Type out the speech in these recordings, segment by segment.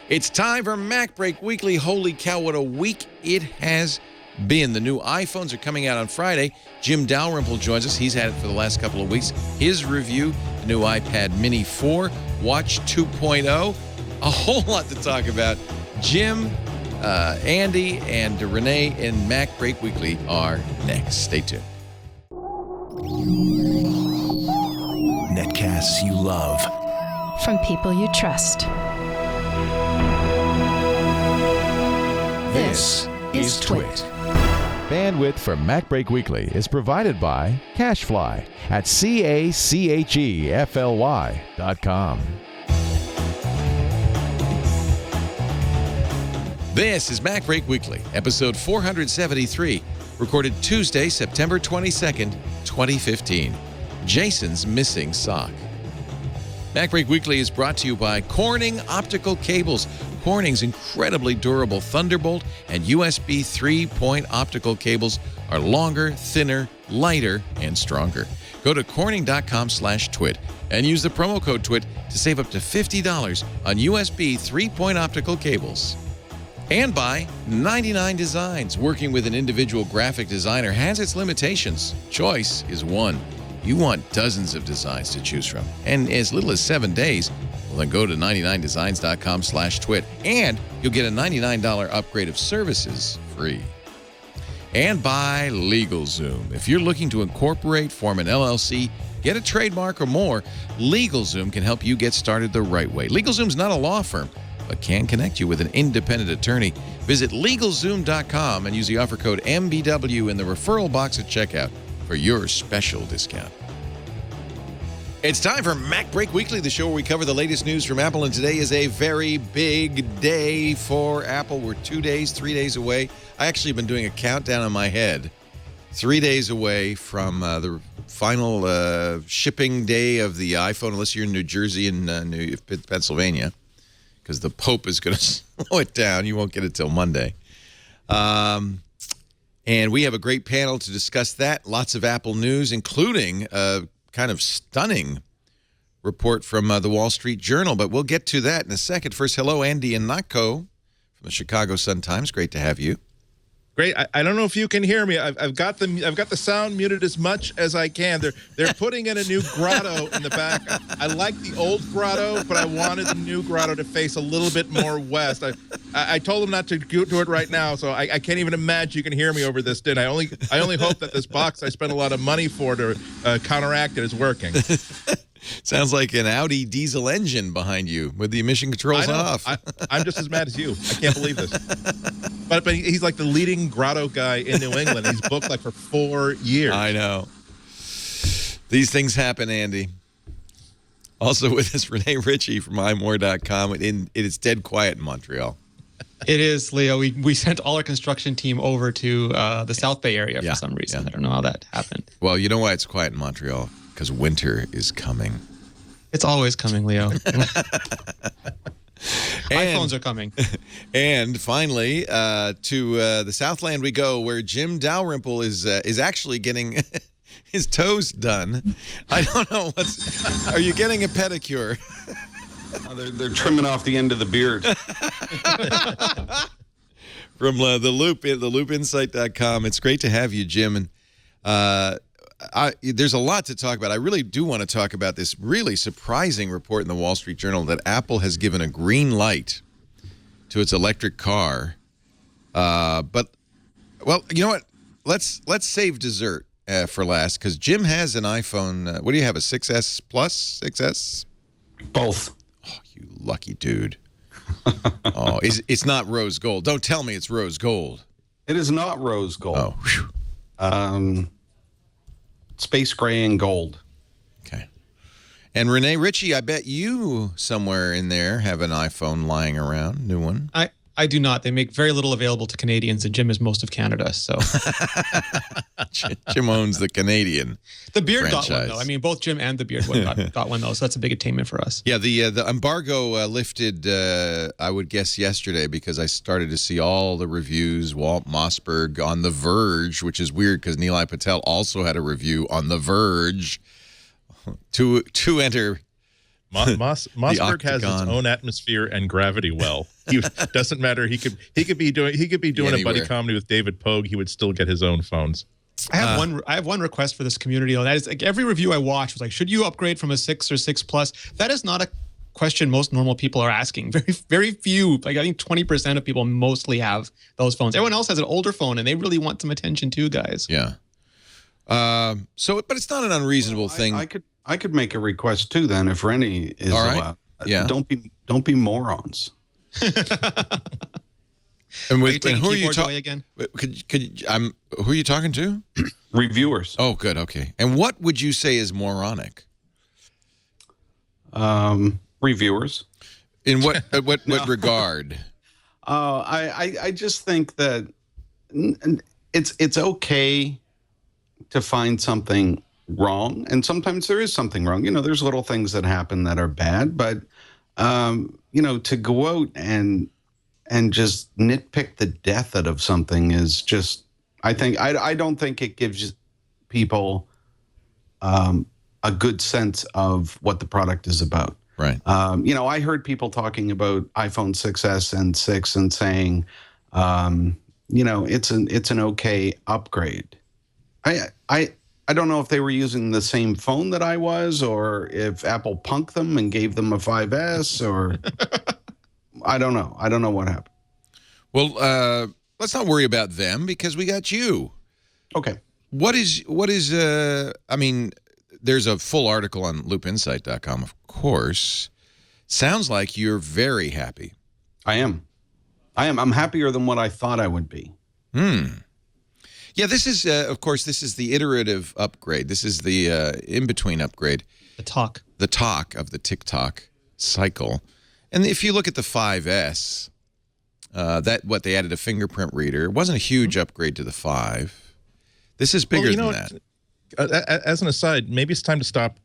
It's time for MacBreak Weekly. Holy cow, what a week it has been. The new iPhones are coming out on Friday. Jim Dalrymple joins us. He's had it for the last couple of weeks. His review, the new iPad Mini 4, Watch 2.0. A whole lot to talk about. Jim, Andy, and Rene in MacBreak Weekly are next. Stay tuned. Netcasts you love. From people you trust. This is Twit. Bandwidth for MacBreak Weekly is provided by CacheFly at CACHEFLY.com. This is MacBreak Weekly, episode 473, recorded Tuesday, September 22nd, 2015. Jason's missing sock. MacBreak Weekly is brought to you by Corning Optical Cables. Corning's incredibly durable Thunderbolt and USB 3-point optical cables are longer, thinner, lighter, and stronger. Go to corning.com/twit and use the promo code TWIT to save up to $50 on USB 3-point optical cables. And by 99 Designs. Working with an individual graphic designer has its limitations. Choice is one. You want dozens of designs to choose from. And as little as 7 days, well, then go to 99designs.com/twit, and you'll get a $99 upgrade of services free. And by LegalZoom. If you're looking to incorporate, form an LLC, get a trademark or more, LegalZoom can help you get started the right way. LegalZoom's not a law firm, but can connect you with an independent attorney. Visit LegalZoom.com and use the offer code MBW in the referral box at checkout for your special discount. It's time for MacBreak Weekly, the show where we cover the latest news from Apple, and today is a very big day for Apple. We're 3 days away. I actually have been doing a countdown in my head. 3 days away from the final shipping day of the iPhone, unless you're in New Jersey and Pennsylvania, because the Pope is going to slow it down. You won't get it till Monday. And we have a great panel to discuss that. Lots of Apple news, including kind of stunning report from the Wall Street Journal, but we'll get to that in a second. First, hello, Andy Ihnatko from the Chicago Sun-Times. Great to have you. Great. I don't know if you can hear me. I've got the sound muted as much as I can. They're putting in a new grotto in the back. I like the old grotto, but I wanted the new grotto to face a little bit more west. I told them not to do it right now, so I can't even imagine you can hear me over this. I only hope that this box I spent a lot of money for to counteract it is working. Sounds like an Audi diesel engine behind you with the emission controls off. I'm just as mad as you. I can't believe this. But he's like the leading grotto guy in New England. He's booked like for 4 years. I know. These things happen, Andy. Also with us, Rene Ritchie from imore.com. It is dead quiet in Montreal. It is, Leo. We sent all our construction team over to the South Bay area for some reason. I don't know how that happened. Well, you know why it's quiet in Montreal? Because winter is coming. It's always coming, Leo. iPhones are coming. And finally, to the Southland we go, where Jim Dalrymple is actually getting his toes done. I don't know Are you getting a pedicure? They're trimming off the end of the beard. From the loopinsight.com. It's great to have you, Jim. And there's a lot to talk about. I really do want to talk about this really surprising report in the Wall Street Journal that Apple has given a green light to its electric car. But, well, you know what? Let's save dessert for last, because Jim has an iPhone. What do you have, a 6S Plus, 6S? Both. Oh, you lucky dude. Oh, it's not rose gold. Don't tell me it's rose gold. It is not rose gold. Oh, whew. Space gray and gold. Okay. And Rene Ritchie, I bet you somewhere in there have an iPhone lying around, new one. I do not. They make very little available to Canadians, and Jim is most of Canada, so. Jim owns the Canadian The Beard franchise. got one, though. I mean, both Jim and the Beard got one, though, so that's a big attainment for us. Yeah, the embargo lifted, I would guess, yesterday, because I started to see all the reviews. Walt Mossberg on The Verge, which is weird because Nilay Patel also had a review on The Verge to enter Mossberg has its octagon. own atmosphere and gravity well. Doesn't matter. He could be doing a buddy comedy with David Pogue. He would still get his own phones. I have one request for this community. That is, like, every review I watch was like, should you upgrade from a 6 or 6 Plus? That is not a question most normal people are asking. Very few. Like, I think 20% of people mostly have those phones. Everyone else has an older phone, and they really want some attention too, guys. Yeah. But it's not an unreasonable thing. I could make a request too. Then, if Rene is all right. allowed, Yeah. Don't be morons. And Are you who taking are you keyboard talking? away again? Who are you talking to? Reviewers. Oh, good. Okay. And what would you say is moronic? Reviewers. In what regard? I just think that it's okay to find something wrong, and sometimes there is something wrong. There's little things that happen that are bad, but to go out and just nitpick the death out of something is just, I don't think it gives people a good sense of what the product is about. Right. I heard people talking about iPhone 6s and 6 and saying, it's an okay upgrade. I don't know if they were using the same phone that I was, or if Apple punked them and gave them a 5S, or I don't know. I don't know what happened. Well, let's not worry about them because we got you. Okay. What is I mean, there's a full article on loopinsight.com, of course. Sounds like you're very happy. I am. I'm happier than what I thought I would be. Yeah, this is, of course, this is the iterative upgrade. This is the in-between upgrade. The talk of the TikTok cycle. And if you look at the 5S, they added a fingerprint reader. It wasn't a huge upgrade to the 5. This is bigger than that. As an aside, maybe it's time to stop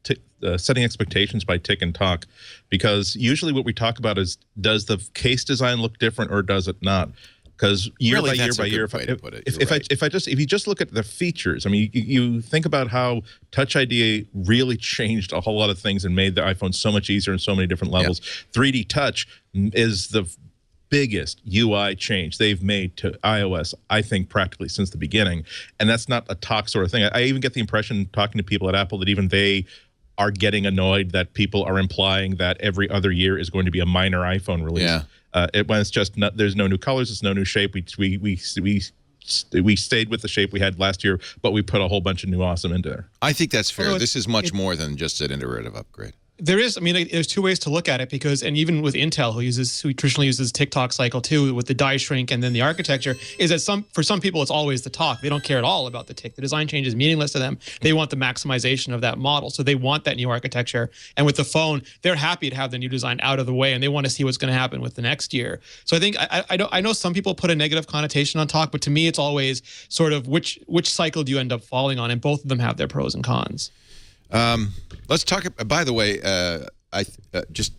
setting expectations by tick and talk, because usually what we talk about is, does the case design look different or does it not? Because year by year, if you just look at the features, I mean, you think about how Touch ID really changed a whole lot of things and made the iPhone so much easier in so many different levels. Yeah. 3D Touch is the biggest UI change they've made to iOS, I think, practically since the beginning. And that's not a talk sort of thing. I even get the impression, talking to people at Apple, that even they are getting annoyed that people are implying that every other year is going to be a minor iPhone release. Yeah. When it's just there's no new colors, it's no new shape. We stayed with the shape we had last year, but we put a whole bunch of new awesome into there. I think that's fair. This is much more than just an iterative upgrade. There is, I mean, there's two ways to look at it, because, and even with Intel, who traditionally uses TikTok cycle too, with the die shrink and then the architecture, is that for some people it's always the talk. They don't care at all about the tick. The design change is meaningless to them. They want the maximization of that model, so they want that new architecture. And with the phone, they're happy to have the new design out of the way, and they want to see what's going to happen with the next year. So I think I know some people put a negative connotation on talk, but to me it's always sort of which cycle do you end up falling on, and both of them have their pros and cons. Let's talk. By the way, just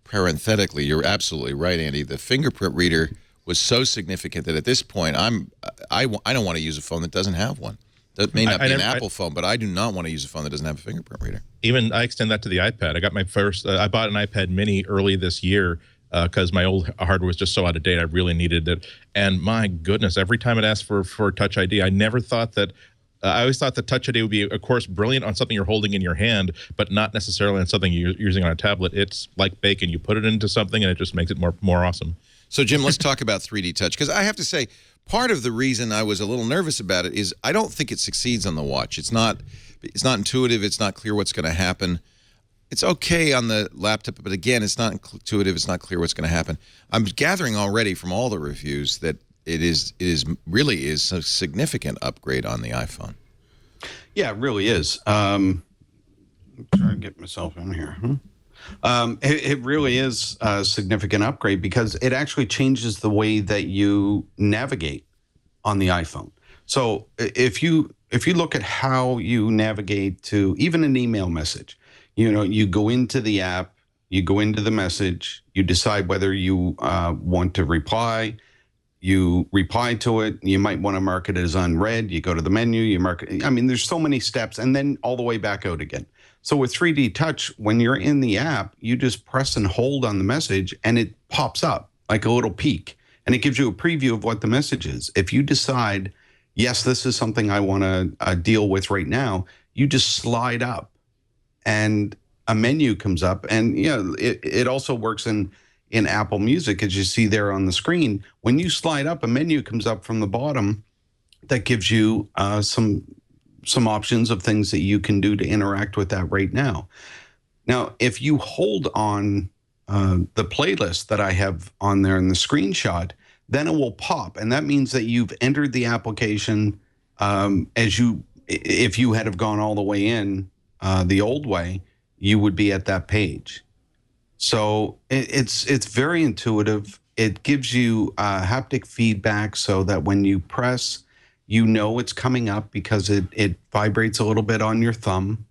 parenthetically, you're absolutely right, Andy. The fingerprint reader was so significant that at this point, I don't want to use a phone that doesn't have one. That may not be an Apple phone, but I do not want to use a phone that doesn't have a fingerprint reader. Even I extend that to the iPad. I got my first. I bought an iPad Mini early this year because my old hardware was just so out of date. I really needed it, and my goodness, every time it asked for Touch ID, I never thought that. I always thought that Touch ID would be, of course, brilliant on something you're holding in your hand, but not necessarily on something you're using on a tablet. It's like bacon. You put it into something, and it just makes it more awesome. So, Jim, let's talk about 3D Touch, because I have to say, part of the reason I was a little nervous about it is I don't think it succeeds on the watch. It's not intuitive. It's not clear what's going to happen. It's okay on the laptop, but again, it's not intuitive. It's not clear what's going to happen. I'm gathering already from all the reviews that it really is a significant upgrade on the iPhone. Yeah, it really is. I'm trying to get myself in here. It really is a significant upgrade because it actually changes the way that you navigate on the iPhone. So if you look at how you navigate to even an email message, you go into the app, you go into the message, you decide whether you want to reply. you reply to it. You might want to mark it as unread. You go to the menu, you mark it. I mean, there's so many steps, and then all the way back out again. So with 3D Touch, when you're in the app, you just press and hold on the message, and it pops up like a little peek, and it gives you a preview of what the message is. If you decide, yes, this is something I want to deal with right now, you just slide up, and a menu comes up, and it also works in Apple Music, as you see there on the screen. When you slide up, a menu comes up from the bottom that gives you some options of things that you can do to interact with that right now. Now, if you hold on the playlist that I have on there in the screenshot, then it will pop, and that means that you've entered the application if you had have gone all the way in the old way, you would be at that page. So it's very intuitive. It gives you haptic feedback so that when you press, it's coming up because it vibrates a little bit on your thumb.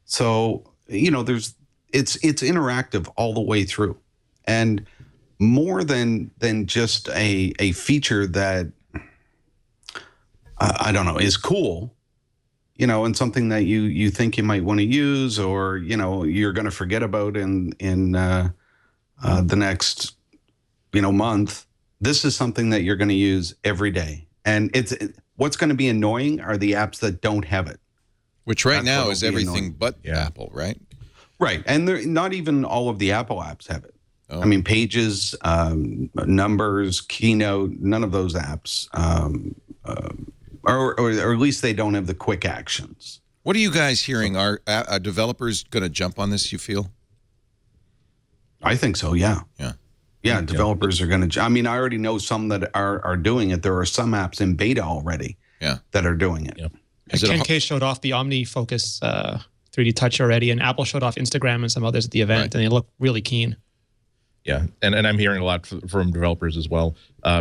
So, it's interactive all the way through. And more than just a feature that, I don't know, is cool, and something that you think you might want to use, or you're going to forget about in the next month. This is something that you're going to use every day, and what's going to be annoying are the apps that don't have it, which right now is everything but Apple, right? Right, and not even all of the Apple apps have it. Oh. I mean, Pages, Numbers, Keynote, none of those apps. Or at least they don't have the quick actions. What are you guys hearing? Are developers going to jump on this, you feel? I think so, yeah. Yeah, developers are going to. I mean, I already know some that are doing it. There are some apps in beta already that are doing it. Yep. Ken K showed off the OmniFocus 3D Touch already, and Apple showed off Instagram and some others at the event, and they look really keen. Yeah, and I'm hearing a lot from developers as well.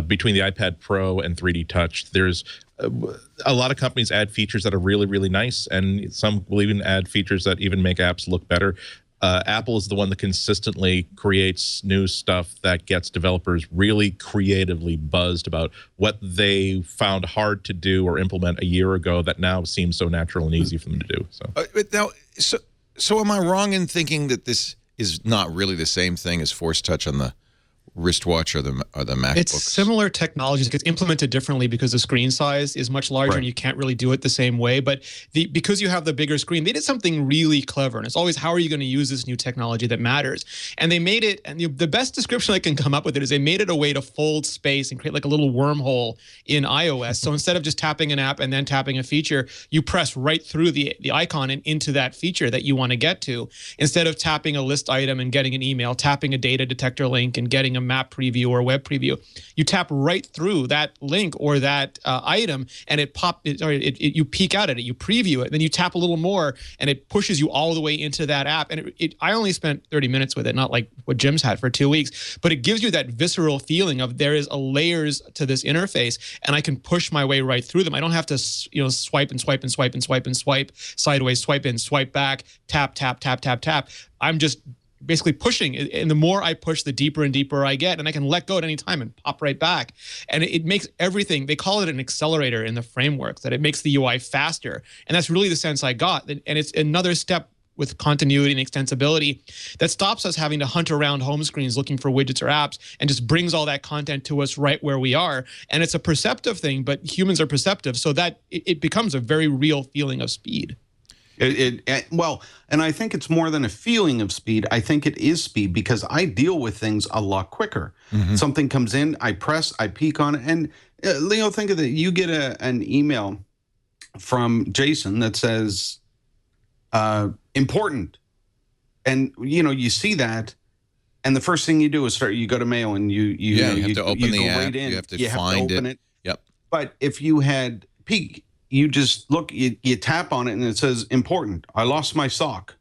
Between the iPad Pro and 3D Touch, there's a lot of companies add features that are really, really nice, and some will even add features that even make apps look better. Apple is the one that consistently creates new stuff that gets developers really creatively buzzed about what they found hard to do or implement a year ago that now seems so natural and easy for them to do. So am I wrong in thinking that this is not really the same thing as Force Touch on the wristwatch or the MacBooks? It's similar technologies. It gets implemented differently because the screen size is much larger, and you can't really do it the same way. But because you have the bigger screen, they did something really clever. And it's always, how are you going to use this new technology that matters? And they made it, and the best description I can come up with it is they made it a way to fold space and create like a little wormhole in iOS. So instead of just tapping an app and then tapping a feature, you press right through the icon and into that feature that you want to get to. Instead of tapping a list item and getting an email, tapping a data detector link and getting a map preview or web preview, you tap right through that link or that item, and you peek out at it, you preview it, then you tap a little more, and it pushes you all the way into that app. And I only spent 30 minutes with it, not like what Jim's had for 2 weeks, but it gives you that visceral feeling of there is a layers to this interface, and I can push my way right through them. I don't have to swipe and swipe and swipe and swipe and swipe sideways, swipe in, swipe back, tap, tap, tap, tap, tap. I'm just basically pushing, and the more I push, the deeper and deeper I get, and I can let go at any time and pop right back. And it makes everything, they call it an accelerator in the framework, that it makes the UI faster. And that's really the sense I got. And it's another step with continuity and extensibility that stops us having to hunt around home screens looking for widgets or apps, and just brings all that content to us right where we are. And it's a perceptive thing, but humans are perceptive, so that it becomes a very real feeling of speed. Well, and I think it's more than a feeling of speed. I think it is speed, because I deal with things a lot quicker. Mm-hmm. Something comes in, I press, I peek on it. And Leo, think of it. You get an email from Jason that says, important. And, you see that. And the first thing you do is you go to mail, and you have to open the app. Right in. You have to find it. Yep. But if you had peek, you just look, you tap on it, and it says important. I lost my sock.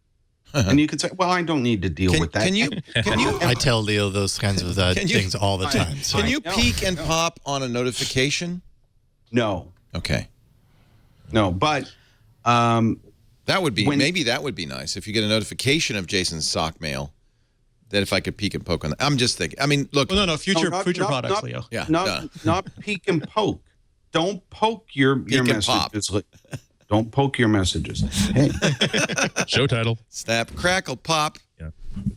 And you could say, well, I don't need to deal with that. Can you? I tell Leo those kinds of things all the time. So. Can you peek and pop on a notification? No. Okay. No, but that would be maybe that would be nice if you get a notification of Jason's sock mail. that if I could peek and poke on that. I'm just thinking. I mean, look. Well, no, future products, not, Leo. Yeah. Not peek and poke. Don't poke your messages. Don't poke your messages. Hey. Show title. Snap, crackle, pop. Yeah.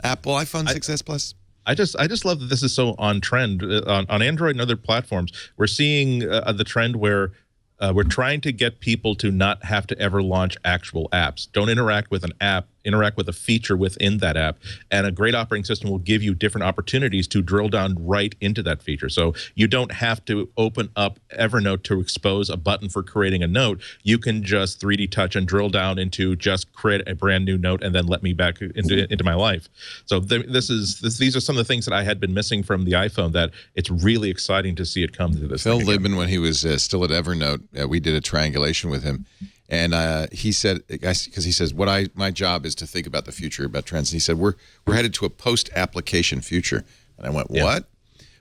Apple iPhone 6s Plus. I just love that this is so on trend on Android and other platforms. We're seeing the trend where we're trying to get people to not have to ever launch actual apps. Don't interact with an app, interact with a feature within that app. And a great operating system will give you different opportunities to drill down right into that feature. So you don't have to open up Evernote to expose a button for creating a note. You can just 3D touch and drill down into just create a brand new note and then let me back into my life. So these are some of the things that I had been missing from the iPhone that it's really exciting to see it come to this. Phil Libman, when he was still at Evernote, we did a triangulation with him. And he said, because he says, my job is to think about the future, about trends. And he said, we're headed to a post-application future. And I went, what?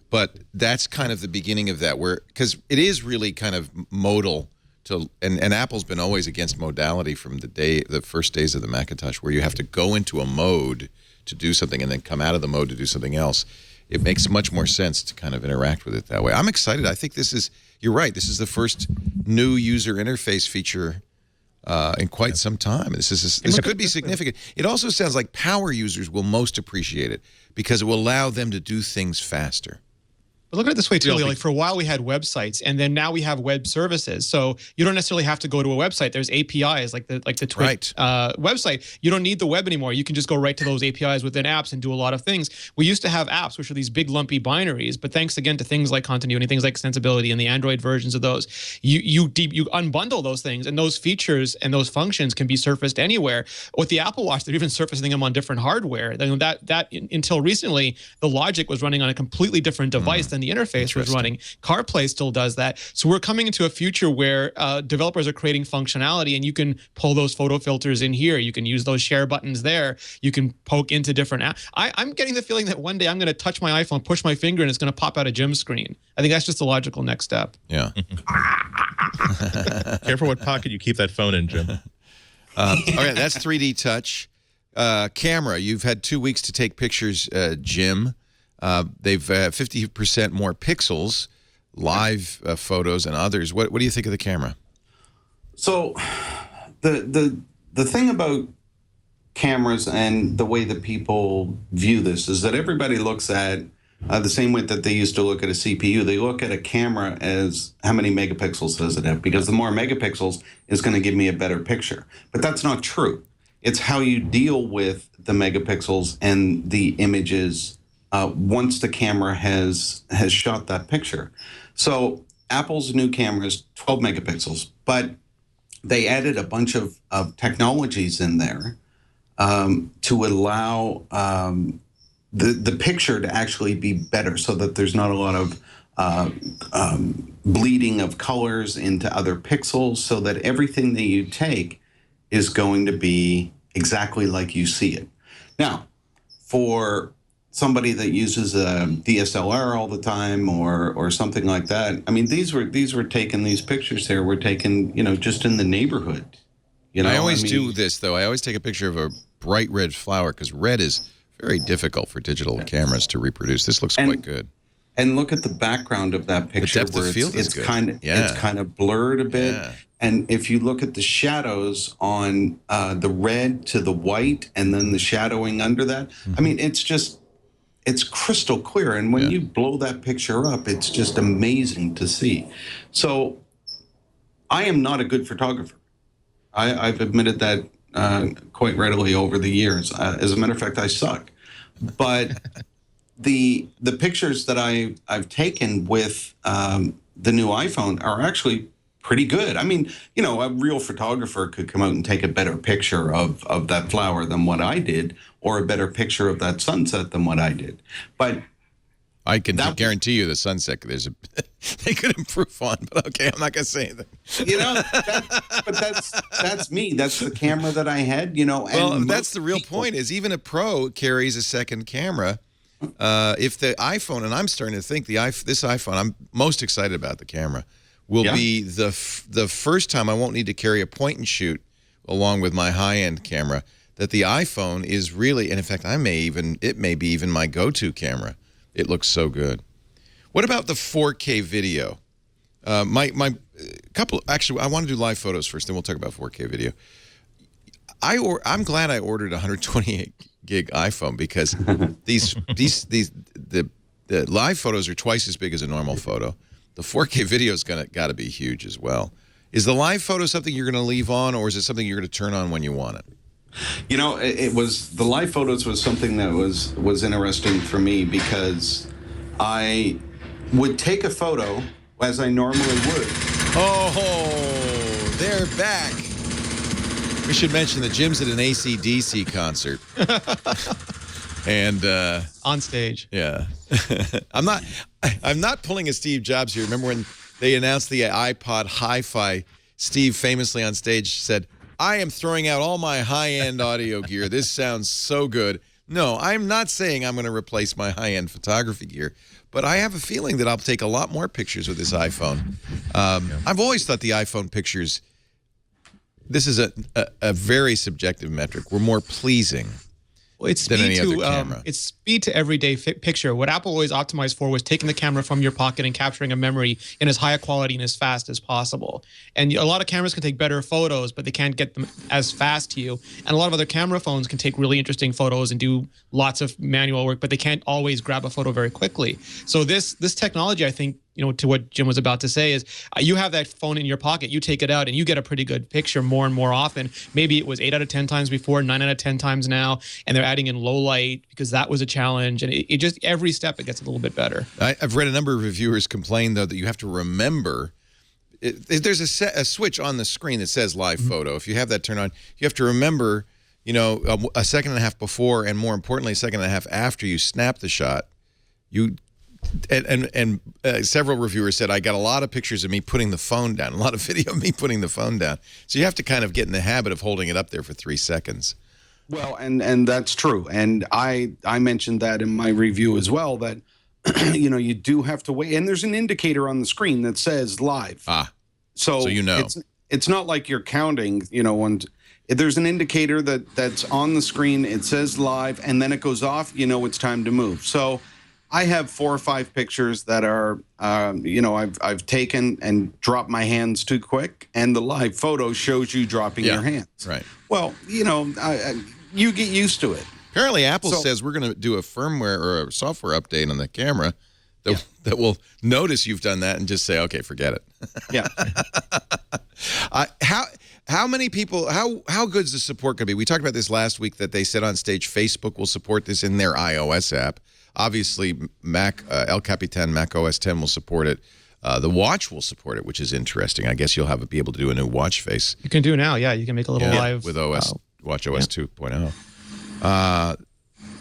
But that's kind of the beginning of that, because it is really kind of modal and Apple's been always against modality from the first days of the Macintosh, where you have to go into a mode to do something and then come out of the mode to do something else. It makes much more sense to kind of interact with it that way. I'm excited. I think you're right. This is the first new user interface feature in quite some time. This could be significant. It also sounds like power users will most appreciate it because it will allow them to do things faster. But look at it this way too, Leo. Like for a while we had websites, and then now we have web services. So you don't necessarily have to go to a website. There's APIs like the Twit website. You don't need the web anymore. You can just go right to those APIs within apps and do a lot of things. We used to have apps, which are these big lumpy binaries, but thanks again to things like continuity, things like extensibility, and the Android versions of those, you unbundle those things, and those features and those functions can be surfaced anywhere. With the Apple Watch, they're even surfacing them on different hardware. Until recently, the logic was running on a completely different device than the interface was running. CarPlay still does that. So we're coming into a future where developers are creating functionality, and you can pull those photo filters in here. You can use those share buttons there. You can poke into different apps. I'm getting the feeling that one day I'm going to touch my iPhone, push my finger, and it's going to pop out a Jim screen. I think that's just the logical next step. Yeah. Careful what pocket you keep that phone in, Jim. Okay, that's 3D touch. Camera, you've had 2 weeks to take pictures, Jim. They've 50% more pixels, live photos, and others. What do you think of the camera? So, the thing about cameras and the way that people view this is that everybody looks at the same way that they used to look at a CPU. They look at a camera as how many megapixels does it have, because the more megapixels is going to give me a better picture. But that's not true. It's how you deal with the megapixels and the images once the camera has shot that picture. So Apple's new camera is 12 megapixels, but they added a bunch of technologies in there to allow the picture to actually be better, so that there's not a lot of bleeding of colors into other pixels, so that everything that you take is going to be exactly like you see it. Now, for somebody that uses a DSLR all the time or something like that, I mean, these were taken, these pictures here were taken, just in the neighborhood. I always do this, though. I always take a picture of a bright red flower, because red is very difficult for digital cameras to reproduce. This looks quite good. And look at the background of that picture, where it's kind of blurred a bit. Yeah. And if you look at the shadows on the red to the white, and then the shadowing under that, I mean, it's crystal clear. And when you blow that picture up, it's just amazing to see. So I am not a good photographer. I've admitted that quite readily over the years. As a matter of fact, I suck. But the pictures that I've taken with the new iPhone are actually pretty good. I mean, a real photographer could come out and take a better picture of that flower than what I did, or a better picture of that sunset than what I did. But I can guarantee you the sunset, they could improve on, but okay, I'm not going to say anything. But that's me. That's the camera that I had, Well, that's the real point, is even a pro carries a second camera. If the iPhone, and I'm starting to think this iPhone, I'm most excited about the camera, will be the first time I won't need to carry a point and shoot along with my high-end camera. that the iPhone is really, and in fact, it may be even my go-to camera. It looks so good. What about the 4K video? Actually, I want to do live photos first, then we'll talk about 4K video. I'm glad I ordered a 128 gig iPhone because the live photos are twice as big as a normal photo. The 4K video is got to be huge as well. Is the live photo something you're going to leave on, or is it something you're going to turn on when you want it? You know, it was the live photos was something that was interesting for me because I would take a photo as I normally would. Oh, they're back. We should mention that Jim's at an AC/DC concert. And on stage. Yeah. I'm not pulling a Steve Jobs here. Remember when they announced the iPod Hi-Fi? Steve famously on stage said, "I am throwing out all my high-end audio gear. This sounds so good." No, I'm not saying I'm going to replace my high-end photography gear, but I have a feeling that I'll take a lot more pictures with this iPhone. I've always thought the iPhone pictures, this is a very subjective metric, were more pleasing. Well, it's speed to everyday picture. What Apple always optimized for was taking the camera from your pocket and capturing a memory in as high a quality and as fast as possible. And a lot of cameras can take better photos, but they can't get them as fast to you. And a lot of other camera phones can take really interesting photos and do lots of manual work, but they can't always grab a photo very quickly. So this technology, I think, to what Jim was about to say, is you have that phone in your pocket, you take it out, and you get a pretty good picture more and more often. Maybe it was 8 out of 10 times before, 9 out of 10 times now, and they're adding in low light because that was a challenge. And it just, every step, it gets a little bit better. I've read a number of reviewers complain, though, that you have to remember, there's a switch on the screen that says live photo. If you have that turned on, you have to remember, a second and a half before, and more importantly, a second and a half after you snap the shot, And several reviewers said, I got a lot of pictures of me putting the phone down, a lot of video of me putting the phone down. So you have to kind of get in the habit of holding it up there for 3 seconds. Well, and that's true. And I mentioned that in my review as well, that, you do have to wait. And there's an indicator on the screen that says live. So it's not like you're counting, when there's an indicator that's on the screen. It says live, and then it goes off, it's time to move. So I have 4 or 5 pictures that are, I've taken and dropped my hands too quick, and the live photo shows you dropping your hands. Right. Well, you get used to it. Apparently, Apple says we're going to do a firmware or a software update on the camera that will notice you've done that and just say, okay, forget it. Yeah. How many people, how good is the support going to be? We talked about this last week that they said on stage Facebook will support this in their iOS app. Obviously, El Capitan, Mac OS 10 will support it. The watch will support it, which is interesting. I guess you'll be able to do a new watch face. You can do now, yeah. You can make a little live with Watch OS 2.0.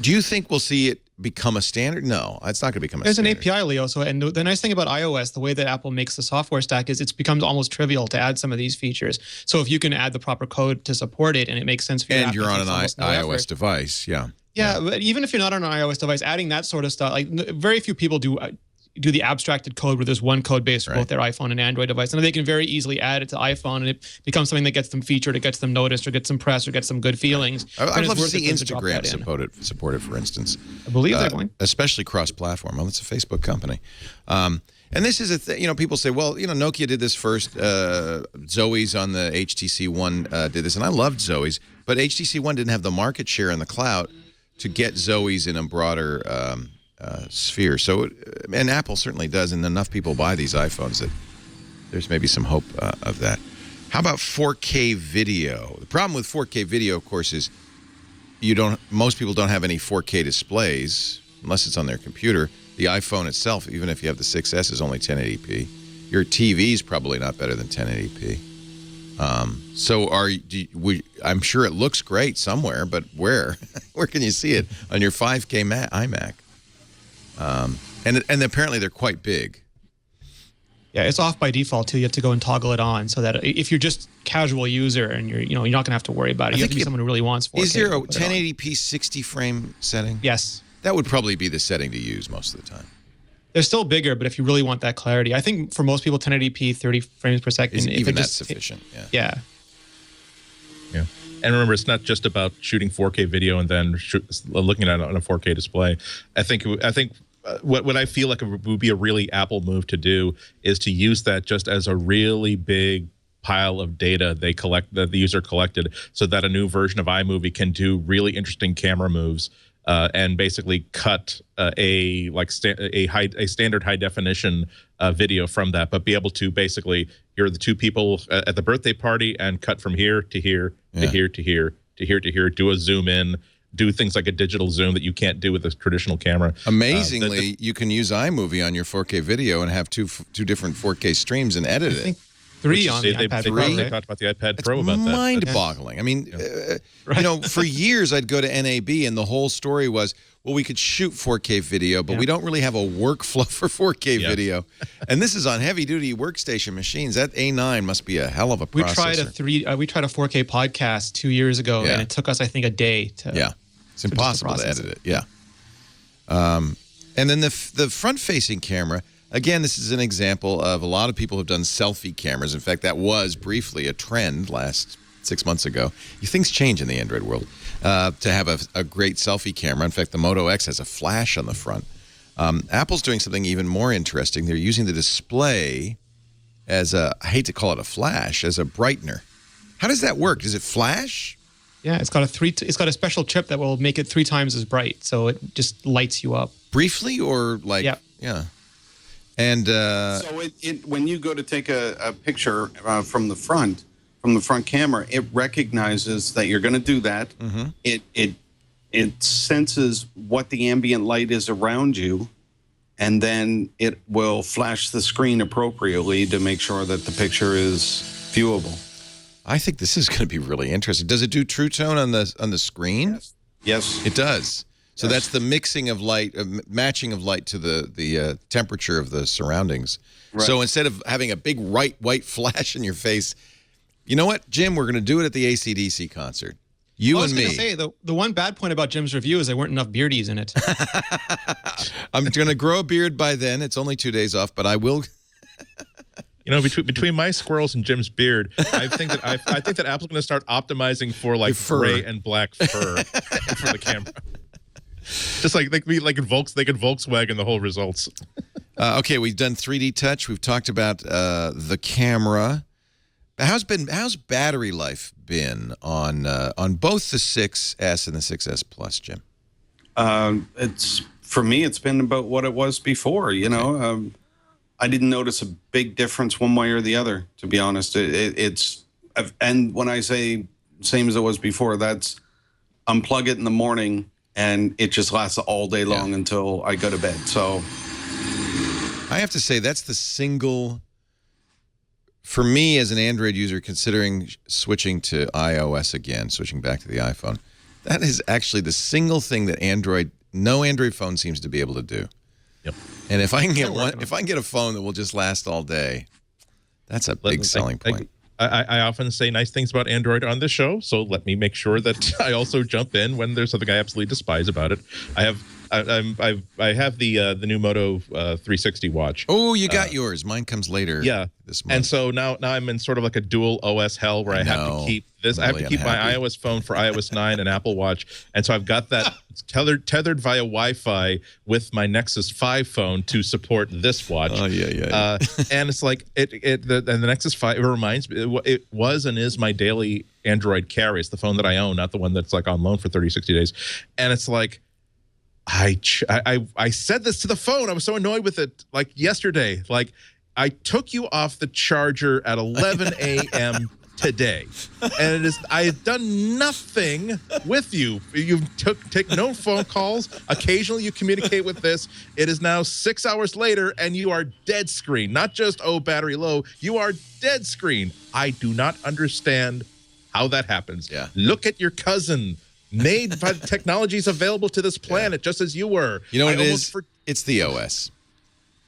Do you think we'll see it become a standard? No, it's not going to become a standard. There's an API, Leo. So, and the nice thing about iOS, the way that Apple makes the software stack is it becomes almost trivial to add some of these features. So if you can add the proper code to support it, and it makes sense for you. And you're on an iOS device, yeah. Yeah, but even if you're not on an iOS device, adding that sort of stuff, like very few people do the abstracted code where there's one code base for both their iPhone and Android device. And they can very easily add it to iPhone, and it becomes something that gets them featured, it gets them noticed, or gets them press, or gets them good feelings. I'd love to see Instagram support it, for instance. I believe they're going. Especially cross-platform. Well, it's a Facebook company. And this is a thing, people say, well, Nokia did this first. Zoe's on the HTC One did this, and I loved Zoe's, but HTC One didn't have the market share in the cloud to get Zoe's in a broader sphere. So, and Apple certainly does, and enough people buy these iPhones that there's maybe some hope of that. How about 4K video? The problem with 4K video, of course, is most people don't have any 4K displays unless it's on their computer. The iPhone itself, even if you have the 6S, is only 1080p. Your TV is probably not better than 1080p. So I'm sure it looks great somewhere, but where? Where can you see it? On your 5K iMac. And apparently they're quite big. Yeah, it's off by default too. You have to go and toggle it on so that if you're just casual user and you're not going to have to worry about it. You have to be someone who really wants 4K. Is there a 1080p 60 frame setting? Yes. That would probably be the setting to use most of the time. They're still bigger, but if you really want that clarity, I think for most people, 1080p, 30 frames per second. Even that's sufficient. Yeah. Yeah. And remember, it's not just about shooting 4K video and then looking at it on a 4K display. I think what I feel like would be a really Apple move to do is to use that just as a really big pile of data that the user collected, so that a new version of iMovie can do really interesting camera moves and basically cut a standard high definition video from that, but be able to basically, here are the two people at the birthday party, and cut from here to here to here to here to here to here, do a zoom in, do things like a digital zoom that you can't do with a traditional camera. Amazingly, you can use iMovie on your 4K video and have two different 4K streams and edit it. 3 on the iPad Pro. They talked about the iPad Pro about that. Mind-boggling. I mean, you know, for years I'd go to NAB and the whole story was, well, we could shoot 4K video, but we don't really have a workflow for 4K video. And this is on heavy-duty workstation machines. That A9 must be a hell of a processor. We tried a 4K podcast 2 years ago, and it took us, I think, a day to. It's impossible to edit it. Yeah. And then the front-facing camera. Again, this is an example of a lot of people have done selfie cameras. In fact, that was briefly a trend last 6 months ago. Things change in the Android world. To have a great selfie camera. In fact, the Moto X has a flash on the front. Apple's doing something even more interesting. They're using the display as I hate to call it a flash, as a brightener. How does that work? Does it flash? Yeah, it's got a special chip that will make it 3 times as bright, so it just lights you up. Briefly, or like yeah. And so when you go to take a picture from the front camera, it recognizes that you're going to do that. It senses what the ambient light is around you, and then it will flash the screen appropriately to make sure that the picture is viewable. I think this is going to be really interesting. Does it do True Tone on the screen? Yes. It does. So that's the mixing of light, matching of light to the temperature of the surroundings. Right. So instead of having a big white flash in your face, you know what, Jim? We're going to do it at the AC/DC concert. You and me. I was going to say, the one bad point about Jim's review is there weren't enough beardies in it. I'm going to grow a beard by then. It's only 2 days off, but I will. You know, between my squirrels and Jim's beard, I think that Apple's going to start optimizing for like gray and black fur for the camera. Just like they could Volkswagen the whole results. Okay, we've done 3D touch. We've talked about the camera. How's battery life been on both the 6S and the 6S Plus, Jim? For me, it's been about what it was before. You know, I didn't notice a big difference one way or the other. To be honest, and when I say same as it was before, that's unplug it in the morning, and it just lasts all day long until I go to bed. So I have to say that's the single, for me as an Android user considering switching to iOS again, switching back to the iPhone, that is actually the single thing that no Android phone seems to be able to do. Yep. And if I can get a phone that will just last all day, that's a big selling point. I often say nice things about Android on this show, so let me make sure that I also jump in when there's something I absolutely despise about it. I have the new Moto 360 watch. Oh, you got yours. Mine comes later. Yeah, this month. And so now I'm in sort of like a dual OS hell where I have to keep this. I have to keep my iOS phone for iOS 9 and Apple Watch, and so I've got that tethered via Wi-Fi with my Nexus 5 phone to support this watch. Oh yeah. And it's like the Nexus 5. It reminds me. It was and is my daily Android carry. It's the phone that I own, not the one that's like on loan for 30, 60 days. And it's like, I said this to the phone. I was so annoyed with it. Like yesterday, like I took you off the charger at 11 a.m. today, and I had done nothing with you. You take no phone calls. Occasionally, you communicate with this. It is now 6 hours later, and you are dead screen. Not just battery low. You are dead screen. I do not understand how that happens. Yeah. Look at your cousin. Made by the technologies available to this planet, just as you were. You know what it is? It's the OS.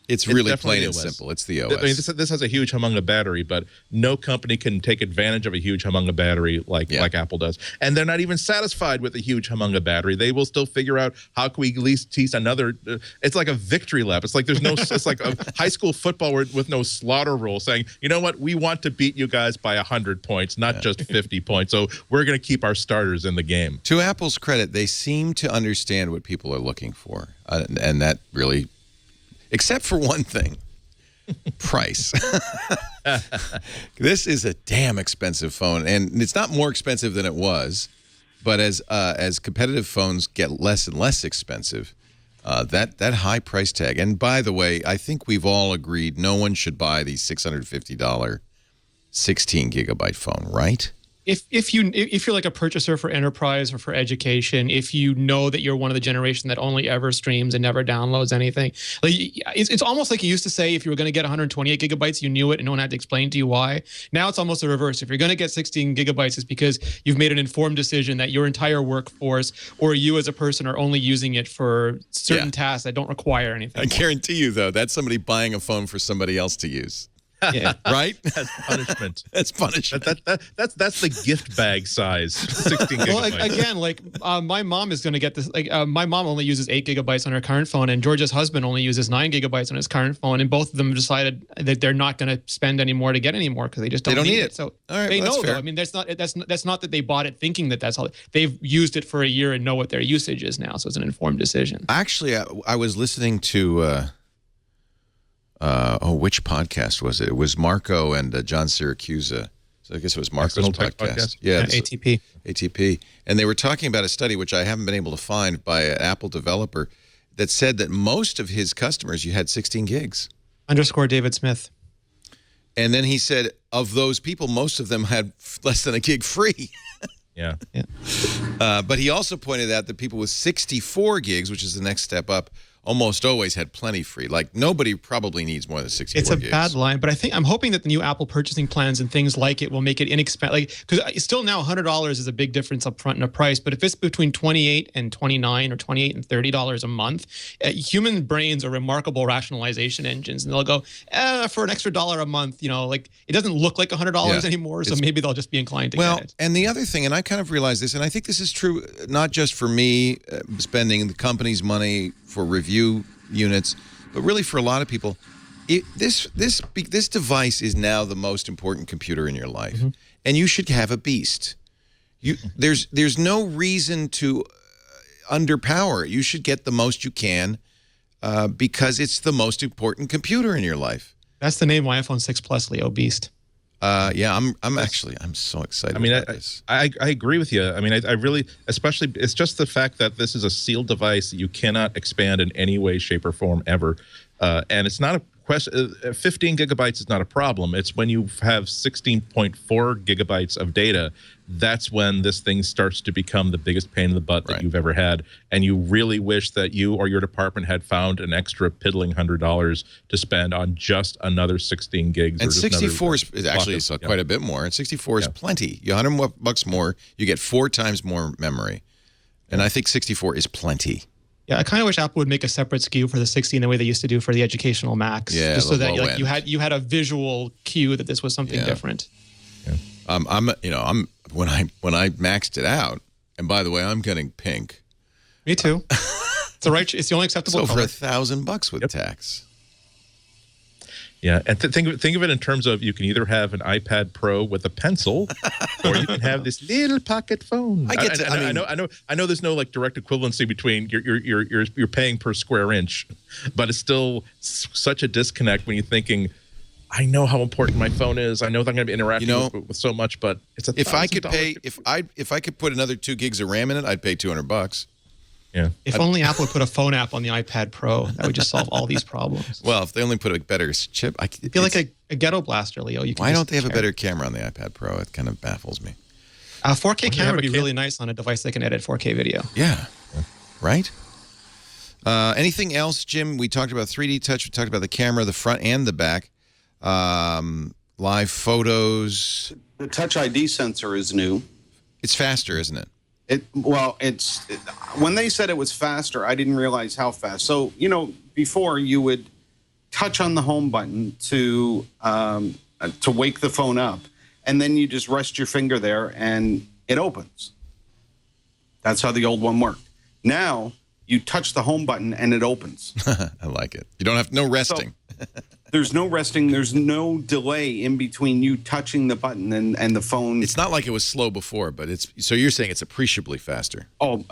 It's really definitely plain and OS. simple. It's the OS. I mean, this has a huge humunga battery, but no company can take advantage of a huge humunga battery like Apple does. And they're not even satisfied with a huge humunga battery. They will still figure out how can we at least tease another. It's like a victory lap. It's like there's no. It's like a high school football with no slaughter rule, saying, you know what, we want to beat you guys by 100 points, not just 50 points. So we're going to keep our starters in the game. To Apple's credit, they seem to understand what people are looking for, and that really. Except for one thing, price. This is a damn expensive phone, and it's not more expensive than it was, but as competitive phones get less and less expensive, that high price tag. And by the way, I think we've all agreed no one should buy the $650 16-gigabyte phone, right? If you're like a purchaser for enterprise or for education, if you know that you're one of the generation that only ever streams and never downloads anything, like it's almost like you used to say if you were going to get 128 gigabytes, you knew it and no one had to explain to you why. Now it's almost the reverse. If you're going to get 16 gigabytes, it's because you've made an informed decision that your entire workforce or you as a person are only using it for certain tasks that don't require anything. I guarantee you, though, that's somebody buying a phone for somebody else to use. Yeah. Right? That's punishment. That's punishment. That's the gift bag size. 16 gigabytes. Well, again, like my mom is going to get this. Like my mom only uses 8 gigabytes on her current phone, and George's husband only uses 9 gigabytes on his current phone, and both of them decided that they're not going to spend any more to get any more because they just don't need it. So all right, they well, know, fair. though. I mean, that's not that they bought it thinking that that's all. They've used it for a year and know what their usage is now, so it's an informed decision. Actually, I was listening to. Which podcast was it? It was Marco and John Siracusa. So I guess it was Marco's podcast. Yeah, ATP. ATP. And they were talking about a study, which I haven't been able to find, by an Apple developer that said that most of his customers, you had 16 gigs. _ David Smith. And then he said, of those people, most of them had less than a gig free. Yeah. But he also pointed out that people with 64 gigs, which is the next step up, almost always had plenty free. Like, nobody probably needs more than 64 gigs. It's a bad line, but I'm hoping that the new Apple purchasing plans and things like it will make it inexpensive. Like, because still now $100 is a big difference up front in a price, but if it's between $28 and $29 or $28 and $30 a month, human brains are remarkable rationalization engines, and they'll go, for an extra $1 a month, like it doesn't look like $100 anymore, so maybe they'll just be inclined to get it. And the other thing, and I kind of realized this, and I think this is true not just for me spending the company's money for review units, but really for a lot of people, this device is now the most important computer in your life, and you should have a beast. There's no reason to underpower it. You should get the most you can because it's the most important computer in your life. That's the name of my iPhone 6 Plus, Leo, Beast. I'm so excited. I mean, about this. I agree with you. I mean, I really, especially, it's just the fact that this is a sealed device that you cannot expand in any way, shape, or form ever. And it's not a question. 15 gigabytes is not a problem. It's when you have 16.4 gigabytes of data, that's when this thing starts to become the biggest pain in the butt that you've ever had. And you really wish that you or your department had found an extra piddling $100 to spend on just another 16 gigs. And 64 is actually quite a bit more. And 64 is plenty. You $100 more, you get 4 times more memory. And I think 64 is plenty. Yeah, I kind of wish Apple would make a separate SKU for the 16 the way they used to do for the educational Macs. Yeah, just so that you had a visual cue that this was something different. Yeah. When I maxed it out, and by the way, I'm getting pink. Me too. It's the only acceptable color. color. For $1,000 with tax. Yeah, and think of it in terms of you can either have an iPad Pro with a pencil, or you can have this little pocket phone. I know. There's no like direct equivalency between you're paying per square inch, but it's still such a disconnect when you're thinking, I know how important my phone is. I know that I'm going to be interacting with so much, but it's if I could put another 2 gigs of RAM in it, I'd pay $200. Yeah. If only Apple would put a phone app on the iPad Pro, that would just solve all these problems. Well, if they only put a better chip, I feel like a ghetto blaster, Leo. Why don't they have a better camera on the iPad Pro? It kind of baffles me. 4K camera would be really nice on a device that can edit 4K video. Yeah. Right? Anything else, Jim? We talked about 3D touch. We talked about the camera, the front and the back. Live photos. The Touch ID sensor is new. It's faster, isn't it? When they said it was faster, I didn't realize how fast. So, before you would touch on the home button to wake the phone up, and then you just rest your finger there and it opens. That's how the old one worked. Now you touch the home button and it opens. I like it. You don't have no resting. So, there's no resting. There's no delay in between you touching the button and the phone. It's not like it was slow before, but it's so you're saying it's appreciably faster. Oh,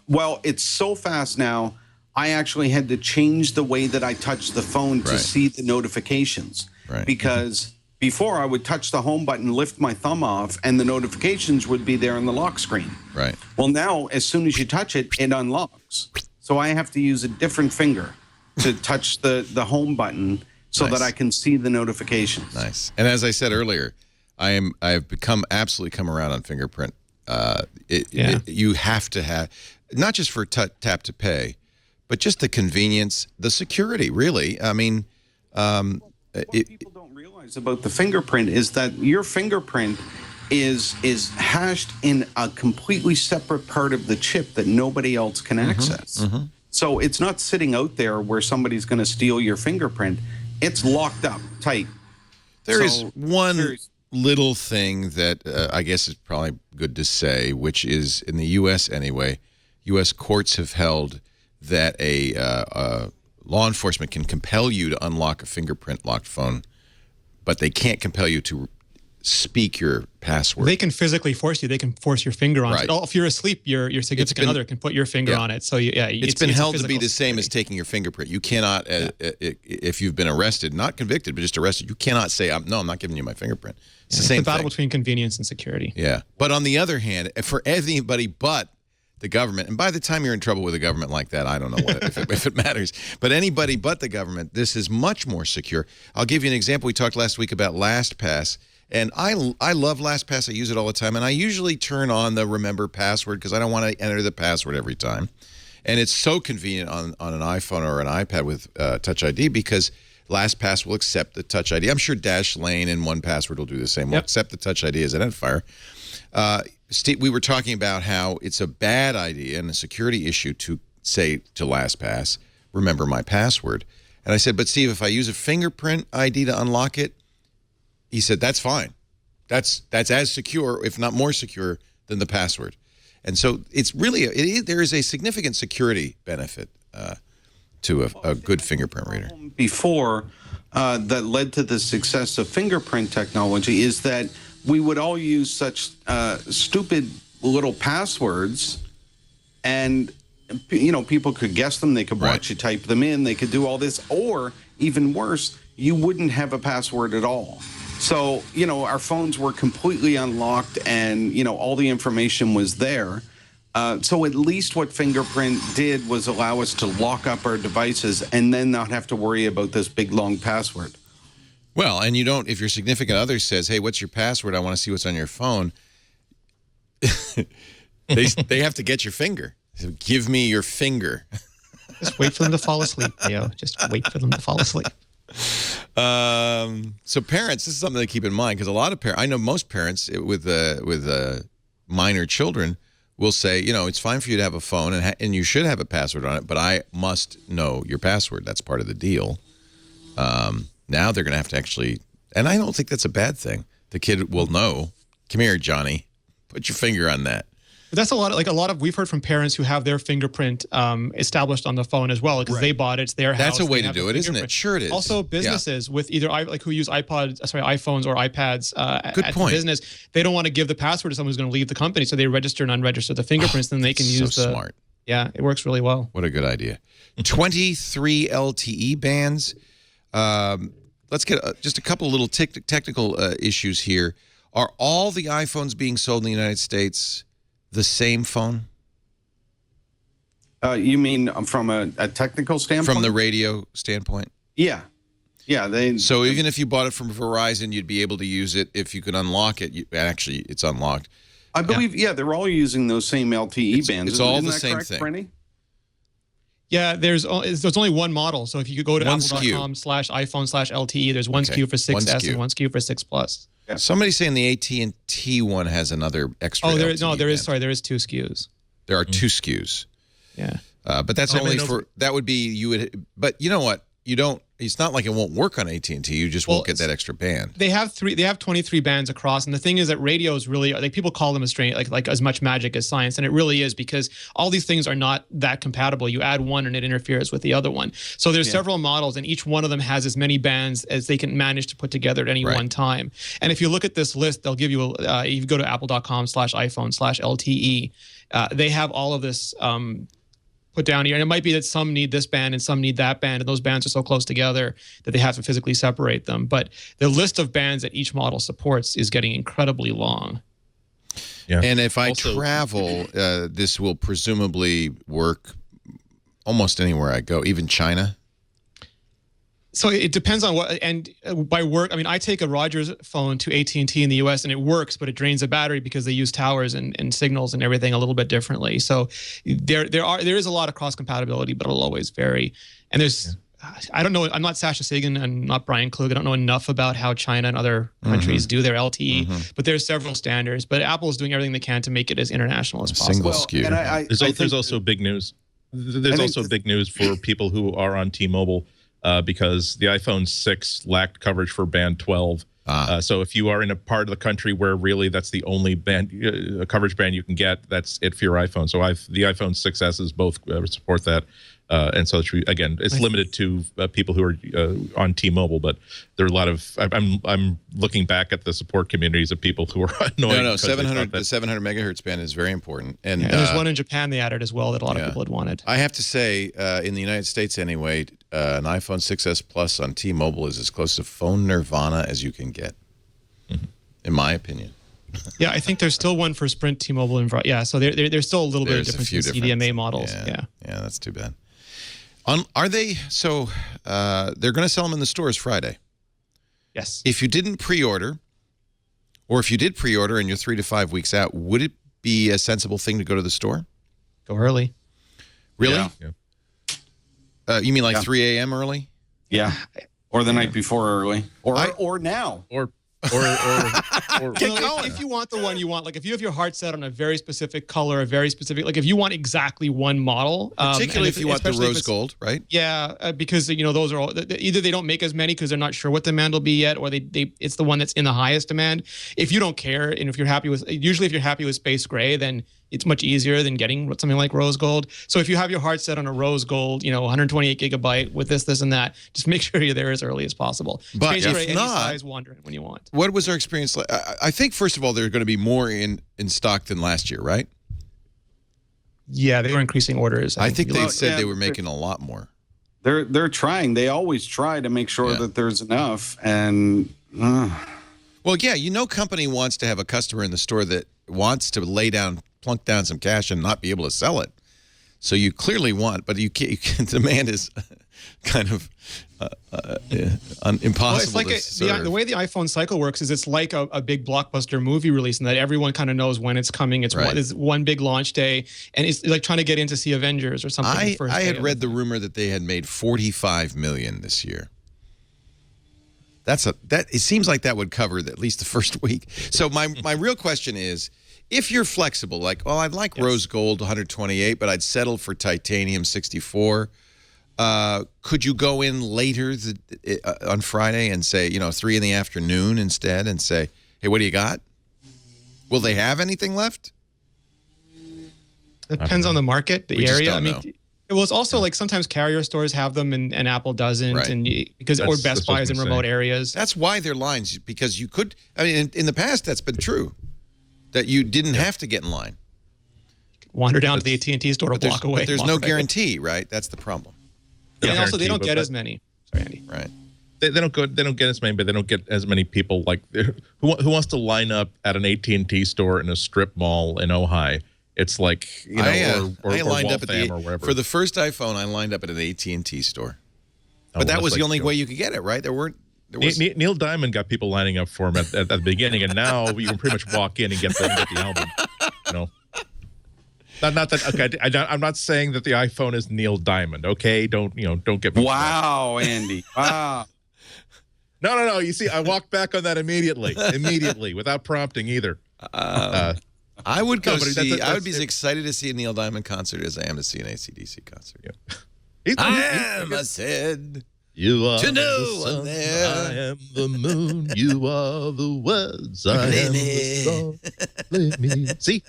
well, it's so fast now. I actually had to change the way that I touch the phone to see the notifications. Right. Because before I would touch the home button, lift my thumb off, and the notifications would be there on the lock screen. Right. Well, now, as soon as you touch it, it unlocks. So I have to use a different finger to touch the home button so that I can see the notifications. Nice. And as I said earlier, I've absolutely come around on fingerprint. You have to have, not just for tap to pay, but just the convenience, the security, really. I mean, what people don't realize about the fingerprint is that your fingerprint is hashed in a completely separate part of the chip that nobody else can access. So it's not sitting out there where somebody's going to steal your fingerprint. It's locked up tight. There is one little thing that I guess is probably good to say, which is in the U.S. anyway, U.S. courts have held that a law enforcement can compel you to unlock a fingerprint-locked phone, but they can't compel you to speak your password. They can physically force you. They can force your finger on it. Oh, if you're asleep, your significant other can put your finger on it. So it's been held to be the same as taking your fingerprint. You cannot, if you've been arrested, not convicted, but just arrested, you cannot say, "No, I'm not giving you my fingerprint." It's the same battle thing. between convenience and security. Yeah, but on the other hand, for anybody but the government, and by the time you're in trouble with a government like that, I don't know if it matters. But anybody but the government, this is much more secure. I'll give you an example. We talked last week about LastPass. And I love LastPass. I use it all the time. And I usually turn on the remember password because I don't want to enter the password every time. And it's so convenient on an iPhone or an iPad with Touch ID because LastPass will accept the Touch ID. I'm sure Dashlane and 1Password will do the same. We'll accept the Touch ID as identifier. Steve, we were talking about how it's a bad idea and a security issue to say to LastPass, remember my password. And I said, but Steve, if I use a fingerprint ID to unlock it, he said, that's fine. That's as secure, if not more secure, than the password. And so it's really, there is a significant security benefit to a good fingerprint reader. Before, that led to the success of fingerprint technology is that we would all use such stupid little passwords, and people could guess them. They could watch you type them in. They could do all this, or even worse, you wouldn't have a password at all. So, our phones were completely unlocked and, all the information was there. So at least what Fingerprint did was allow us to lock up our devices and then not have to worry about this big, long password. Well, and you don't, if your significant other says, hey, what's your password? I want to see what's on your phone. They have to get your finger. So give me your finger. Just wait for them to fall asleep, Theo. Just wait for them to fall asleep. So parents, this is something to keep in mind because a lot of parents, I know most parents with minor children will say, it's fine for you to have a phone and you should have a password on it, but I must know your password. That's part of the deal. Now they're going to have to actually, and I don't think that's a bad thing. The kid will know. Come here, Johnny. Put your finger on that. But that's a lot of we've heard from parents who have their fingerprint established on the phone as well because they bought it. It's their house. That's a way to do it, isn't it? Sure it is. Also, businesses with either who use iPhones or iPads at the business, they don't want to give the password to someone who's going to leave the company, so they register and unregister the fingerprints. Then they can use the smart. Yeah, it works really well. What a good idea. 23 LTE bands. Let's get just a couple of little technical issues here. Are all the iPhones being sold in the United States the same phone? You mean from a technical standpoint? From the radio standpoint? Yeah. Yeah. So even if you bought it from Verizon, you'd be able to use it if you could unlock it. Actually, it's unlocked. I believe, they're all using those same LTE bands. It's all the same thing. Rene? Yeah, there's only one model. So if you could go to apple.com/iPhone/LTE, there's one SKU for 6S and one SKU for 6 Plus. Yeah. Somebody's saying the AT&T one has another extra. There is two SKUs. There are two SKUs. Yeah. But that's only for, that would be, but you know what? You don't, it's not like it won't work on AT&T. You just won't get that extra band. They have 23 bands across, and the thing is that radios really are, like, people call them a strange, like as much magic as science, and it really is, because all these things are not that compatible. You add one and it interferes with the other one. So there's several models, and each one of them has as many bands as they can manage to put together at any one time. And if you look at this list, they'll give you you go to apple.com/iPhone/LTE. They have all of this put down here, and it might be that some need this band and some need that band, and those bands are so close together that they have to physically separate them. But the list of bands that each model supports is getting incredibly long. Yeah. And if I travel, this will presumably work almost anywhere I go, even China. So it depends on what, and by work, I mean, I take a Rogers phone to AT&T in the US and it works, but it drains the battery because they use towers and signals and everything a little bit differently. So there is a lot of cross compatibility, but it'll always vary. And there's, I don't know, I'm not Sasha Sagan and not Brian Klug. I don't know enough about how China and other countries do their LTE, but there's several standards. But Apple is doing everything they can to make it as international as possible. Single SKU. And There's also big news. There's also big news for people who are on T-Mobile. Because the iPhone 6 lacked coverage for band 12. So if you are in a part of the country where really that's the only band coverage band you can get, that's it for your iPhone. So the iPhone 6S's both support that. And so again, it's limited to people who are on T-Mobile, but there are a lot of. I'm looking back at the support communities of people who are annoyed. No, 700 the 700 megahertz band is very important, and there's one in Japan they added as well that a lot of people had wanted. I have to say, in the United States anyway, an iPhone 6S Plus on T-Mobile is as close to phone nirvana as you can get, in my opinion. Yeah, I think there's still one for Sprint, T-Mobile, and so there's still a little bit of difference in CDMA models. Yeah, that's too bad. Are they so? They're going to sell them in the stores Friday. Yes. If you didn't pre-order, or if you did pre-order and you're 3 to 5 weeks out, would it be a sensible thing to go to the store? Go early. Really? Yeah. You mean like 3 a.m. early? Yeah. Or the night before early. Or now. Or if you want the one you want, like if you have your heart set on a very specific color, a very specific, like if you want exactly one model, particularly if you want the rose gold, right? Yeah, because those are all, either they don't make as many because they're not sure what demand will be yet, or it's the one that's in the highest demand. If you don't care, and if you're happy with, usually if you're happy with space gray, then it's much easier than getting something like rose gold. So if you have your heart set on a rose gold, 128 gigabyte with this and that, just make sure you're there as early as possible. But space gray, any size, wander when you want. What was our experience like? I think, first of all, there are going to be more in stock than last year, right? Yeah, they were increasing orders. I think they said they were making a lot more. They're trying. They always try to make sure that there's enough. And well, yeah, company wants to have a customer in the store that wants to plunk down some cash and not be able to sell it. So you clearly want, but you can't demand is kind of impossible. Well, it's like the way the iPhone cycle works is it's like a big blockbuster movie release, and that everyone kind of knows when it's coming. It's one big launch day, and it's like trying to get in to see Avengers or something. I had read the rumor that they had made $45 million this year. It seems like that would cover at least the first week. So my real question is, if you're flexible, like, well, I'd like rose gold 128, but I'd settle for titanium 64. Could you go in later on Friday and say, 3 in the afternoon instead, and say, hey, what do you got? Will they have anything left? It depends on the market, the area. I mean, well, it's also like sometimes carrier stores have them and Apple doesn't, or Best Buy is in remote areas. That's why they're lines, because you could. I mean, in the past, that's been true, that you didn't have to get in line. Wander down to the AT&T store a block away. But there's no guarantee, right? That's the problem. And also, they don't get as many. Sorry, Andy. Right. They don't get as many, but they don't get as many people like who wants to line up at an AT&T store in a strip mall in Ojai. It's like I lined up or wherever. For the first iPhone. I lined up at an AT&T store, but that was the only way you could get it, right? There was Neil Diamond got people lining up for him at the beginning, and now you can pretty much walk in and get the album. Not that. Okay, I'm not saying that the iPhone is Neil Diamond. Okay, don't get me. Wow, Andy. Wow. No. You see, I walked back on that immediately, without prompting either. I would go see. I would be as excited to see a Neil Diamond concert as I am to see an AC/DC concert. Yeah. I am a Sid. You are To know the sun, I'm there. I am the moon. You are the words. I am the song. Play me. See,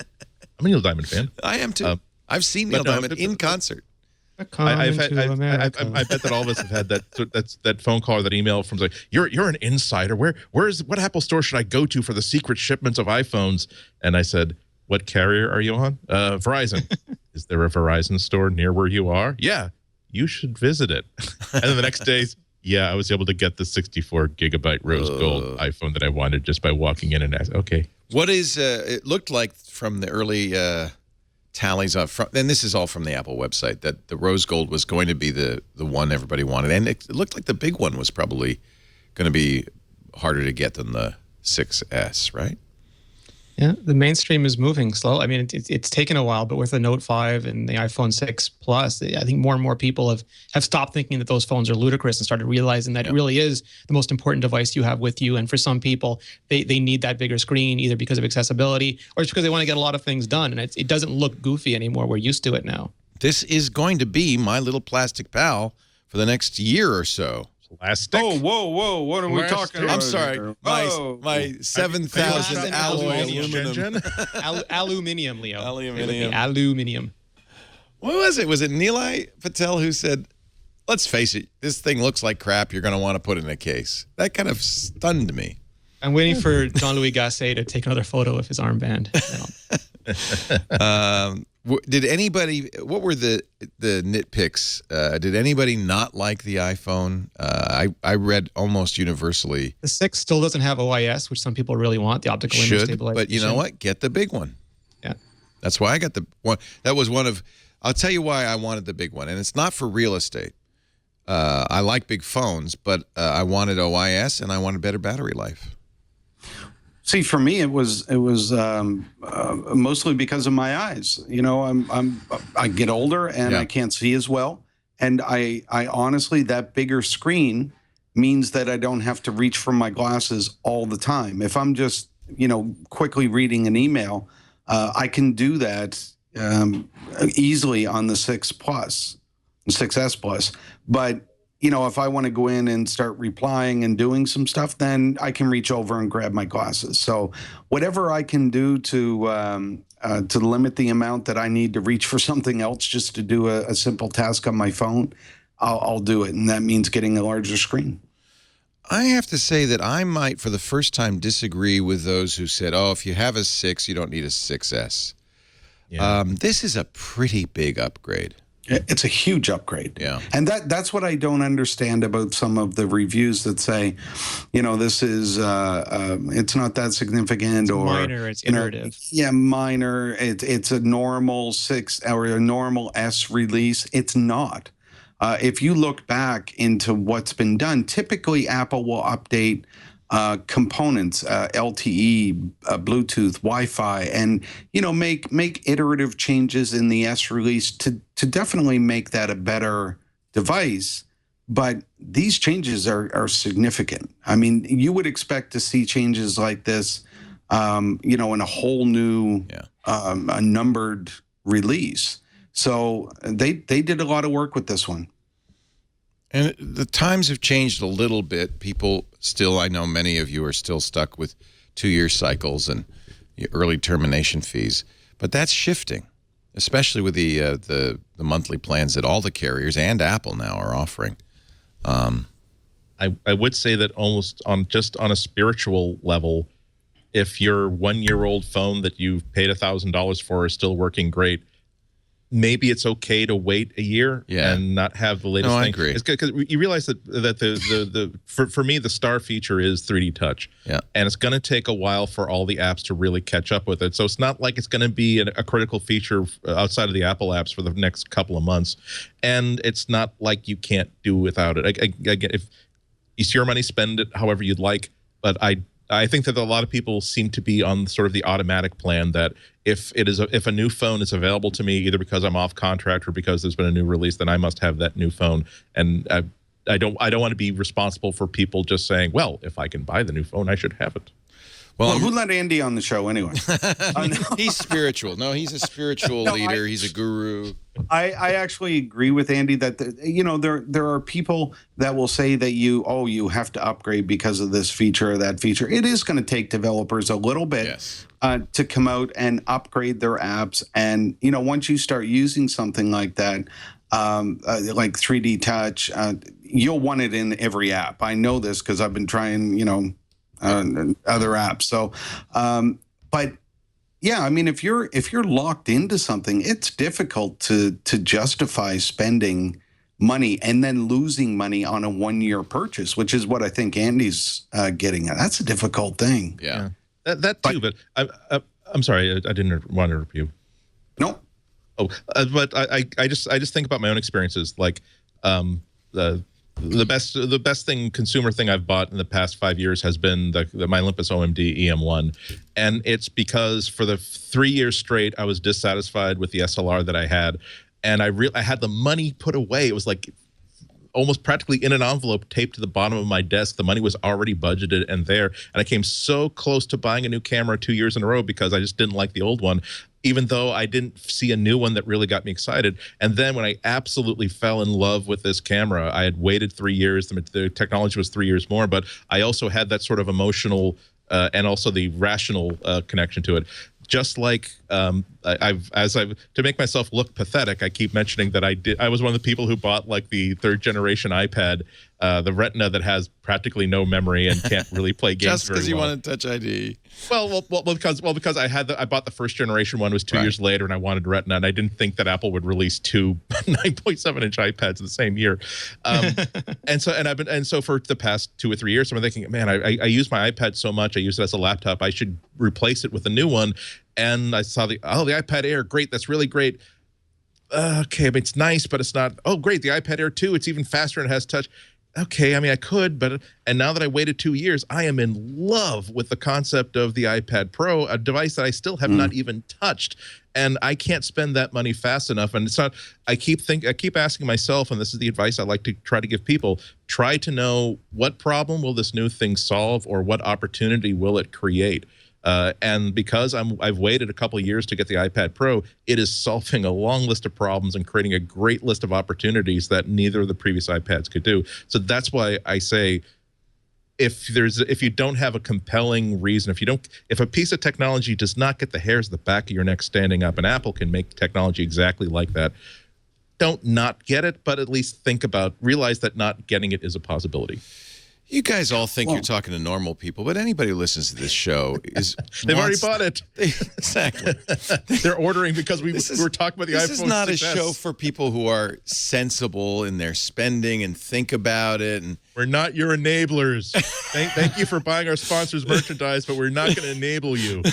I'm a Neil Diamond fan. I am too. I've seen Neil Diamond in concert. I bet that all of us have had that phone call or that email from like, you're an insider. What Apple store should I go to for the secret shipments of iPhones? And I said, what carrier are you on? Verizon. Is there a Verizon store near where you are? Yeah, you should visit it. And then the next day, yeah, I was able to get the 64 gigabyte rose gold iPhone that I wanted just by walking in and asking, okay. What is, it looked like from the early tallies up front, and this is all from the Apple website, that the rose gold was going to be the one everybody wanted. And it looked like the big one was probably going to be harder to get than the 6S, right? Yeah, the mainstream is moving slow. I mean, it's taken a while, but with the Note 5 and the iPhone 6 Plus, I think more and more people have stopped thinking that those phones are ludicrous and started realizing that it really is the most important device you have with you. And for some people, they need that bigger screen, either because of accessibility or just because they want to get a lot of things done. And it doesn't look goofy anymore. We're used to it now. This is going to be my little plastic pal for the next year or so. Plastic. Oh, whoa! What are we talking about? I'm sorry. My 7,000 alloy aluminum. Aluminium, Leo. Aluminium. What was it? Was it Nilay Patel who said, let's face it, this thing looks like crap. You're going to want to put it in a case. That kind of stunned me. I'm waiting for Jean-Louis Gasset to take another photo of his armband. Did anybody? What were the nitpicks? Did anybody not like the iPhone? I read almost universally. The 6 still doesn't have OIS, which some people really want. The optical image stabilization. But you know what? Get the big one. Yeah, that's why I got the one. That was one of. I'll tell you why I wanted the big one, and it's not for real estate. I like big phones, but I wanted OIS and I wanted better battery life. See, for me, it was mostly because of my eyes. You know, I get older and I can't see as well. And I honestly, that bigger screen means that I don't have to reach for my glasses all the time. If I'm just, quickly reading an email, I can do that easily on the 6S Plus. But if I want to go in and start replying and doing some stuff, then I can reach over and grab my glasses. So whatever I can do to limit the amount that I need to reach for something else just to do a simple task on my phone, I'll do it. And that means getting a larger screen. I have to say that I might, for the first time, disagree with those who said, oh, if you have a 6, you don't need a 6S. Yeah. This is a pretty big upgrade. It's a huge upgrade. Yeah. And that's what I don't understand about some of the reviews that say, this is, it's not that significant, it's or minor, it's iterative. Minor. It's a normal 6 or a normal S release. It's not. If you look back into what's been done, typically Apple will update components, LTE, Bluetooth, Wi-Fi, and make iterative changes in the S release to definitely make that a better device. But these changes are significant. I mean, you would expect to see changes like this, in a whole new a numbered release. So they did a lot of work with this one. And the times have changed a little bit. People still, I know many of you are still stuck with 2-year cycles and early termination fees. But that's shifting, especially with the monthly plans that all the carriers and Apple now are offering. I would say that almost on a spiritual level, if your 1-year-old phone that you've paid $1,000 for is still working great, maybe it's okay to wait a year and not have the latest thing. I agree. It's because you realize that for me, the star feature is 3D touch. Yeah. And it's going to take a while for all the apps to really catch up with it. So it's not like it's going to be a critical feature outside of the Apple apps for the next couple of months. And it's not like you can't do without it. Again, if it's your money, spend it however you'd like. But I think that a lot of people seem to be on sort of the automatic plan that if a new phone is available to me, either because I'm off contract or because there's been a new release, then I must have that new phone. And I don't want to be responsible for people just saying, well, if I can buy the new phone, I should have it. Well, who let Andy on the show anyway? He's spiritual. No, he's a spiritual leader. He's a guru. I actually agree with Andy that there are people that will say that you have to upgrade because of this feature or that feature. It is going to take developers a little bit to come out and upgrade their apps. And once you start using something like that, like 3D Touch, you'll want it in every app. I know this because I've been trying other apps. So, but. Yeah, I mean, if you're locked into something, it's difficult to justify spending money and then losing money on a 1-year purchase, which is what I think Andy's getting at. That's a difficult thing. Yeah, that too. But I'm sorry, I didn't want to interrupt you. No. Oh, but I just think about my own experiences. Like the best consumer thing I've bought in the past 5 years has been my Olympus OMD EM1, and it's because for the 3 years straight I was dissatisfied with the SLR that I had, and I had the money put away. It was like almost practically in an envelope taped to the bottom of my desk. The money was already budgeted and there, and I came so close to buying a new camera 2 years in a row because I just didn't like the old one, even though I didn't see a new one that really got me excited. And then when I absolutely fell in love with this camera, I had waited 3 years. The technology was 3 years more, but I also had that sort of emotional and also the rational connection to it. Just like to make myself look pathetic, I keep mentioning that I was one of the people who bought like the 3rd generation iPad, the Retina that has practically no memory and can't really play games just because you wanted Touch ID. Well, because I bought the 1st generation one, was 2 years later, and I wanted Retina, and I didn't think that Apple would release 2 9.7-inch iPads in the same year. And so for the past 2 or 3 years, I'm thinking, man, I use my iPad so much, I use it as a laptop, I should replace it with a new one. And I saw the iPad Air, great, that's really great. Okay, but it's nice, but it's not. Oh, great, the iPad Air 2, it's even faster and has touch. Okay, I mean, I could, and now that I waited 2 years, I am in love with the concept of the iPad Pro, a device that I still have not even touched, and I can't spend that money fast enough. And it's not. I keep asking myself, and this is the advice I like to try to give people: try to know what problem will this new thing solve, or what opportunity will it create. And because I've waited a couple of years to get the iPad Pro, it is solving a long list of problems and creating a great list of opportunities that neither of the previous iPads could do. So that's why I say, if you don't have a compelling reason, if a piece of technology does not get the hairs at the back of your neck standing up, and Apple can make technology exactly like that, don't not get it, but at least realize that not getting it is a possibility. You guys all think you're talking to normal people, but anybody who listens to this show they've already bought it. Exactly. They're ordering because we were talking about the iPhone 6S. This is not a show for people who are sensible in their spending and think about it. And we're not your enablers. Thank you for buying our sponsors' merchandise, but we're not going to enable you.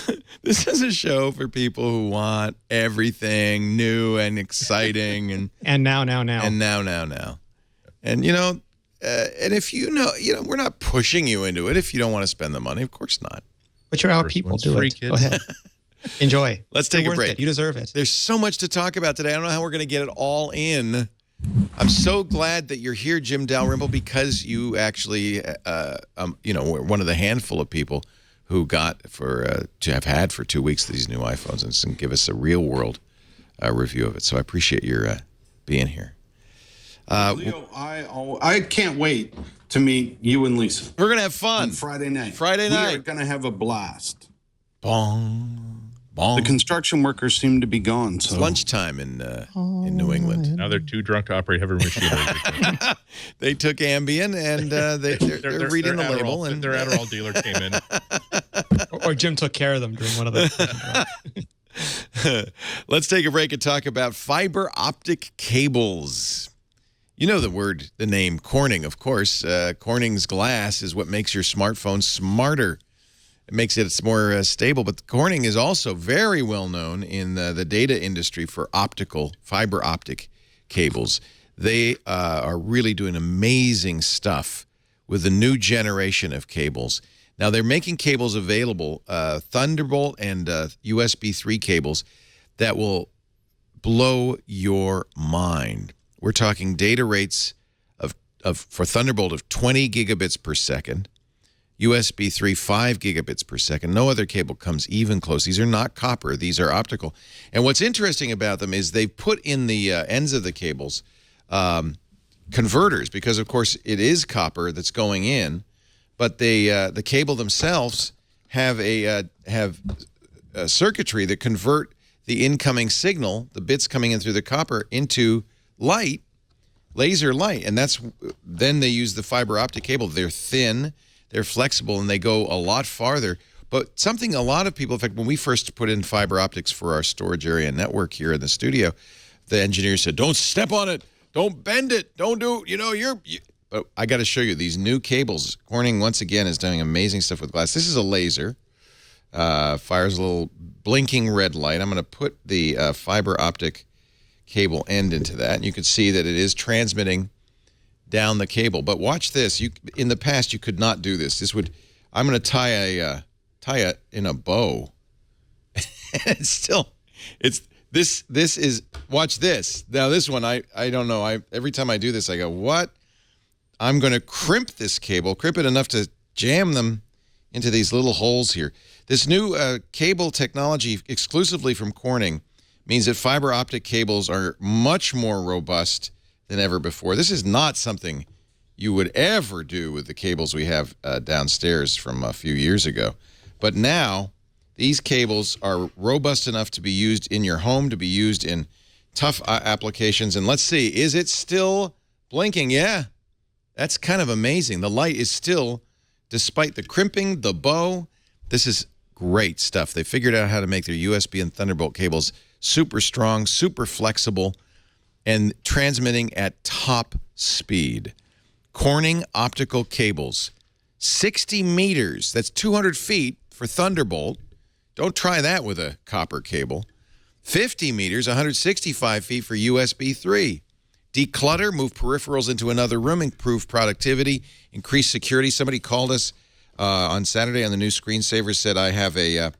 This is a show for people who want everything new and exciting and now. And and if we're not pushing you into it if you don't want to spend the money. Of course not. But you're our people. Do it. Go ahead. Enjoy. Let's take a break. You deserve it. There's so much to talk about today. I don't know how we're going to get it all in. I'm so glad that you're here, Jim Dalrymple, because you actually, were one of the handful of people who got to have had for 2 weeks these new iPhones and give us a real world review of it. So I appreciate your being here. Leo, I can't wait to meet you and Lisa. We're going to have fun. On Friday night. We are going to have a blast. Bong. Bong. The construction workers seem to be gone. So. It's lunchtime in New England. Now they're too drunk to operate heavy machinery. They took Ambien, and they're reading the label. And their Adderall dealer came in. Or Jim took care of them during one of the... Let's take a break and talk about fiber optic cables. You know the name Corning, of course. Corning's glass is what makes your smartphone smarter. It makes it more stable. But Corning is also very well known in the data industry for fiber optic cables. They are really doing amazing stuff with the new generation of cables. Now, they're making cables available, Thunderbolt and USB 3 cables, that will blow your mind. We're talking data rates for Thunderbolt of 20 gigabits per second, USB 3, 5 gigabits per second. No other cable comes even close. These are not copper. These are optical. And what's interesting about them is they've put in the ends of the cables converters, because, of course, it is copper that's going in, but the cable themselves have a circuitry that convert the incoming signal, the bits coming in through the copper, into light, laser light. And then they use the fiber optic cable. They're thin, they're flexible, and they go a lot farther. But something a lot of people, in fact, when we first put in fiber optics for our storage area network here in the studio, the engineer said, don't step on it, don't bend it, don't do, but I got to show you these new cables. Corning, once again, is doing amazing stuff with glass. This is a laser. Fires a little blinking red light. I'm going to put the fiber optic cable end into that, and you can see that it is transmitting down the cable. But watch this. In the past, you could not do this. I'm going to tie it in a bow. This is, watch this. Now this one, I don't know. Every time I do this, I go, what? I'm going to crimp this cable, crimp it enough to jam them into these little holes here. This new cable technology exclusively from Corning means that fiber optic cables are much more robust than ever before. This is not something you would ever do with the cables we have downstairs from a few years ago. But now, these cables are robust enough to be used in your home, to be used in tough applications. And let's see, is it still blinking? Yeah, that's kind of amazing. The light is still, despite the crimping, the bow, this is great stuff. They figured out how to make their USB and Thunderbolt cables super strong, super flexible, and transmitting at top speed. Corning optical cables, 60 meters, that's 200 feet for Thunderbolt. Don't try that with a copper cable. 50 meters, 165 feet for USB 3. Declutter, move peripherals into another room, improve productivity, increase security. Somebody called us on Saturday on the new screensaver, said, I have a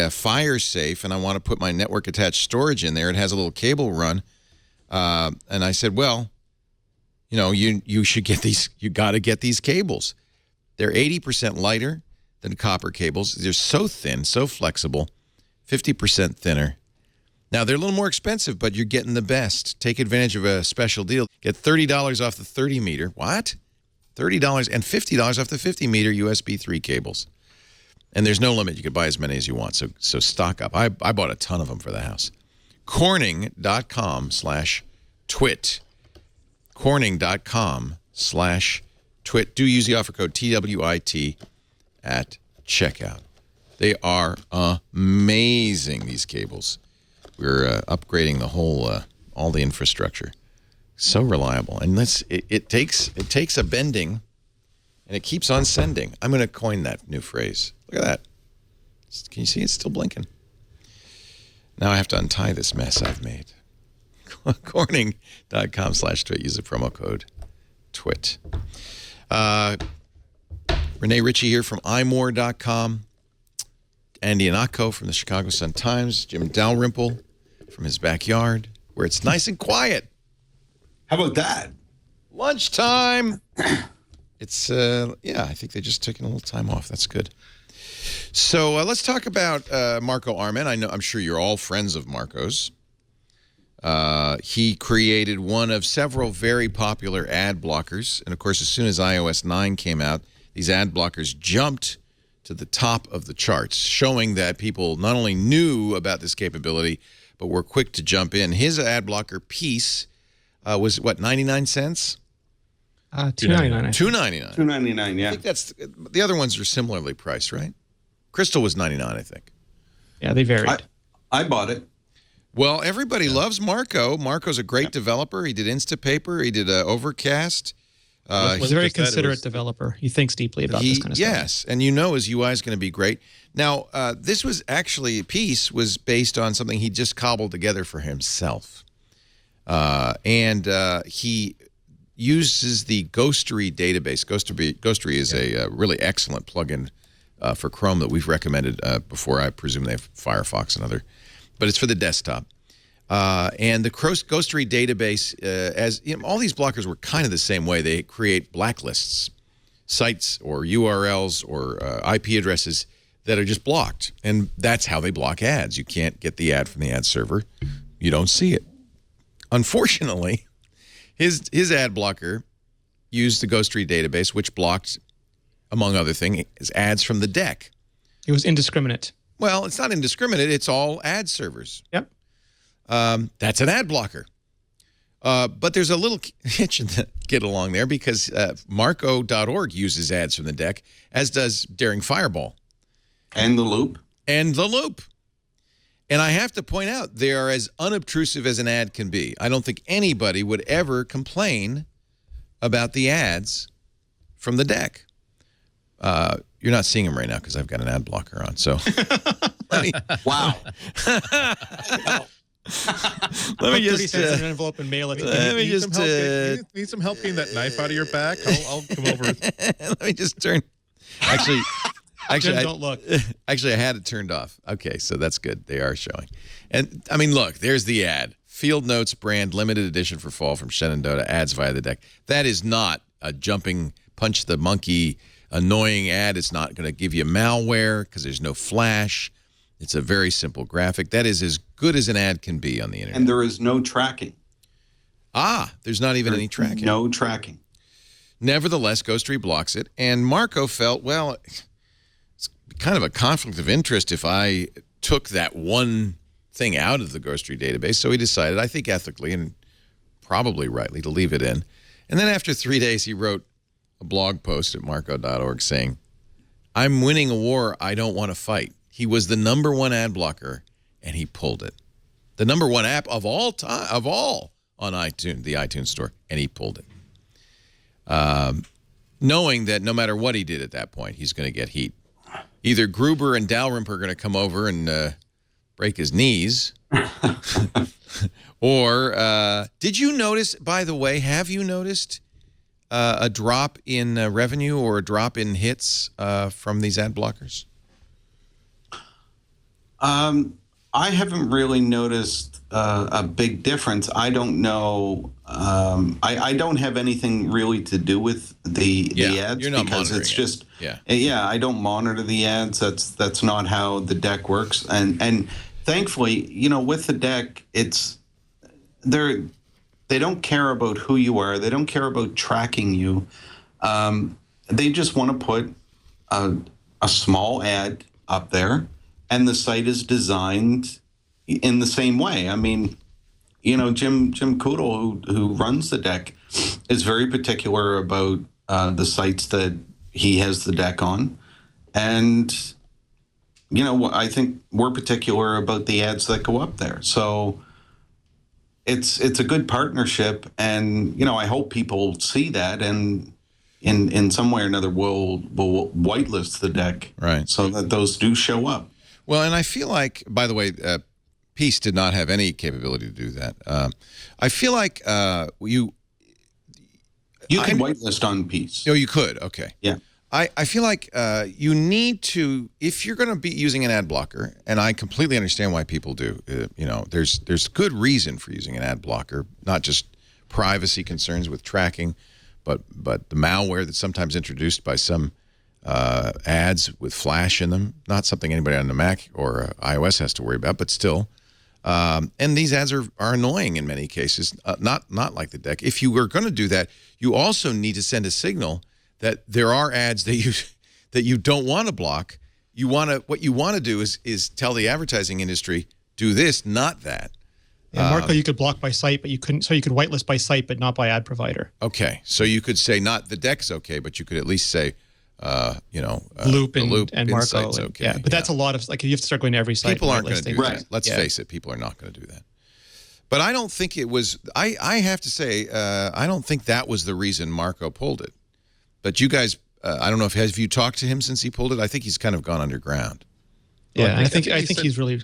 fire safe and I want to put my network attached storage in there. It has a little cable run. And I said, well, you should get these. You got to get these cables. They're 80% lighter than copper cables. They're so thin, so flexible, 50% thinner. Now, they're a little more expensive, but you're getting the best. Take advantage of a special deal. Get $30 off the 30-meter. What? $30 and $50 off the 50-meter USB 3 cables. And there's no limit. You can buy as many as you want, so stock up. I bought a ton of them for the house. Corning.com/twit. Corning.com/twit. Do use the offer code TWIT at checkout. They are amazing, these cables. We're upgrading the whole, all the infrastructure. So reliable. And it takes a bending, and it keeps on sending. I'm going to coin that new phrase. Look at that. Can you see it's still blinking? Now I have to untie this mess I've made. Corning.com/twit. Use the promo code TWIT. Rene, Ritchie here from imore.com. Andy Ihnatko from the Chicago Sun-Times. Jim Dalrymple from his backyard, where it's nice and quiet. How about that? Lunchtime. It's, yeah, I think they just took a little time off. That's good. So let's talk about Marco Arment. I'm sure you're all friends of Marco's. He created one of several very popular ad blockers. And, of course, as soon as iOS 9 came out, these ad blockers jumped to the top of the charts, showing that people not only knew about this capability, but were quick to jump in. His ad blocker piece was, what, 99 cents? $2.99. $2.99. $2.99, yeah. I think that's, the other ones are similarly priced, right? Crystal was 99, I think. Yeah, they varied. I bought it. Well, everybody loves Marco. Marco's a great developer. He did Instapaper. He did Overcast. He's a very considerate developer. He thinks deeply about this kind of stuff. Yes, and his UI is going to be great. Now, this was actually, a piece was based on something he just cobbled together for himself. And he uses the Ghostery database. Ghostery is a really excellent plugin for Chrome that we've recommended before. I presume they have Firefox and other, but it's for the desktop. And the Ghostery database, as you know, all these blockers were kind of the same way. They create blacklists. sites or URLs or IP addresses that are just blocked. And that's how they block ads. You can't get the ad from the ad server. You don't see it. Unfortunately, his ad blocker used the Ghost Tree database, which blocked, among other things, ads from the deck. It was indiscriminate. Well, it's not indiscriminate. It's all ad servers. Yep. That's an ad blocker. But there's a little hitch in the get along there because Marco.org uses ads from the deck, as does Daring Fireball. And the loop. And the loop. And I have to point out, they are as unobtrusive as an ad can be. I don't think anybody would ever complain about the ads from the deck. You're not seeing them right now because I've got an ad blocker on. So, Wow. Let me just 30 cents in an envelope and mail it to let me you. just Need some help getting that knife out of your back? I'll come over. let me just turn. Actually, Jim, don't look. Actually, I had it turned off. Okay, so that's good. They are showing. And, I mean, look, there's the ad. Field Notes brand, limited edition for fall from Shenandoah, ads via the deck. That is not a jumping, punch the monkey, annoying ad. It's not going to give you malware because there's no flash. It's a very simple graphic. That is as good as an ad can be on the internet. And there is no tracking. There's not even any tracking. No tracking. Nevertheless, Ghost Tree blocks it. And Marco felt, well, it's kind of a conflict of interest if I took that one thing out of the Ghost Tree database. So he decided, I think ethically and probably rightly, to leave it in. And then after 3 days, he wrote a blog post at marco.org saying, I'm winning a war I don't want to fight. He was the #1 ad blocker, and he pulled it. The #1 app of all time, on iTunes, the iTunes store, and he pulled it. Knowing that no matter what he did at that point, he's going to get heat. Either Gruber and Dalrymple are going to come over and break his knees, or did you notice, by the way, have you noticed a drop in revenue or a drop in hits from these ad blockers? I haven't really noticed a big difference. I don't know. I don't have anything really to do with the ads you're not because it's just it. I don't monitor the ads. That's not how the deck works. And thankfully, with the deck, they don't care about who you are. They don't care about tracking you. They just want to put a small ad up there. And the site is designed in the same way. I mean, Jim Koodle, who runs the deck, is very particular about the sites that he has the deck on. And, I think we're particular about the ads that go up there. So it's a good partnership. And, I hope people see that and in some way or another will whitelist the deck. Right. So that those do show up. Well, and I feel like, by the way, Peace did not have any capability to do that. I feel like you can whitelist on Peace. Oh, you could? Okay. Yeah. I feel like you need to, if you're going to be using an ad blocker, and I completely understand why people do, there's good reason for using an ad blocker, not just privacy concerns with tracking, but the malware that's sometimes introduced by some ads with flash in them, not something anybody on the Mac or iOS has to worry about, but still. And these ads are annoying in many cases, not like the deck. If you were going to do that, you also need to send a signal that there are ads that you don't want to block. What you want to do is tell the advertising industry, do this, not that. Yeah, Marco, you could block by site, but you couldn't. So you could whitelist by site, but not by ad provider. Okay, so you could say not the deck's okay, but you could at least say, Loop and Marco. Okay. Yeah, but that's a lot of, you have to start going to every site. People aren't going to do right. that. Let's face it, people are not going to do that. But I don't think it was, I have to say, I don't think that was the reason Marco pulled it. But you guys, I don't know have you talked to him since he pulled it? I think he's kind of gone underground. Yeah, I think he's really...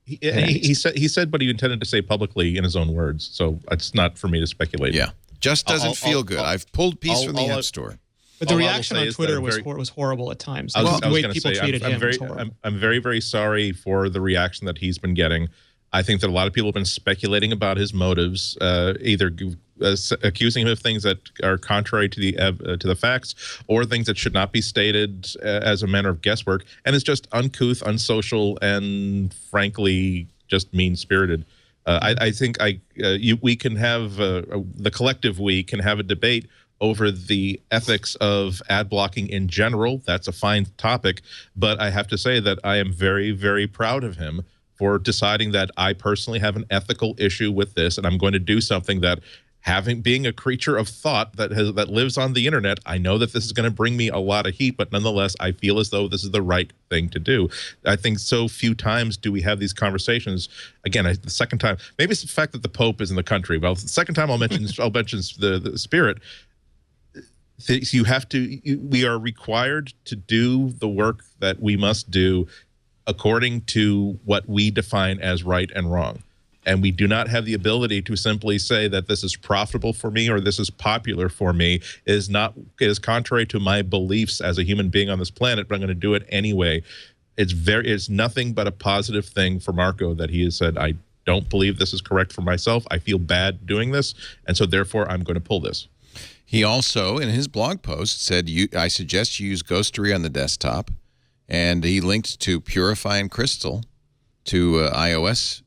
He said what he intended to say publicly in his own words, so it's not for me to speculate. Yeah, just doesn't feel good. I've pulled Peace from the App Store. But the reaction on Twitter was horrible at times. The way people treated him was horrible. I'm very, very sorry for the reaction that he's been getting. I think that a lot of people have been speculating about his motives, either accusing him of things that are contrary to the facts, or things that should not be stated as a manner of guesswork, and is just uncouth, unsocial, and frankly just mean-spirited. I think we can have the collective we can have a debate over the ethics of ad blocking in general. That's a fine topic, but I have to say that I am very, very proud of him for deciding that I personally have an ethical issue with this, and I'm going to do something that, being a creature of thought that lives on the internet, I know that this is going to bring me a lot of heat, but nonetheless, I feel as though this is the right thing to do. I think so few times do we have these conversations. Again, the second time, maybe it's the fact that the Pope is in the country. Well, the second time I'll mention the spirit. We are required to do the work that we must do according to what we define as right and wrong. And we do not have the ability to simply say that this is profitable for me or this is popular for me. It is contrary to my beliefs as a human being on this planet, but I'm going to do it anyway. It's nothing but a positive thing for Marco that he has said, I don't believe this is correct for myself. I feel bad doing this, and so therefore I'm going to pull this. He also, in his blog post, said, I suggest you use Ghostery on the desktop, and he linked to Purify and Crystal, to iOS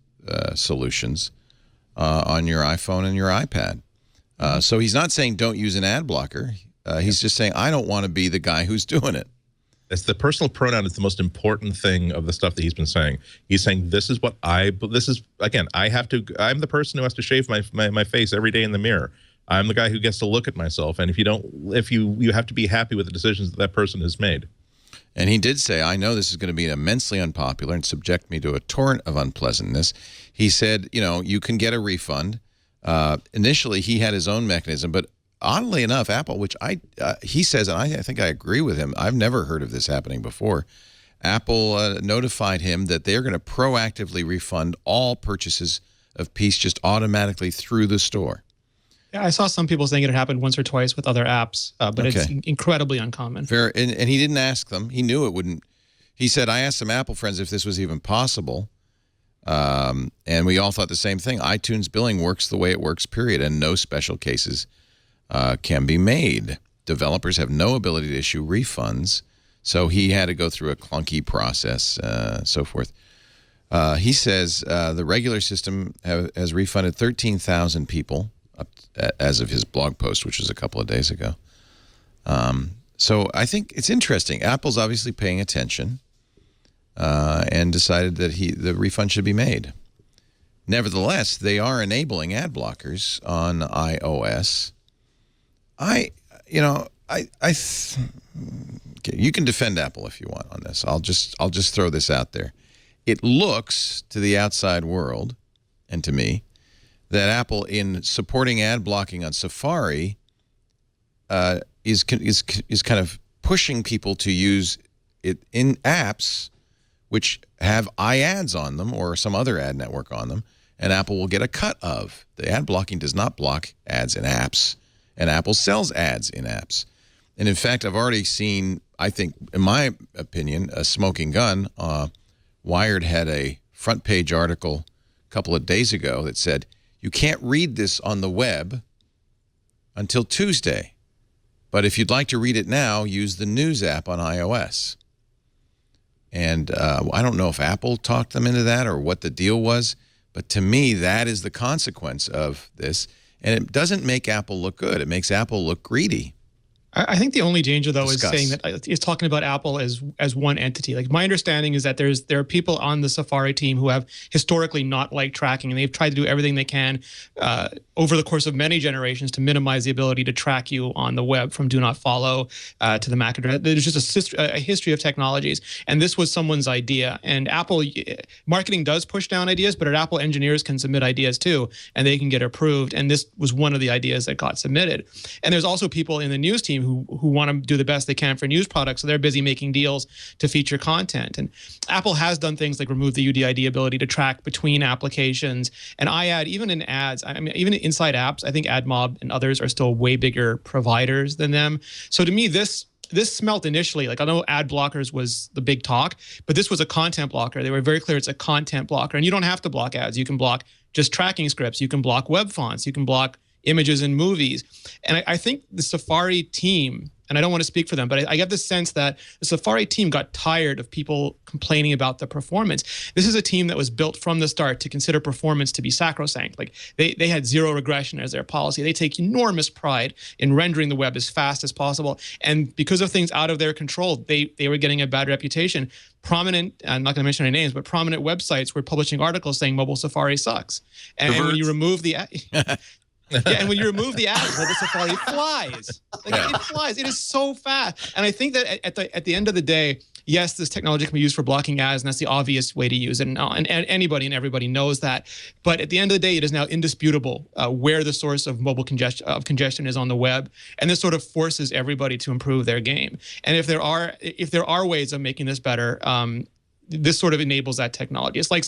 solutions on your iPhone and your iPad. So he's not saying don't use an ad blocker. He's just saying, I don't want to be the guy who's doing it. It's the personal pronoun is the most important thing of the stuff that he's been saying. He's saying, I'm the person who has to shave my face every day in the mirror. I'm the guy who gets to look at myself, and you have to be happy with the decisions that person has made. And he did say, I know this is going to be immensely unpopular and subject me to a torrent of unpleasantness. He said, you can get a refund. Initially, he had his own mechanism, but oddly enough, Apple, which he says, and I think I agree with him, I've never heard of this happening before. Apple notified him that they're going to proactively refund all purchases of Peace just automatically through the store. Yeah, I saw some people saying it had happened once or twice with other apps, but it's incredibly uncommon. And he didn't ask them. He knew it wouldn't. He said, I asked some Apple friends if this was even possible, and we all thought the same thing. iTunes billing works the way it works, period, and no special cases can be made. Developers have no ability to issue refunds, so he had to go through a clunky process, so forth. He says the regular system has refunded 13,000 people as of his blog post, which was a couple of days ago. So I think it's interesting. Apple's obviously paying attention and decided that the refund should be made. Nevertheless, they are enabling ad blockers on iOS. You can defend Apple if you want on this. I'll just throw this out there. It looks to the outside world and to me that Apple, in supporting ad blocking on Safari, is kind of pushing people to use it in apps which have iAds on them or some other ad network on them, and Apple will get a cut of. The ad blocking does not block ads in apps, and Apple sells ads in apps. And in fact, I've already seen, I think, in my opinion, a smoking gun. Wired had a front page article a couple of days ago that said, you can't read this on the web until Tuesday. But if you'd like to read it now, use the News app on iOS. And I don't know if Apple talked them into that or what the deal was, but to me, that is the consequence of this. And it doesn't make Apple look good. It makes Apple look greedy. I think the only danger, though, is saying that is talking about Apple as one entity. Like, my understanding is that there are people on the Safari team who have historically not liked tracking, and they've tried to do everything they can over the course of many generations to minimize the ability to track you on the web, from do not follow to the MAC address. There's just a history of technologies, and this was someone's idea. And Apple marketing does push down ideas, but Apple engineers can submit ideas too, and they can get approved. And this was one of the ideas that got submitted. And there's also people in the news team who want to do the best they can for news products, so they're busy making deals to feature content. And Apple has done things like remove the UDID ability to track between applications. And iAd, even in ads, I mean, even inside apps, I think AdMob and others are still way bigger providers than them. So to me, this smelt initially, like, I know ad blockers was the big talk, but this was a content blocker. They were very clear it's a content blocker. And you don't have to block ads. You can block just tracking scripts. You can block web fonts. You can block images and movies. And I think the Safari team, and I don't want to speak for them, but I get the sense that the Safari team got tired of people complaining about the performance. This is a team that was built from the start to consider performance to be sacrosanct. Like they had zero regression as their policy. They take enormous pride in rendering the web as fast as possible. And because of things out of their control, they were getting a bad reputation. Prominent, I'm not going to mention any names, but prominent websites were publishing articles saying mobile Safari sucks. And when you remove the and when you remove the ads, mobile Safari flies. It flies. It is so fast. And I think that at the end of the day, yes, this technology can be used for blocking ads, and that's the obvious way to use it. And anybody and everybody knows that. But at the end of the day, it is now indisputable where the source of mobile congestion is on the web, and this sort of forces everybody to improve their game. And if there are ways of making this better, this sort of enables that technology. It's like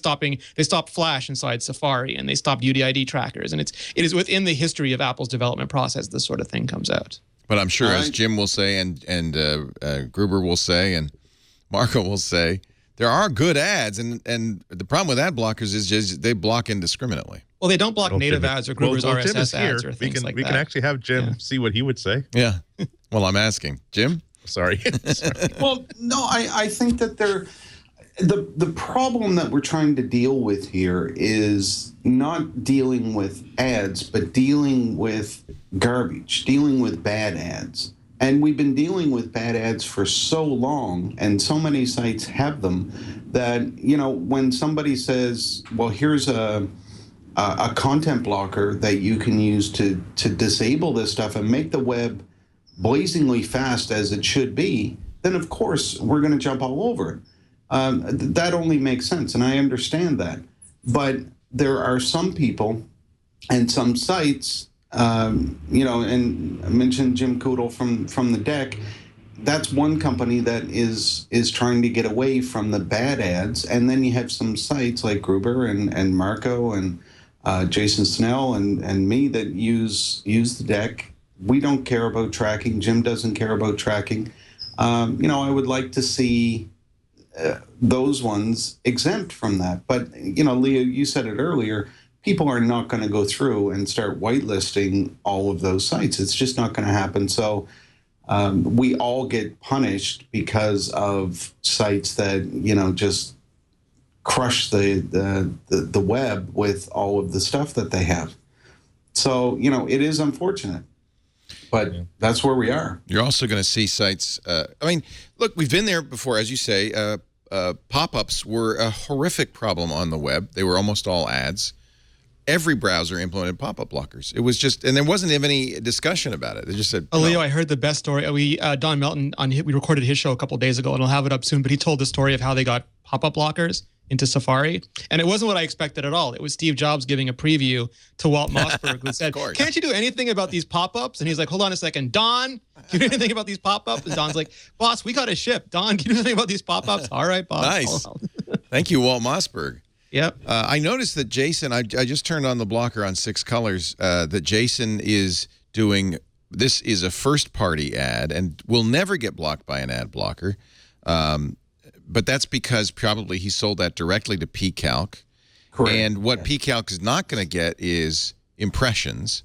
they stopped Flash inside Safari, and they stopped UDID trackers. And it is within the history of Apple's development process this sort of thing comes out. But I'm sure, as Jim will say, and Gruber will say, and Marco will say, there are good ads, and the problem with ad blockers is just they block indiscriminately. Well, they don't block native ads or Gruber's RSS ads or things like that. We can actually have Jim see what he would say. Yeah. Well, I'm asking. Jim? Sorry. Well, no, I think that the problem that we're trying to deal with here is not dealing with ads, but dealing with garbage, dealing with bad ads. And we've been dealing with bad ads for so long, and so many sites have them, that, when somebody says, well, here's a content blocker that you can use to disable this stuff and make the web blazingly fast as it should be, then of course we're going to jump all over it. That only makes sense, and I understand that. But there are some people and some sites, and I mentioned Jim Koodle from the deck. That's one company that is trying to get away from the bad ads, and then you have some sites like Gruber and Marco and Jason Snell and me that use the deck. We don't care about tracking. Jim doesn't care about tracking. I would like to see those ones exempt from that. But, Leo, you said it earlier, people are not going to go through and start whitelisting all of those sites. It's just not going to happen. So we all get punished because of sites that, just crush the web with all of the stuff that they have. So, it is unfortunate. But that's where we are. You're also going to see sites. Look, we've been there before, as you say. Pop-ups were a horrific problem on the web. They were almost all ads. Every browser implemented pop-up blockers. It was just, and there wasn't even any discussion about it. They just said, Leo, I heard the best story. Don Melton, we recorded his show a couple of days ago, and I'll have it up soon, but he told the story of how they got pop-up blockers into Safari. And it wasn't what I expected at all. It was Steve Jobs giving a preview to Walt Mossberg, who said, can't you do anything about these pop-ups? And he's like, hold on a second, Don, can you do anything about these pop-ups? And Don's like, boss, we got a ship. Don, can you do anything about these pop-ups? All right, boss. Nice. Thank you, Walt Mossberg. Yep. I noticed that Jason, I just turned on the blocker on 6 Colors, that Jason is doing, this is a first-party ad and will never get blocked by an ad blocker. But that's because probably he sold that directly to pCalc. Correct. And what pCalc is not going to get is impressions.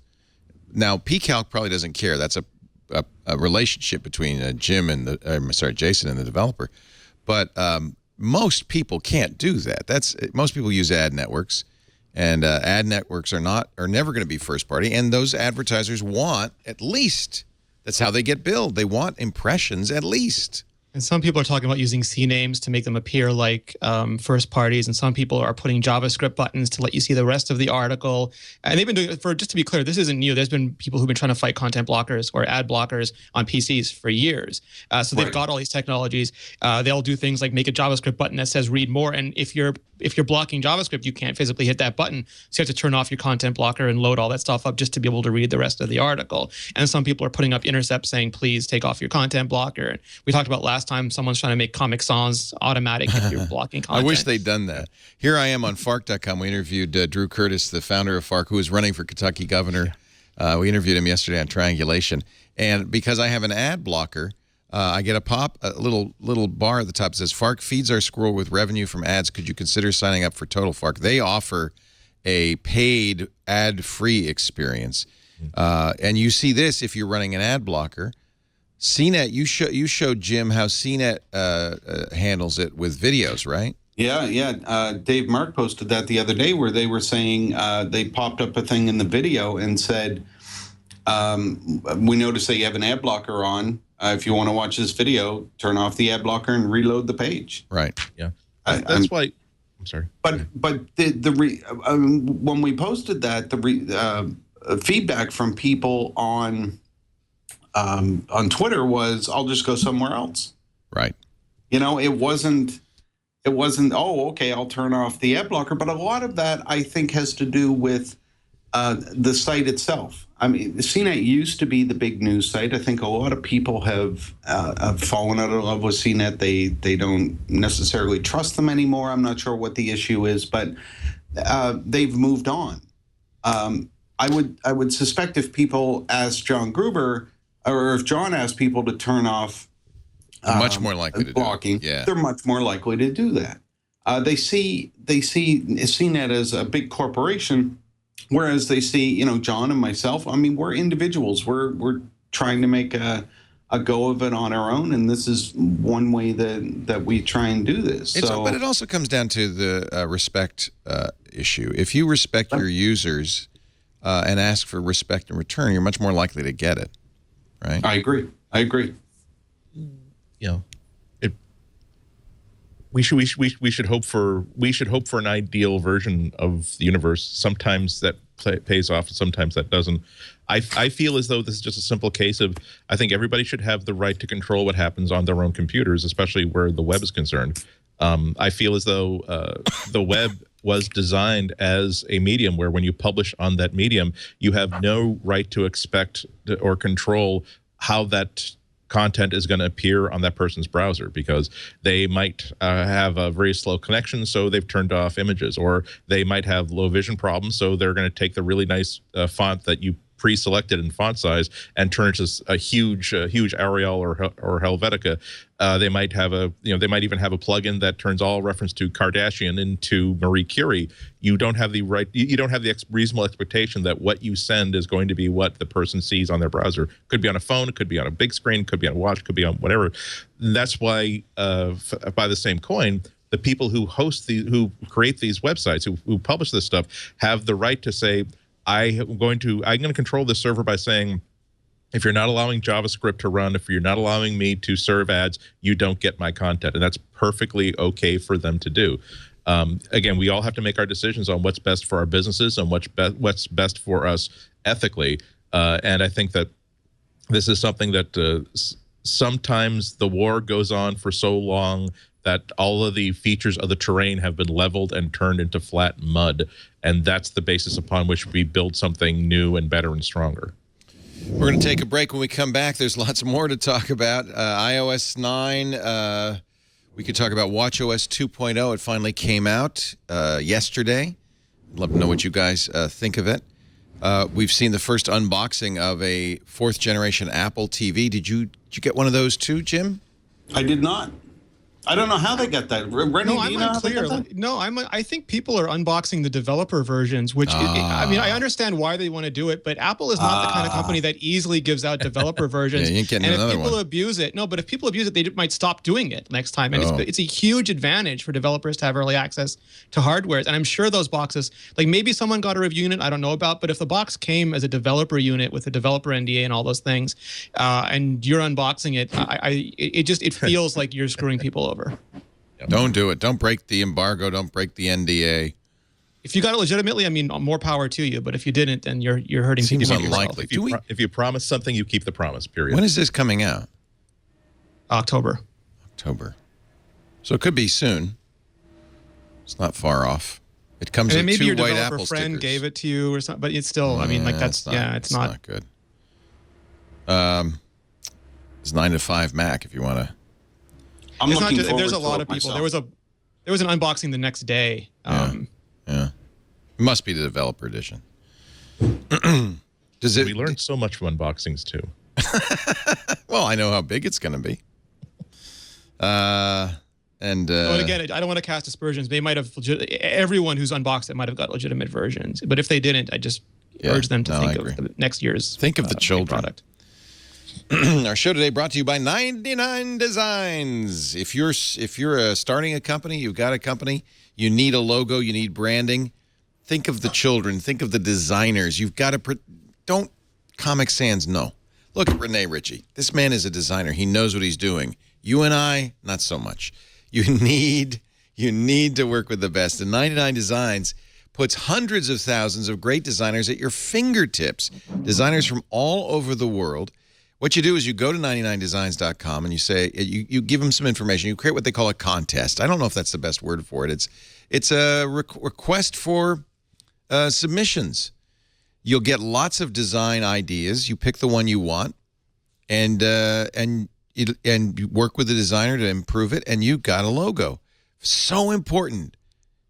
Now, pCalc probably doesn't care. That's a relationship between Jason and the developer. But most people can't do that. Most people use ad networks, and ad networks are never going to be first party. And those advertisers want at least, that's how they get billed. They want impressions at least. And some people are talking about using CNAMEs to make them appear like first parties, and some people are putting JavaScript buttons to let you see the rest of the article. And they've been doing it just to be clear, this isn't new. There's been people who've been trying to fight content blockers or ad blockers on PCs for years. So they've got all these technologies. They'll do things like make a JavaScript button that says read more. And if you're blocking JavaScript, you can't physically hit that button. So you have to turn off your content blocker and load all that stuff up just to be able to read the rest of the article. And some people are putting up intercepts saying, please take off your content blocker. And we talked about last time, someone's trying to make Comic Sans automatic if you're blocking content. I wish they'd done that. Here I am on Fark.com. We interviewed Drew Curtis, the founder of Fark, who is running for Kentucky governor. We interviewed him yesterday on Triangulation. And because I have an ad blocker, I get a little bar at the top that says, Fark feeds our squirrel with revenue from ads. Could you consider signing up for Total Fark? They offer a paid ad-free experience. And you see this if you're running an ad blocker. CNET, you showed Jim how CNET handles it with videos, right? Yeah. Dave Mark posted that the other day where they were saying they popped up a thing in the video and said, we noticed that you have an ad blocker on. If you want to watch this video, turn off the ad blocker and reload the page. Right. Yeah. That's why. I'm sorry. But when we posted that, the feedback from people on Twitter was, "I'll just go somewhere else." Right. It wasn't. Oh, okay, I'll turn off the ad blocker. But a lot of that, I think, has to do with the site itself. I mean, CNET used to be the big news site. I think a lot of people have fallen out of love with CNET. They don't necessarily trust them anymore. I'm not sure what the issue is, but they've moved on. I would suspect if people asked John Gruber, or if John asked people to turn off much more likely to blocking, do it. Yeah. They're much more likely to do that. They see CNET as a big corporation. Whereas they see, John and myself, I mean, we're individuals. We're trying to make a go of it on our own, and this is one way that we try and do this. But it also comes down to the respect issue. If you respect your users and ask for respect in return, you're much more likely to get it, right? I agree. We should hope for an ideal version of the universe. Sometimes that pays off, and sometimes that doesn't. I feel as though this is just a simple case of, I think everybody should have the right to control what happens on their own computers, especially where the web is concerned. I feel as though the web was designed as a medium where when you publish on that medium, you have no right to expect or control how that content is going to appear on that person's browser, because they might have a very slow connection, so they've turned off images, or they might have low vision problems, so they're going to take the really nice font that you pre-selected in font size and turn it to a huge Arial or Helvetica. They might have they might even have a plugin that turns all reference to Kardashian into Marie Curie. You don't have the right. You don't have the reasonable expectation that what you send is going to be what the person sees on their browser. Could be on a phone. It could be on a big screen. Could be on a watch. Could be on whatever. That's why, by the same coin, the people who create these websites, who publish this stuff, have the right to say, I'm going to control this server by saying, if you're not allowing JavaScript to run, if you're not allowing me to serve ads, you don't get my content. And that's perfectly okay for them to do. Again, we all have to make our decisions on what's best for our businesses and what's best for us ethically. And I think that this is something that sometimes the war goes on for so long that all of the features of the terrain have been leveled and turned into flat mud. And that's the basis upon which we build something new and better and stronger. We're going to take a break. When we come back, there's lots more to talk about. iOS 9, we could talk about watchOS 2.0. It finally came out yesterday. I'd love to know what you guys think of it. We've seen the first unboxing of a 4th generation Apple TV. Did you get one of those too, Jim? I did not. I don't know how they got that. Rene, no, I'm unclear. I think people are unboxing the developer versions, which I mean, I understand why they want to do it, but Apple is not the kind of company that easily gives out developer versions. Yeah, you ain't getting and another if people one. abuse it, but if people abuse it, they might stop doing it next time. And it's a huge advantage for developers to have early access to hardware. And I'm sure those boxes, like maybe someone got a review unit I don't know about, but if the box came as a developer unit with a developer NDA and all those things, and you're unboxing it, it feels like you're screwing people over. Don't do it. Don't break the embargo. Don't break the NDA. If you got it legitimately, I mean, more power to you. But if you didn't, then you're hurting people. Seems unlikely. If you promise something, you keep the promise, period. When is this coming out? October. So it could be soon. It's not far off. It comes with maybe 2 your white developer Apple friend stickers. gave it to you or something. But it's still, I mean, like it's not good. It's 9 to 5 Mac if you want to. I'm looking there's forward a to lot it of people. myself. There was an unboxing the next day. Yeah. It must be the developer edition. We learned so much from unboxings too. Well, I know how big it's going to be. But again, I don't want to cast aspersions. They might have everyone who's unboxed it might have got legitimate versions. But if they didn't, urge them to think I agree. of the next year's Think of the children. product. Our show today brought to you by 99 Designs. If you're starting a company, you've got a company, you need a logo, you need branding. Think of the children. Think of the designers. You've got to don't Comic Sans. No, look at Rene Ritchie. This man is a designer. He knows what he's doing. You and I, not so much. You need to work with the best. And 99 Designs puts hundreds of thousands of great designers at your fingertips. Designers from all over the world. What you do is you go to 99designs.com and you say, you give them some information. You create what they call a contest. I don't know if that's the best word for it. It's a request for submissions. You'll get lots of design ideas. You pick the one you want, and you work with the designer to improve it, and you've got a logo. So important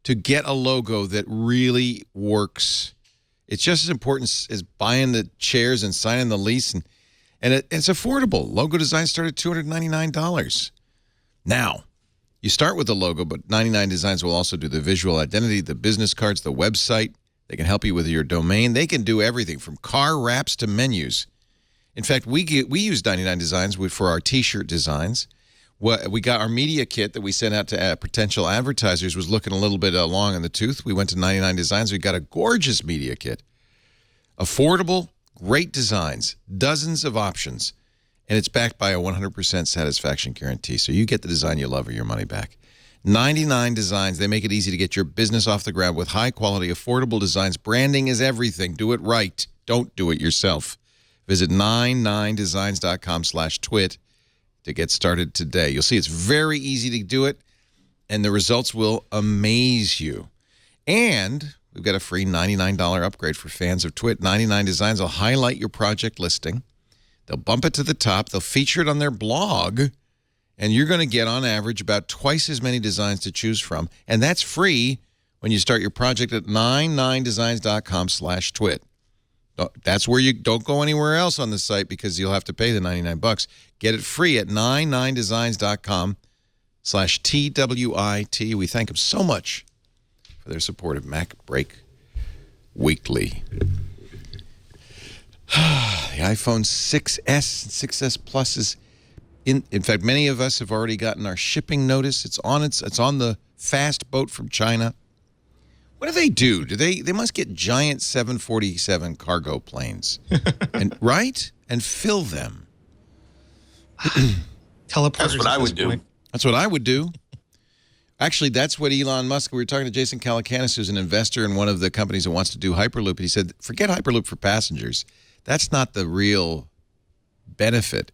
to get a logo that really works. It's just as important as buying the chairs and signing the lease, and it's affordable. Logo design start at $299. Now, you start with the logo, but 99 Designs will also do the visual identity, the business cards, the website. They can help you with your domain. They can do everything from car wraps to menus. In fact, we use 99 Designs for our T-shirt designs. We got our media kit that we sent out to potential advertisers was looking a little bit long in the tooth. We went to 99 Designs. We got a gorgeous media kit. Affordable, great designs, dozens of options, and it's backed by a 100% satisfaction guarantee. So you get the design you love or your money back. 99 Designs, they make it easy to get your business off the ground with high-quality, affordable designs. Branding is everything. Do it right. Don't do it yourself. Visit 99designs.com/twit to get started today. You'll see it's very easy to do it, and the results will amaze you. And we've got a free $99 upgrade for fans of Twit. 99 Designs will highlight your project listing. They'll bump it to the top. They'll feature it on their blog. And you're going to get, on average, about twice as many designs to choose from. And that's free when you start your project at 99designs.com/twit. That's where you don't go anywhere else on the site because you'll have to pay the $99. Get it free at 99designs.com/TWIT. We thank them so much for their support of MacBreak Weekly. The iPhone 6S and 6S Plus is in fact, many of us have already gotten our shipping notice. It's on the fast boat from China. What do? They must get giant 747 cargo planes, and fill them. Teleporters. That's what I would do. That's what I would do. Actually, that's what Elon Musk, we were talking to Jason Calacanis, who's an investor in one of the companies that wants to do Hyperloop. And he said, forget Hyperloop for passengers. That's not the real benefit.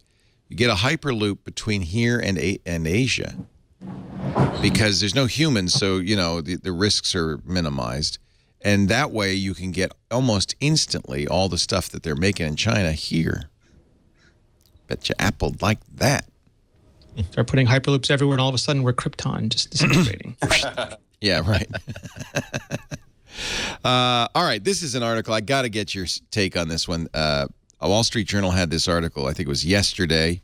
You get a Hyperloop between here and Asia because there's no humans, so, the risks are minimized. And that way you can get almost instantly all the stuff that they're making in China here. Bet you Apple liked that. Start putting Hyperloops everywhere, and all of a sudden we're Krypton, just disintegrating. Yeah, right. All right, this is an article. I got to get your take on this one. A Wall Street Journal had this article, I think it was yesterday,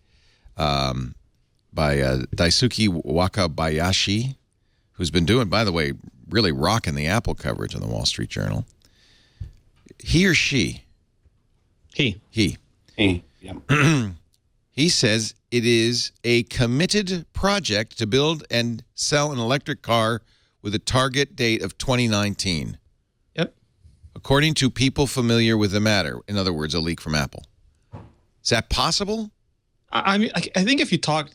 by Daisuke Wakabayashi, who's been doing, by the way, really rocking the Apple coverage on the Wall Street Journal. He or she? He. Yeah. He says it is a committed project to build and sell an electric car with a target date of 2019. Yep. According to people familiar with the matter. In other words, a leak from Apple. Is that possible? I mean, I think if you talk,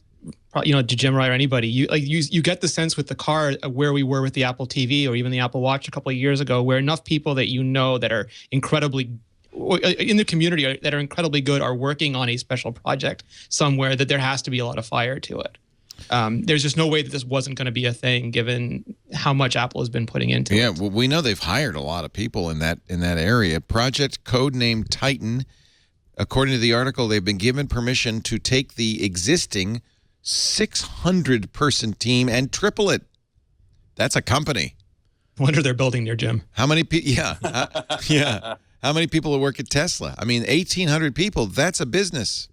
to Jim Wright or anybody, you get the sense with the car where we were with the Apple TV or even the Apple Watch a couple of years ago, where enough people that that are incredibly in the community that are incredibly good are working on a special project somewhere that there has to be a lot of fire to it. There's just no way that this wasn't going to be a thing given how much Apple has been putting into it. Yeah, well, we know they've hired a lot of people in that area. Project codenamed Titan. According to the article, they've been given permission to take the existing 600-person team and triple it. That's a company. No wonder they're building near Jim. How many people? Yeah. Yeah. How many people work at Tesla? I mean, 1,800 people. That's a business.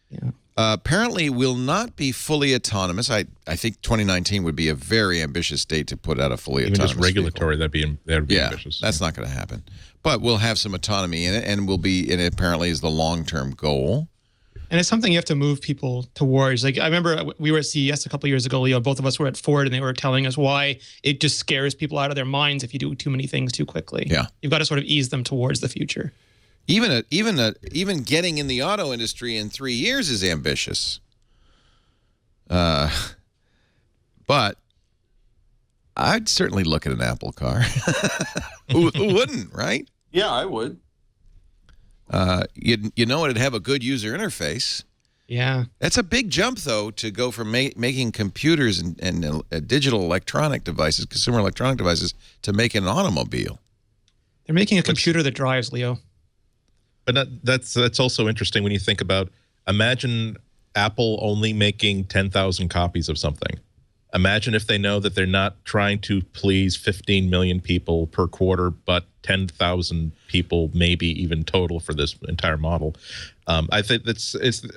Yeah. Apparently will not be fully autonomous. I think 2019 would be a very ambitious date to put out a fully autonomous just regulatory, vehicle. that'd be ambitious. That's not going to happen. But we'll have some autonomy in it, and it apparently is the long-term goal. And it's something you have to move people towards. Like, I remember we were at CES a couple of years ago, Leo. Both of us were at Ford, and they were telling us why it just scares people out of their minds if you do too many things too quickly. Yeah. You've got to sort of ease them towards the future. Even getting in the auto industry in 3 years is ambitious. But I'd certainly look at an Apple car. Who wouldn't, right? Yeah, I would. You know it'd have a good user interface. Yeah. That's a big jump, though, to go from making computers and digital electronic devices, consumer electronic devices, to making an automobile. They're making a computer that drives, Leo. But that's also interesting when you think about, imagine Apple only making 10,000 copies of something. Imagine if they know that they're not trying to please 15 million people per quarter, but 10,000 people maybe even total for this entire model. I think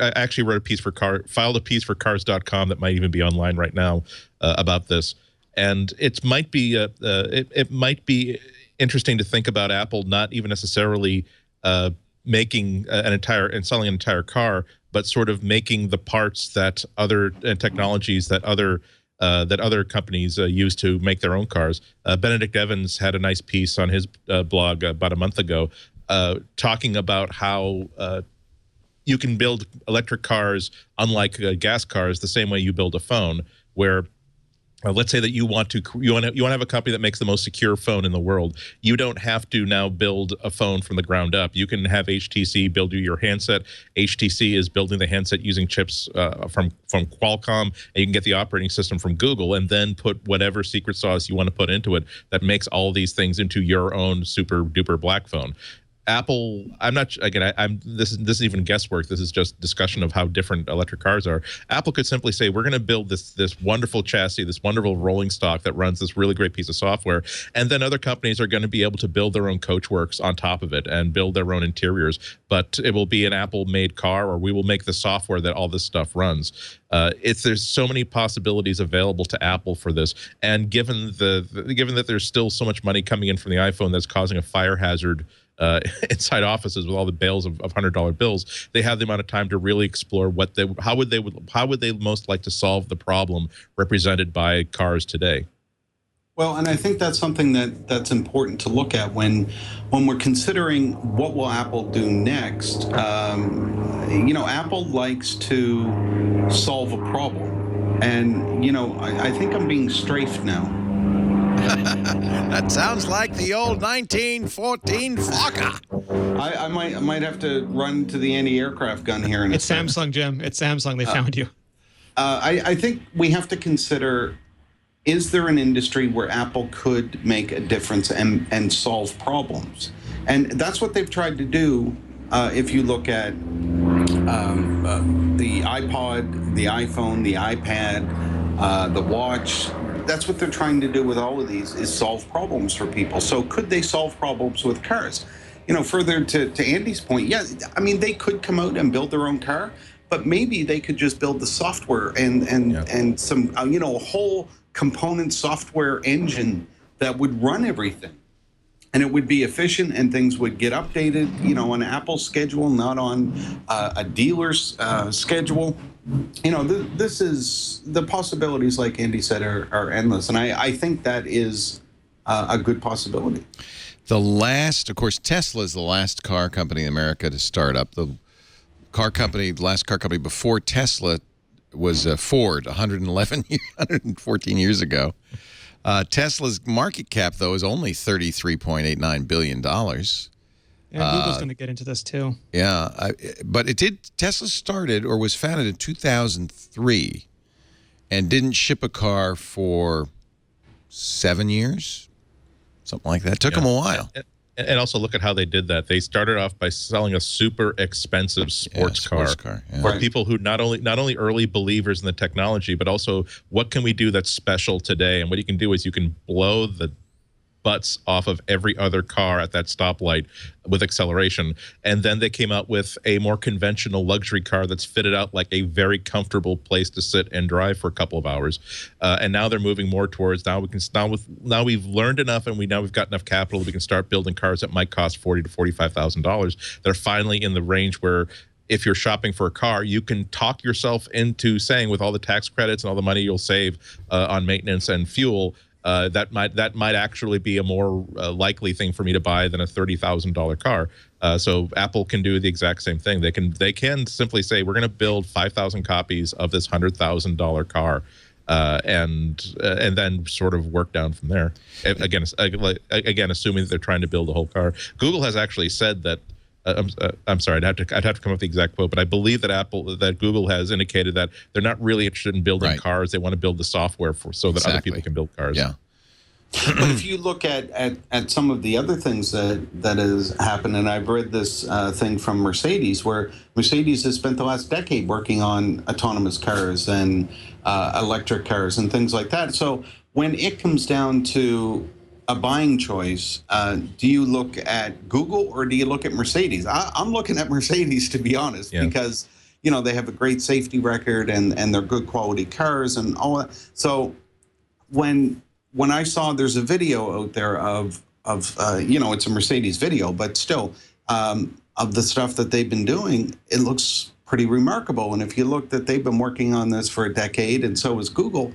I actually wrote a piece filed a piece for cars.com that might even be online right now about this. And it might be interesting to think about Apple not even necessarily making selling an entire car, but sort of making the parts that other technologies that other companies use to make their own cars. Benedict Evans had a nice piece on his blog about a month ago talking about how you can build electric cars, unlike gas cars, the same way you build a phone, where let's say that you want to have a company that makes the most secure phone in the world. You don't have to now build a phone from the ground up. You can have HTC build you your handset. HTC is building the handset using chips from Qualcomm, and you can get the operating system from Google, and then put whatever secret sauce you want to put into it that makes all these things into your own super duper black phone. Apple, this is even guesswork. This is just discussion of how different electric cars are. Apple could simply say, we're going to build this wonderful chassis, this wonderful rolling stock that runs this really great piece of software, and then other companies are going to be able to build their own coachworks on top of it and build their own interiors. But it will be an Apple-made car, or we will make the software that all this stuff runs. There's so many possibilities available to Apple for this, and given that there's still so much money coming in from the iPhone that's causing a fire hazard inside offices with all the bales of $100 bills, they have the amount of time to really explore how would they most like to solve the problem represented by cars today. Well, and I think that's something that's important to look at when we're considering what will Apple do next. Apple likes to solve a problem, and I think I'm being strafed now. That sounds like the old 1914 Fokker. I might have to run to the anti-aircraft gun here. It's Samsung, Jim. It's Samsung. They found you. I think we have to consider, is there an industry where Apple could make a difference and solve problems? And that's what they've tried to do. If you look at the iPod, the iPhone, the iPad, the watch, that's what they're trying to do with all of these, is solve problems for people. So could they solve problems with cars? Further to Andy's point, yeah, I mean, they could come out and build their own car, but maybe they could just build the software and some, a whole component software engine that would run everything. And it would be efficient, and things would get updated, on Apple's schedule, not on a dealer's schedule. This is, the possibilities, like Andy said, are endless. And I think that is a good possibility. Of course, Tesla is the last car company in America to start up. The last car company before Tesla was Ford, 114 years ago. Tesla's market cap, though, is only $33.89 billion. Yeah, Google's going to get into this, too. Yeah, but Tesla started, or was founded in 2003, and didn't ship a car for 7 years, something like that. It took them a while. And also look at how they did that. They started off by selling a super expensive sports car for people who not only early believers in the technology, but also what can we do that's special today? And what you can do is you can blow the butts off of every other car at that stoplight with acceleration. And then they came out with a more conventional luxury car that's fitted out like a very comfortable place to sit and drive for a couple of hours. And now they're moving more towards now we've learned enough, and we've got enough capital that we can start building cars that might cost $40,000 to $45,000. That are finally in the range where, if you're shopping for a car, you can talk yourself into saying, with all the tax credits and all the money you'll save on maintenance and fuel, that might actually be a more likely thing for me to buy than a $30,000 car. So Apple can do the exact same thing. They can simply say, we're going to build 5,000 copies of this $100,000 car, and then sort of work down from there. Again, assuming that they're trying to build a whole car. Google has actually said that. I'm sorry, I'd have to come up with the exact quote, but I believe that Google has indicated that they're not really interested in building cars. They want to build the software so that other people can build cars. Yeah. But if you look at some of the other things that has happened, and I've read this thing from Mercedes, where Mercedes has spent the last decade working on autonomous cars and electric cars and things like that. So when it comes down to a buying choice, do you look at Google or do you look at Mercedes? I'm looking at Mercedes, to be honest, because they have a great safety record and they're good quality cars and all that. So when I saw there's a video out there of it's a Mercedes video, but still of the stuff that they've been doing, it looks pretty remarkable. And if you look that they've been working on this for a decade, and so is Google,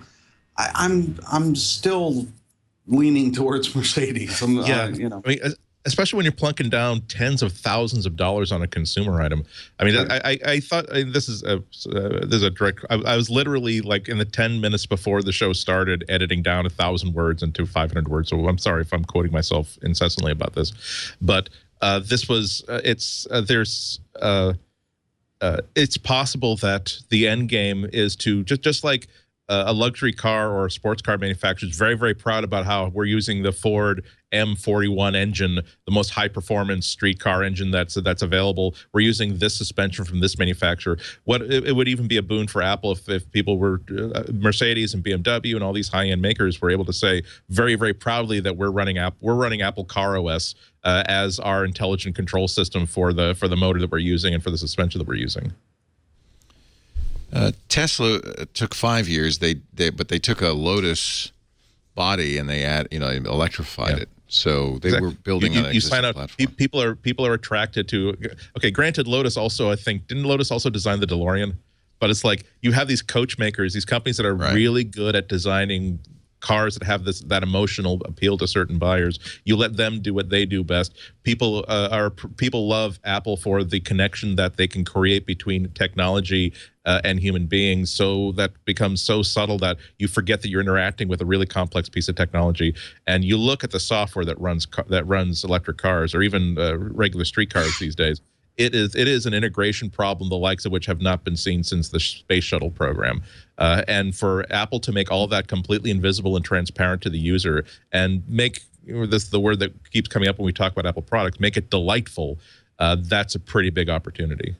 I'm still leaning towards Mercedes. Especially when you're plunking down tens of thousands of dollars on a consumer item. I mean, I thought this is a direct. I was literally like in the 10 minutes before the show started editing down 1,000 words into 500 words. So I'm sorry if I'm quoting myself incessantly about this, but this was it's possible that the end game is to just like a luxury car or a sports car manufacturer is very, very proud about how we're using the Ford M41 engine, the most high-performance street car engine that's available. We're using this suspension from this manufacturer. It would even be a boon for Apple if people were Mercedes and BMW and all these high-end makers were able to say very, very proudly that we're running Apple Car OS as our intelligent control system for the motor that we're using and for the suspension that we're using. Tesla took 5 years. They took a Lotus body and they electrified it. So they were building on an existing platform. People are attracted to. Okay, granted, Lotus also, I think, didn't Lotus also design the DeLorean? But it's like you have these coach makers, these companies that are really good at designing cars that have that emotional appeal to certain buyers. You let them do what they do best. People love Apple for the connection that they can create between technology and human beings. So that becomes so subtle that you forget that you're interacting with a really complex piece of technology. And you look at the software that runs electric cars or even regular street cars these days. It is an integration problem, the likes of which have not been seen since the space shuttle program. And for Apple to make all of that completely invisible and transparent to the user and make the word that keeps coming up when we talk about Apple products, make it delightful, that's a pretty big opportunity.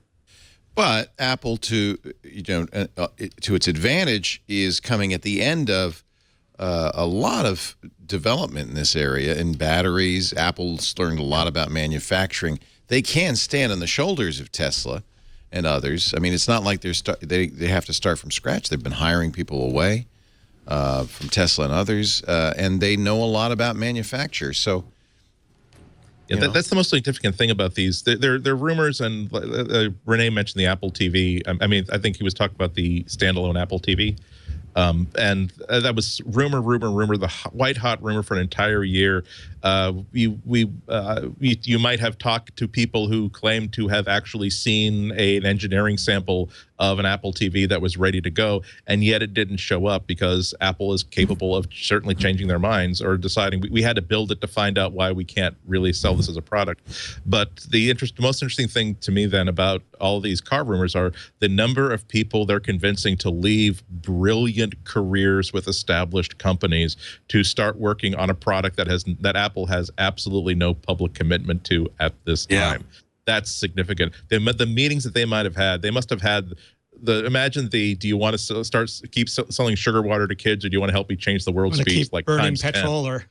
But Apple, to its advantage, is coming at the end of a lot of development in this area in batteries. Apple's learned a lot about manufacturing. They can stand on the shoulders of Tesla and others. I mean, it's not like they have to start from scratch. They've been hiring people away from Tesla and others, and they know a lot about manufacture. So, that's the most significant thing about these. They're rumors, and Rene mentioned the Apple TV. I mean, I think he was talking about the standalone Apple TV. And that was rumor, the white hot rumor for an entire year. You might have talked to people who claim to have actually seen an engineering sample of an Apple TV that was ready to go, and yet it didn't show up because Apple is capable of certainly changing their minds or deciding we had to build it to find out why we can't really sell this as a product. But the most interesting thing to me then about all these car rumors are the number of people they're convincing to leave brilliant careers with established companies to start working on a product that Apple has absolutely no public commitment to at this time. That's significant. The meetings that they might have had, they must have had do you want to keep selling sugar water to kids, or do you want to help me change the world speech like burning times petrol 10? or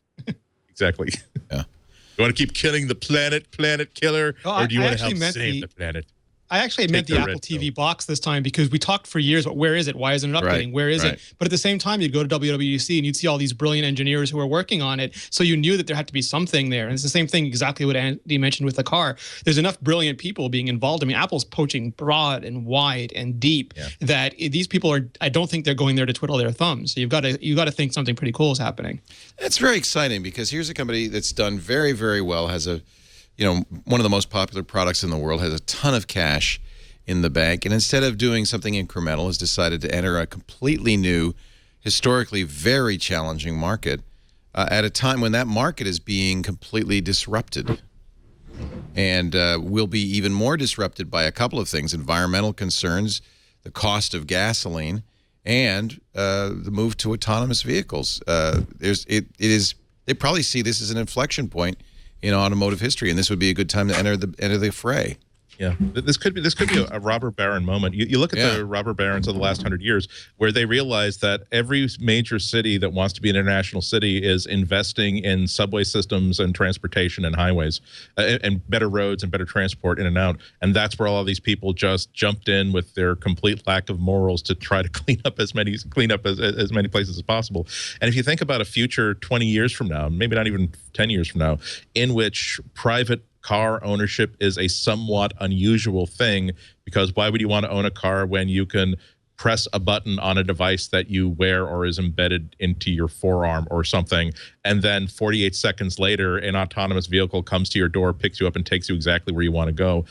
exactly. Yeah. You want to keep killing the planet killer, Oh, or do you I want to help actually save meant the planet? I actually meant the the Apple red TV pill. box this time because we talked for years about where is it? Why isn't it updating? Right, Where is right. it? But at the same time, you'd go to WWDC and you'd see all these brilliant engineers who are working on it. So you knew that there had to be something there. And it's the same thing, exactly what Andy mentioned with the car. There's enough brilliant people being involved. I mean, Apple's poaching broad and wide and deep that these people are, I don't think they're going there to twiddle their thumbs. So you've got to think something pretty cool is happening. It's very exciting because here's a company that's done very, very well, has a, one of the most popular products in the world, has a ton of cash in the bank, and instead of doing something incremental, has decided to enter a completely new, historically very challenging market at a time when that market is being completely disrupted. And will be even more disrupted by a couple of things: environmental concerns, the cost of gasoline, and the move to autonomous vehicles. They probably see this as an inflection point in automotive history, and this would be a good time to enter the fray. Yeah, this could be a robber baron moment. You look at the robber barons of the last 100 years, where they realize that every major city that wants to be an international city is investing in subway systems and transportation and highways and better roads and better transport in and out. And that's where all of these people just jumped in with their complete lack of morals to try to clean up as many places as possible. And if you think about a future 20 years from now, maybe not even 10 years from now, in which private car ownership is a somewhat unusual thing, because why would you want to own a car when you can press a button on a device that you wear or is embedded into your forearm or something, and then 48 seconds later an autonomous vehicle comes to your door, picks you up, and takes you exactly where you want to go?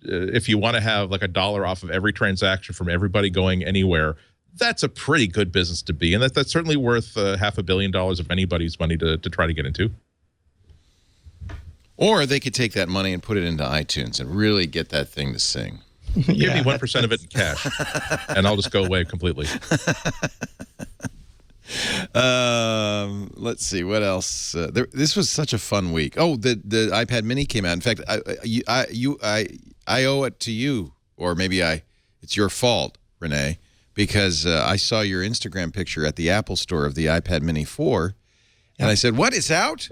If you want to have like $1 off of every transaction from everybody going anywhere, that's a pretty good business to be, and that's certainly worth $500 million of anybody's money to try to get into. Or they could take that money and put it into iTunes and really get that thing to sing. Give me 1% of it in cash, and I'll just go away completely. Let's see what else. This was such a fun week. Oh, the iPad Mini came out. In fact, I owe it to you, or maybe it's your fault, Rene, because I saw your Instagram picture at the Apple Store of the iPad Mini 4, and I said, "What? It's out?"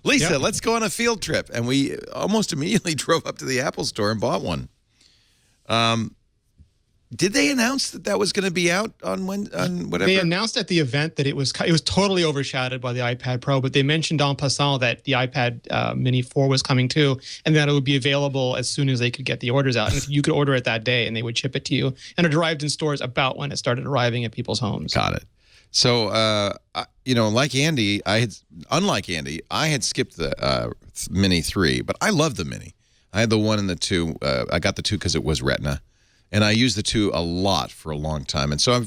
Lisa, let's go on a field trip. And we almost immediately drove up to the Apple Store and bought one. Did they announce that was going to be out on whatever? They announced at the event that it was totally overshadowed by the iPad Pro, but they mentioned en passant that the iPad Mini 4 was coming too, and that it would be available as soon as they could get the orders out. And you could order it that day, and they would ship it to you. And it arrived in stores about when it started arriving at people's homes. Got it. So, unlike Andy, I had skipped the Mini 3, but I love the Mini. I had the 1 and the 2. I got the 2 because it was Retina, and I used the 2 a lot for a long time. And so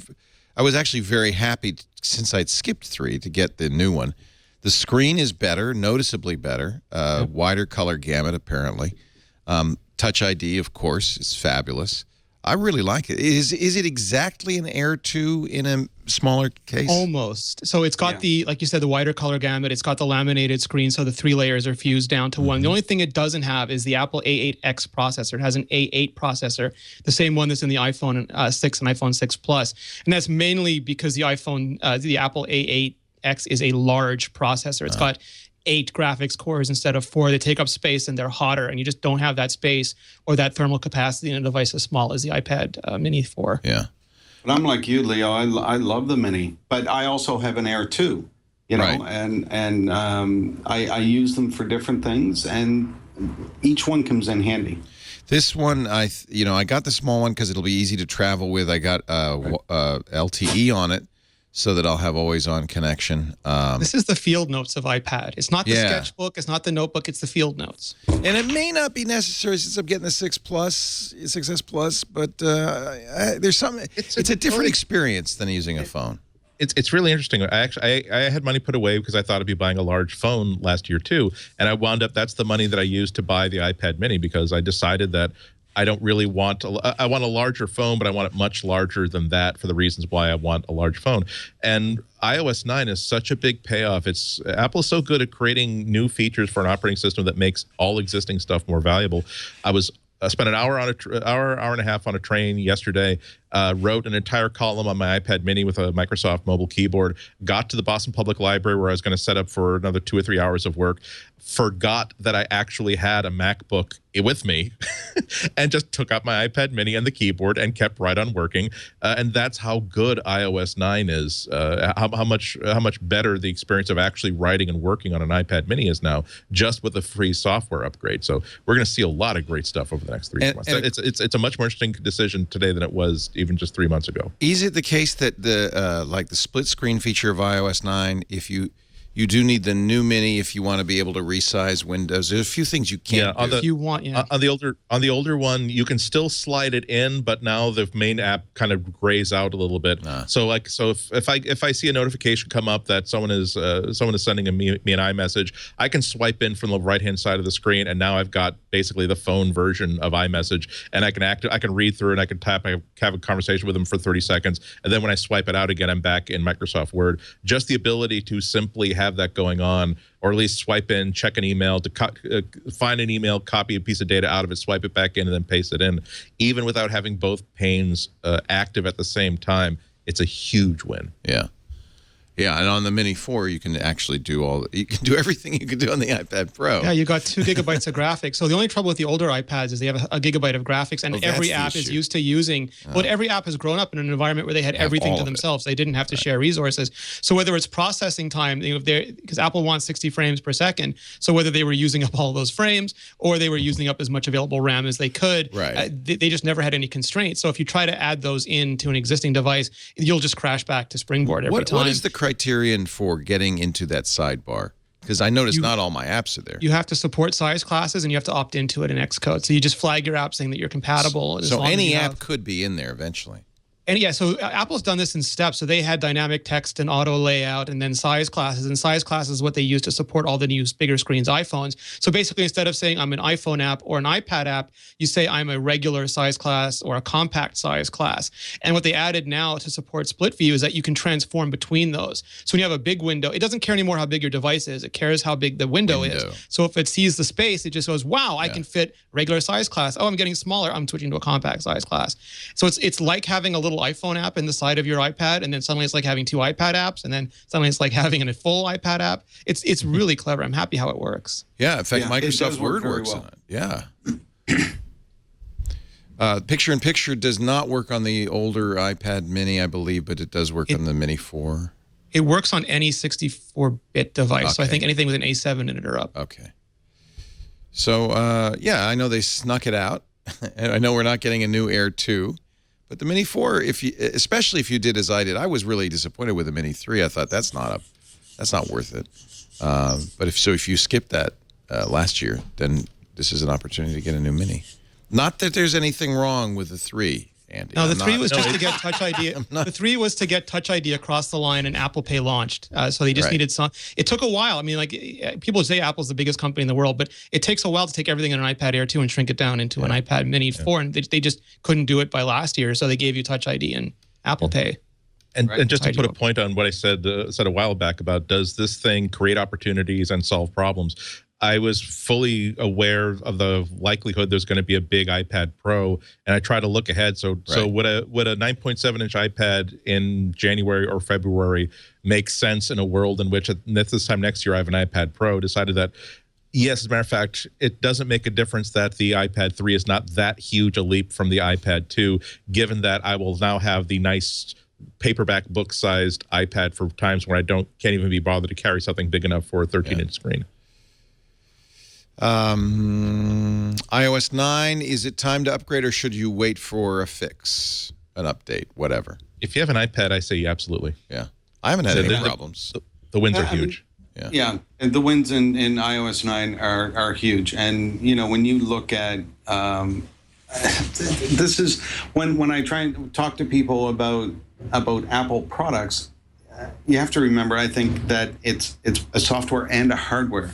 I was actually very happy, since I'd skipped 3, to get the new one. The screen is better, noticeably better, wider color gamut apparently. Touch ID, of course, is fabulous. I really like it. Is it exactly an Air 2 in a smaller case? Almost. So it's got the, like you said, the wider color gamut. It's got the laminated screen, so the 3 layers are fused down to one. The only thing it doesn't have is the Apple A8X processor. It has an A8 processor, the same one that's in the iPhone 6 and iPhone 6 Plus. And that's mainly because the Apple A8X is a large processor. It's got 8 graphics cores instead of 4. They take up space and they're hotter, and you just don't have that space or that thermal capacity in a device as small as the iPad Mini 4. Yeah. But I'm like you, Leo. I love the Mini, but I also have an Air 2, Right. and I use them for different things, and each one comes in handy. This one, I got the small one because it'll be easy to travel with. I got LTE on it, so that I'll have always-on connection. This is the field notes of iPad. It's not the sketchbook. It's not the notebook. It's the field notes. And it may not be necessary since I'm getting the 6S Plus, but there's something. It's a different experience than using a phone. It's really interesting. I had money put away because I thought I'd be buying a large phone last year too, and I wound up. That's the money that I used to buy the iPad Mini, because I decided that I don't really want I want a larger phone, but I want it much larger than that for the reasons why I want a large phone. And iOS 9 is such a big payoff. Apple is so good at creating new features for an operating system that makes all existing stuff more valuable. I spent an hour and a half on a train yesterday, wrote an entire column on my iPad mini with a Microsoft mobile keyboard, got to the Boston Public Library where I was going to set up for another 2 or 3 hours of work, forgot that I actually had a MacBook with me and just took out my iPad mini and the keyboard and kept right on working. And that's how good iOS 9 is, how much better the experience of actually writing and working on an iPad mini is now, just with a free software upgrade. So we're going to see a lot of great stuff over the next 3 months. It's a much more interesting decision today than it was even just 3 months ago. Is it the case that the like the split screen feature of iOS 9, if you do need the new mini if you want to be able to resize windows. There's a few things you can't do. If you want, on the older one, you can still slide it in, but now the main app kind of grays out a little bit. So if I see a notification come up that someone is sending me an iMessage, I can swipe in from the right hand side of the screen, and now I've got basically the phone version of iMessage, and I can read through and I can tap, I have a conversation with them for 30 seconds, and then when I swipe it out again, I'm back in Microsoft Word. Just the ability to simply have that going on, or at least swipe in, check an email, to find an email, copy a piece of data out of it, swipe it back in, and then paste it in, even without having both panes active at the same time. It's a huge win. Yeah, and on the Mini 4, you can actually do everything you can do on the iPad Pro. Yeah, you got 2 gigabytes of graphics. So the only trouble with the older iPads is they have a gigabyte of graphics, and every app is used to using. Well, every app has grown up in an environment where they had everything to themselves. They didn't have to share resources. So whether it's processing time, because Apple wants 60 frames per second, so whether they were using up all those frames or they were using up as much available RAM as they could, they just never had any constraints. So if you try to add those into an existing device, you'll just crash back to Springboard every time. What is the criterion for getting into that sidebar? Because I noticed not all my apps are there. You have to support size classes, and you have to opt into it in Xcode. So you just flag your app saying that you're compatible. So any app could be in there eventually. And yeah, so Apple's done this in steps. So they had dynamic text and auto layout, and then size classes. And size classes is what they use to support all the new bigger screens iPhones. So basically, instead of saying I'm an iPhone app or an iPad app, you say I'm a regular size class or a compact size class. And what they added now to support split view is that you can transform between those. So when you have a big window, it doesn't care anymore how big your device is. It cares how big the window is. So if it sees the space, it just goes, wow, I can fit regular size class. Oh, I'm getting smaller. I'm switching to a compact size class. So it's like having a little iPhone app in the side of your iPad, and then suddenly it's like having 2 iPad apps, and then suddenly it's like having a full iPad app. It's really clever. I'm happy how it works. Yeah, in fact, Microsoft Word works on it. Yeah. Picture-in-picture does not work on the older iPad Mini, I believe, but it does work on the Mini 4. It works on any 64-bit device, so I think anything with an A7 in it or up. Okay. So, yeah, I know they snuck it out, and I know we're not getting a new Air 2. But the Mini 4, especially if you did as I did, I was really disappointed with the Mini 3. I thought that's not worth it. But if you skipped that last year, then this is an opportunity to get a new Mini. Not that there's anything wrong with the 3, Andy. No, the 3 was just to get Touch ID. The 3 was to get Touch ID across the line, and Apple Pay launched. So they just needed some. It took a while. I mean, like people say Apple's the biggest company in the world, but it takes a while to take everything on an iPad Air 2 and shrink it down into an iPad Mini 4, and they just couldn't do it by last year. So they gave you Touch ID and Apple Pay. And just to put a point on what I said a while back about does this thing create opportunities and solve problems? I was fully aware of the likelihood there's going to be a big iPad Pro, and I try to look ahead. So would a 9.7-inch iPad in January or February make sense in a world in which at this time next year I have an iPad Pro? Decided that yes, as a matter of fact, it doesn't make a difference that the iPad 3 is not that huge a leap from the iPad 2, given that I will now have the nice paperback book-sized iPad for times when I can't even be bothered to carry something big enough for a 13-inch screen. iOS 9, is it time to upgrade, or should you wait for a fix, an update, whatever? If you have an iPad, I say absolutely. Yeah. I haven't had any problems. The wins are huge. Yeah, and the wins in iOS 9 are huge. And, you know, when you look at this is when I try and talk to people about Apple products, you have to remember, I think, that it's a software and a hardware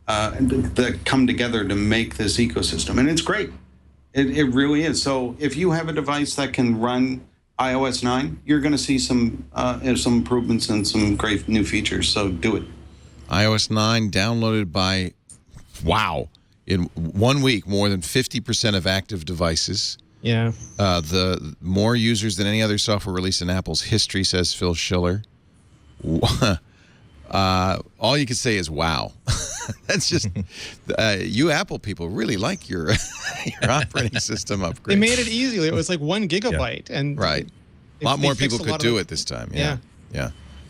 that come together to make this ecosystem, and it's great. It really is. So if you have a device that can run iOS 9, you're going to see some improvements and some great new features. So do it. iOS 9 downloaded by, in 1 week, more than 50% of active devices. Yeah. The more users than any other software released in Apple's history, says Phil Schiller. All you can say is wow. That's just you Apple people really like your operating system upgrade. They made it easy. It was like 1 gigabyte, and right. A lot more people could do it this time. Yeah.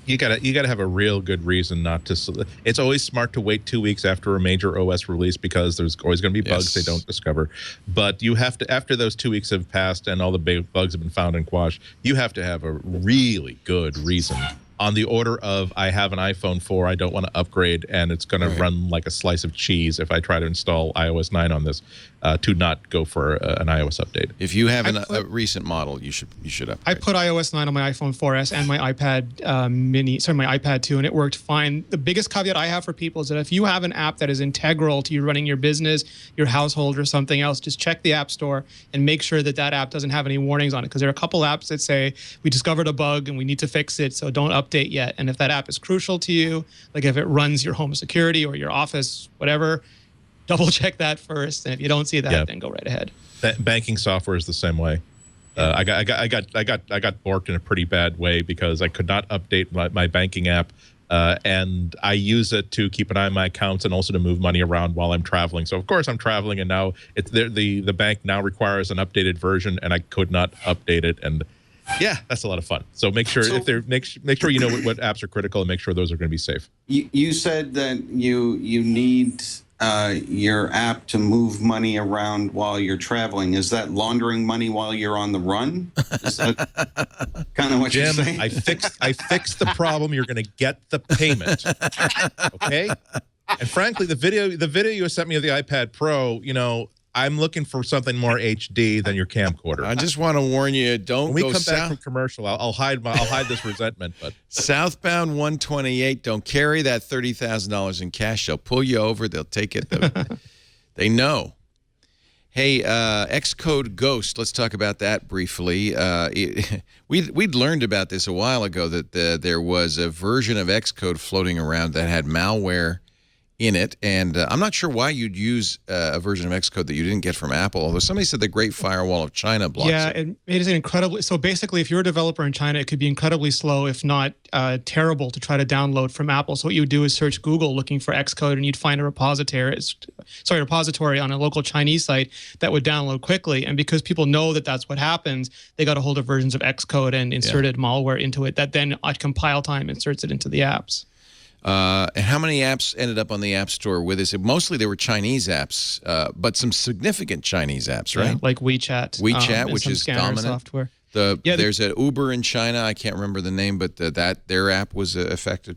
You gotta have a real good reason not to. It's always smart to wait 2 weeks after a major OS release because there's always going to be bugs they don't discover. But you have to, after those 2 weeks have passed and all the big bugs have been found and quashed, you have to have a really good reason. On the order of, I have an iPhone 4, I don't want to upgrade, and it's going to run like a slice of cheese if I try to install iOS 9 on this, to not go for an iOS update. If you have a recent model, you should upgrade. I put iOS 9 on my iPhone 4S and my iPad my iPad 2, and it worked fine. The biggest caveat I have for people is that if you have an app that is integral to you running your business, your household, or something else, just check the App Store and make sure that that app doesn't have any warnings on it, because there are a couple apps that say, we discovered a bug and we need to fix it, so don't update yet. And if that app is crucial to you, like if it runs your home security or your office, whatever, double check that first. And if you don't see that, then go right ahead. Banking software is the same way. I got borked in a pretty bad way because I could not update my banking app, and I use it to keep an eye on my accounts and also to move money around while I'm traveling. So of course I'm traveling, and now it's the bank now requires an updated version, and I could not update it. And yeah, that's a lot of fun. So make sure make sure you know what apps are critical and make sure those are going to be safe. You said that you need your app to move money around while you're traveling. Is that laundering money while you're on the run? Is that kind of what you're saying? I fixed the problem. You're going to get the payment. Okay? And frankly, the video you sent me of the iPad Pro, I'm looking for something more HD than your camcorder. I just want to warn you, don't when go we come back from commercial, I'll hide this resentment. But southbound 128, don't carry that $30,000 in cash. They'll pull you over. They'll take it. They know. Hey, XcodeGhost, let's talk about that briefly. We'd learned about this a while ago, that there was a version of Xcode floating around that had malware in it, and I'm not sure why you'd use a version of Xcode that you didn't get from Apple, although somebody said the Great Firewall of China blocks it. Yeah, it is incredibly, so basically if you're a developer in China, it could be incredibly slow, if not terrible, to try to download from Apple. So what you would do is search Google looking for Xcode, and you'd find a repository on a local Chinese site that would download quickly. And because people know that that's what happens, they got a hold of versions of Xcode and inserted malware into it that then at compile time inserts it into the apps. And how many apps ended up on the App Store with us? Mostly they were Chinese apps, but some significant Chinese apps, right? Yeah, like WeChat. WeChat, which is dominant. Software. There's an Uber in China. I can't remember the name, but their app was affected.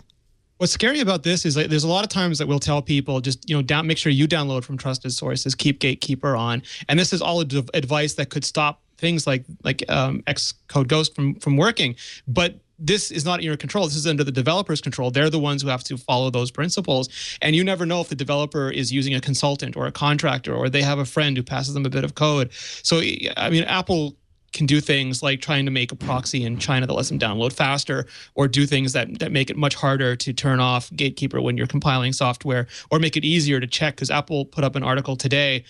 What's scary about this is there's a lot of times that we'll tell people just make sure you download from trusted sources, keep Gatekeeper on, and this is all advice that could stop things like XcodeGhost from working, but this is not in your control. This is under the developer's control. They're the ones who have to follow those principles. And you never know if the developer is using a consultant or a contractor, or they have a friend who passes them a bit of code. So, I mean, Apple can do things like trying to make a proxy in China that lets them download faster, or do things that make it much harder to turn off Gatekeeper when you're compiling software, or make it easier to check, because Apple put up an article today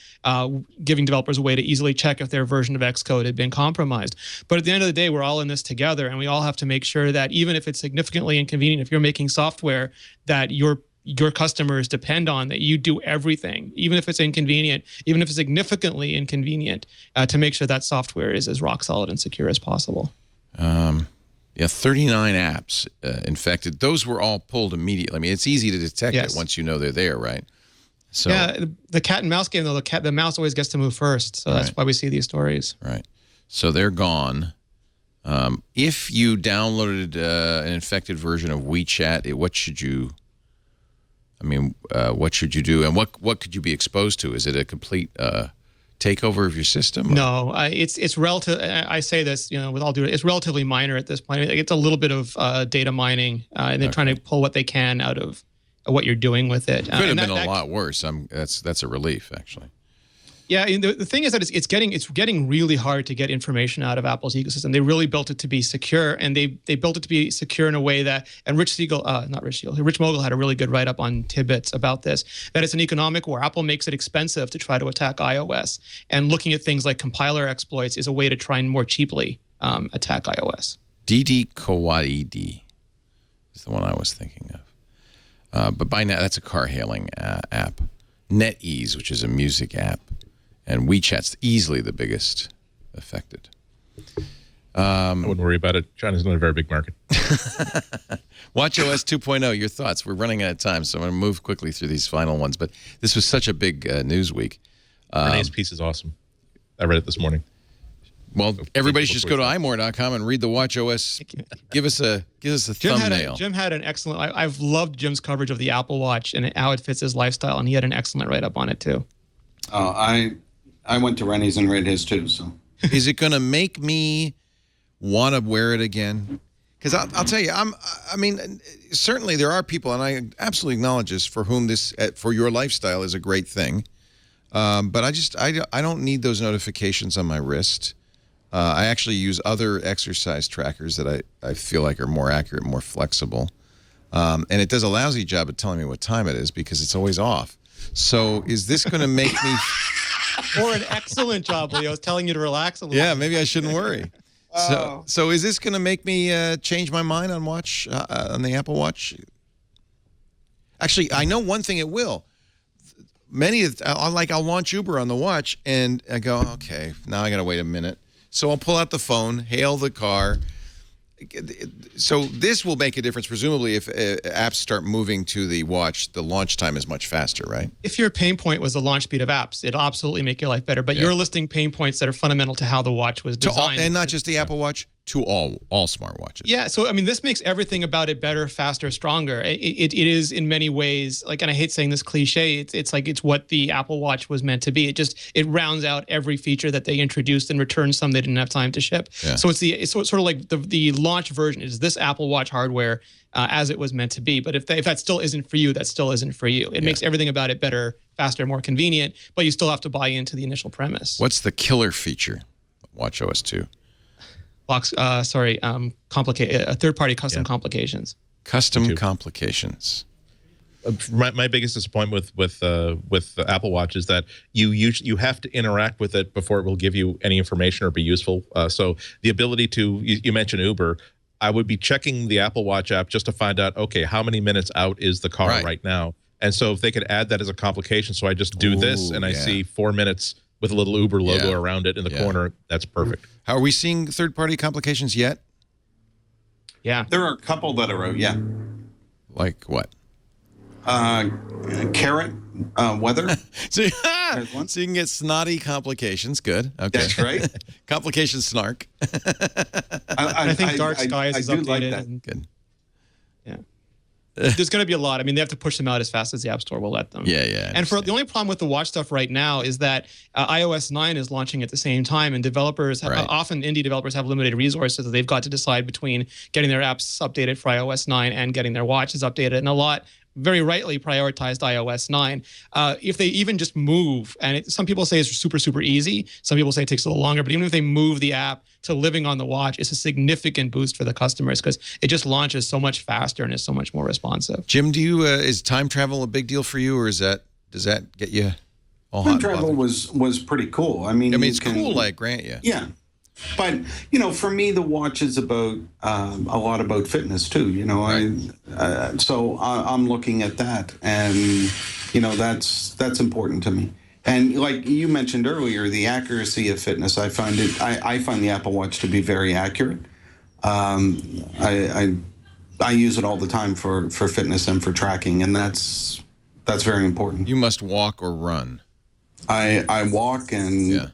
giving developers a way to easily check if their version of Xcode had been compromised. But at the end of the day, we're all in this together, and we all have to make sure that even if it's significantly inconvenient, if you're making software that your customers depend on, that you do everything, even if it's inconvenient, even if it's significantly inconvenient, to make sure that software is as rock solid and secure as possible. 39 apps infected. Those were all pulled immediately. I mean, it's easy to detect it once you know they're there, right? So yeah, the cat and mouse game, though, the mouse always gets to move first. So that's why we see these stories. Right. So they're gone. If you downloaded an infected version of WeChat, what should you do, and what could you be exposed to? Is it a complete takeover of your system? Or? No, it's relative. I say this, with all due, it's relatively minor at this point. It's a little bit of data mining, and they're trying to pull what they can out of what you're doing with it. Could have been a lot worse. That's a relief, actually. Yeah, and the thing is that it's getting really hard to get information out of Apple's ecosystem. They really built it to be secure, and they built it to be secure in a way that. And Rich Mogul had a really good write up on Tidbits about this. That it's an economic war. Apple makes it expensive to try to attack iOS, and looking at things like compiler exploits is a way to try and more cheaply attack iOS. Didi Kawaii is the one I was thinking of, but by now that's a car hailing app. NetEase, which is a music app. And WeChat's easily the biggest affected. I wouldn't worry about it. China's not a very big market. WatchOS 2.0, your thoughts? We're running out of time, so I'm going to move quickly through these final ones. But this was such a big news week. Rene's piece is awesome. I read it this morning. Well, everybody should just go to imore.com and read the WatchOS. Give us a thumbnail. Jim had an excellent. I've loved Jim's coverage of the Apple Watch and how it fits his lifestyle, and he had an excellent write up on it too. I went to Rene's and read his too. So, is it going to make me want to wear it again? Because I'll tell you, I mean, certainly there are people, and I absolutely acknowledge this, for whom this, for your lifestyle, is a great thing. But I don't need those notifications on my wrist. I actually use other exercise trackers that I feel like are more accurate, more flexible. And it does a lousy job at telling me what time it is because it's always off. So is this going to make me... Or an excellent job, Leo, telling you to relax a little. Yeah, maybe I shouldn't worry. So is this going to make me change my mind on on the Apple Watch? Actually, I know one thing it will. I'll launch Uber on the watch, and I go, okay, now I got to wait a minute. So I'll pull out the phone, hail the car. So this will make a difference, presumably, if apps start moving to the watch. The launch time is much faster, right? If your pain point was the launch speed of apps, it'll absolutely make your life better. But you're listing pain points that are fundamental to how the watch was designed. And not just the Apple Watch, to all smartwatches. Yeah, so I mean, this makes everything about it better, faster, stronger. It is in many ways, like, and I hate saying this cliche, it's what the Apple Watch was meant to be. It rounds out every feature that they introduced and returns some they didn't have time to ship. Yeah. So it's sort of like the launch version is this Apple Watch hardware as it was meant to be. But if that still isn't for you, that still isn't for you. It makes everything about it better, faster, more convenient, but you still have to buy into the initial premise. What's the killer feature? WatchOS 2. Third-party custom complications. Custom complications. My biggest disappointment with the Apple Watch is that you have to interact with it before it will give you any information or be useful. So the ability to, you mentioned Uber, I would be checking the Apple Watch app just to find out, okay, how many minutes out is the car right now? And so if they could add that as a complication, so I just do this and I see 4 minutes with a little Uber logo around it in the corner, that's perfect. How are we seeing third-party complications yet? Yeah. There are a couple that are out, Like what? Carrot, weather. So you can get snotty complications. Good. Okay. That's right. Complication snark. I think dark skies is updated. Like that. Good. Yeah. There's going to be a lot. I mean, they have to push them out as fast as the App Store will let them. Yeah. And the only problem with the watch stuff right now is that iOS 9 is launching at the same time, and developers, often indie developers, have limited resources that they've got to decide between getting their apps updated for iOS 9 and getting their watches updated. And a lot very rightly prioritized iOS 9. If they even just move, and some people say it's super, super easy. Some people say it takes a little longer, but even if they move the app to living on the watch, it's a significant boost for the customers because it just launches so much faster and is so much more responsive. Jim, is time travel a big deal for you, or does that get you all hot? Time travel was pretty cool. I mean, it's cool, I grant you. Yeah. But, for me, the watch is about a lot about fitness, too. So I'm looking at that. And, that's important to me. And like you mentioned earlier, the accuracy of fitness, I find the Apple Watch to be very accurate. I use it all the time for fitness and for tracking, and that's very important. You must walk or run. I walk and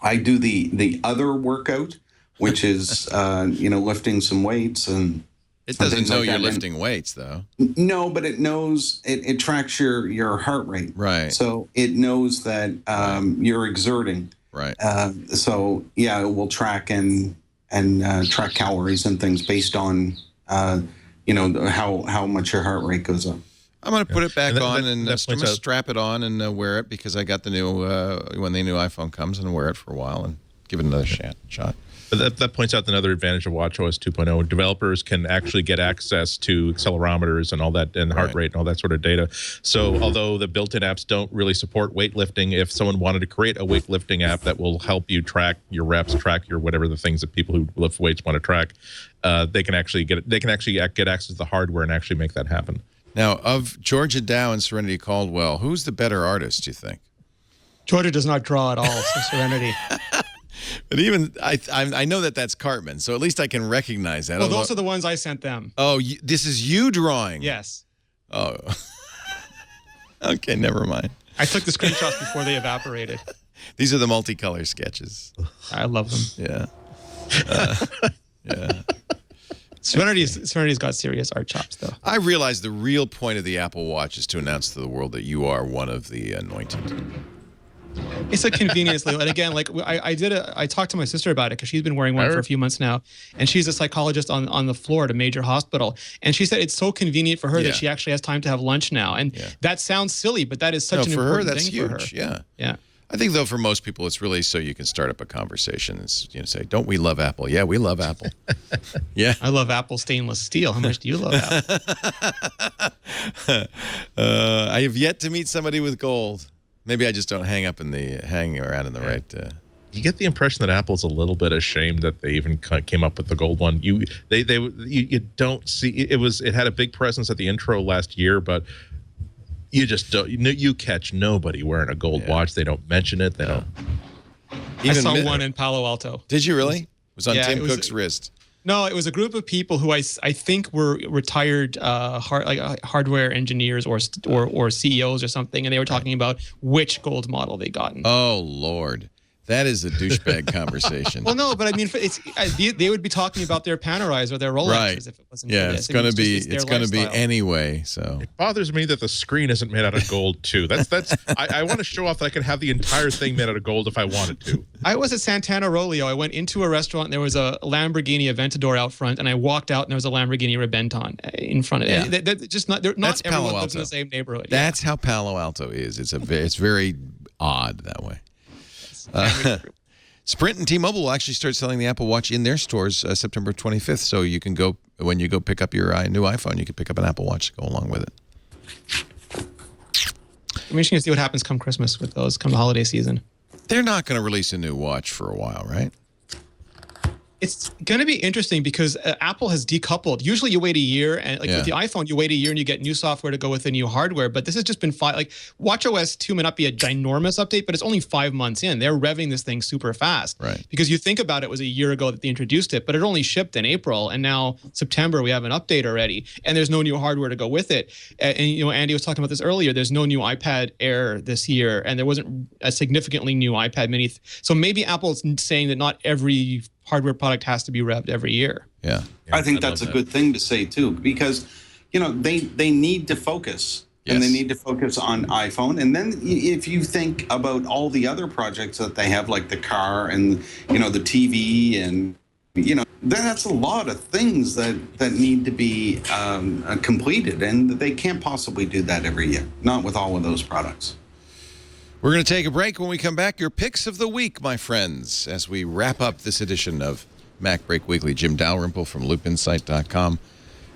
I do the other workout, which is lifting some weights and. It doesn't know you're lifting weights, though. No, but it knows it tracks your heart rate. Right. So it knows that you're exerting. Right. So it will track and track calories and things based on how much your heart rate goes up. I'm going to put it back on and I'm going to out- strap it on and wear it because I got the new when the new iPhone comes, and wear it for a while and give it another shot. But that points out another advantage of WatchOS 2.0. Developers can actually get access to accelerometers and all that, and heart rate and all that sort of data. So although the built-in apps don't really support weightlifting, if someone wanted to create a weightlifting app that will help you track your reps, track your whatever the things that people who lift weights want to track, they can actually get access to the hardware and actually make that happen. Now, of Georgia Dow and Serenity Caldwell, who's the better artist, do you think? Georgia does not draw at all, so Serenity. But even I know that's Cartman, so at least I can recognize that. Well, those are the ones I sent them. Oh, this is you drawing? Yes. Oh. Okay, never mind. I took the screenshots before they evaporated. These are the multicolor sketches. I love them. Yeah. Yeah. Serenity's got serious art chops, though. I realize the real point of the Apple Watch is to announce to the world that you are one of the anointed. It's a convenience label. And again, like I talked to my sister about it because she's been wearing one for a few months now, and she's a psychologist on the floor at a major hospital. And she said it's so convenient for her that she actually has time to have lunch now. And that sounds silly, but that is such an important that's thing huge. for her. Yeah. Yeah. I think, though, for most people, it's really so you can start up a conversation and say, don't we love Apple? Yeah, we love Apple. Yeah. I love Apple stainless steel. How much do you love Apple? I have yet to meet somebody with gold. Maybe I just don't hang around in the right. You get the impression that Apple's a little bit ashamed that they even came up with the gold one. You don't see it had a big presence at the intro last year, but you just don't. You catch nobody wearing a gold watch. They don't mention it. They don't. I saw one in Palo Alto. Did you really? It was on Tim Cook's wrist. No, it was a group of people who I think were retired hardware engineers or CEOs or something, and they were talking about which gold model they gotten. Oh Lord, that is a douchebag conversation. Well, no, but I mean, they would be talking about their Panerais or their Rolexes if it wasn't. Yeah, for it's going to be anyway. So it bothers me that the screen isn't made out of gold too. I want to show off that I could have the entire thing made out of gold if I wanted to. I was at Santana Rolio. I went into a restaurant and there was a Lamborghini Aventador out front, and I walked out and there was a Lamborghini Rebenton in front of it. Not everyone lives in the same neighborhood. That's how Palo Alto is. It's very odd that way. Sprint and T-Mobile will actually start selling the Apple Watch in their stores September 25th. So you can go, when you go pick up your new iPhone, you can pick up an Apple Watch to go along with it. I'm interested to see what happens come Christmas with those, come the holiday season. They're not going to release a new watch for a while, right? It's going to be interesting because Apple has decoupled. Usually you wait a year, and with the iPhone, you wait a year and you get new software to go with the new hardware. But this has just been WatchOS 2 may not be a ginormous update, but it's only 5 months in. They're revving this thing super fast. Right. Because you think about it, was a year ago that they introduced it, but it only shipped in April. And now September, we have an update already, and there's no new hardware to go with it. And Andy was talking about this earlier. There's no new iPad Air this year, and there wasn't a significantly new iPad Mini. So maybe Apple's saying that not every hardware product has to be revved every year. Yeah. I think that's a good thing to say too, because they need to focus. Yes. And they need to focus on iPhone. And then if you think about all the other projects that they have, like the car and the TV, and that's a lot of things that need to be completed, and they can't possibly do that every year, not with all of those products. We're going to take a break. When we come back, your picks of the week, my friends, as we wrap up this edition of MacBreak Weekly. Jim Dalrymple from loopinsight.com,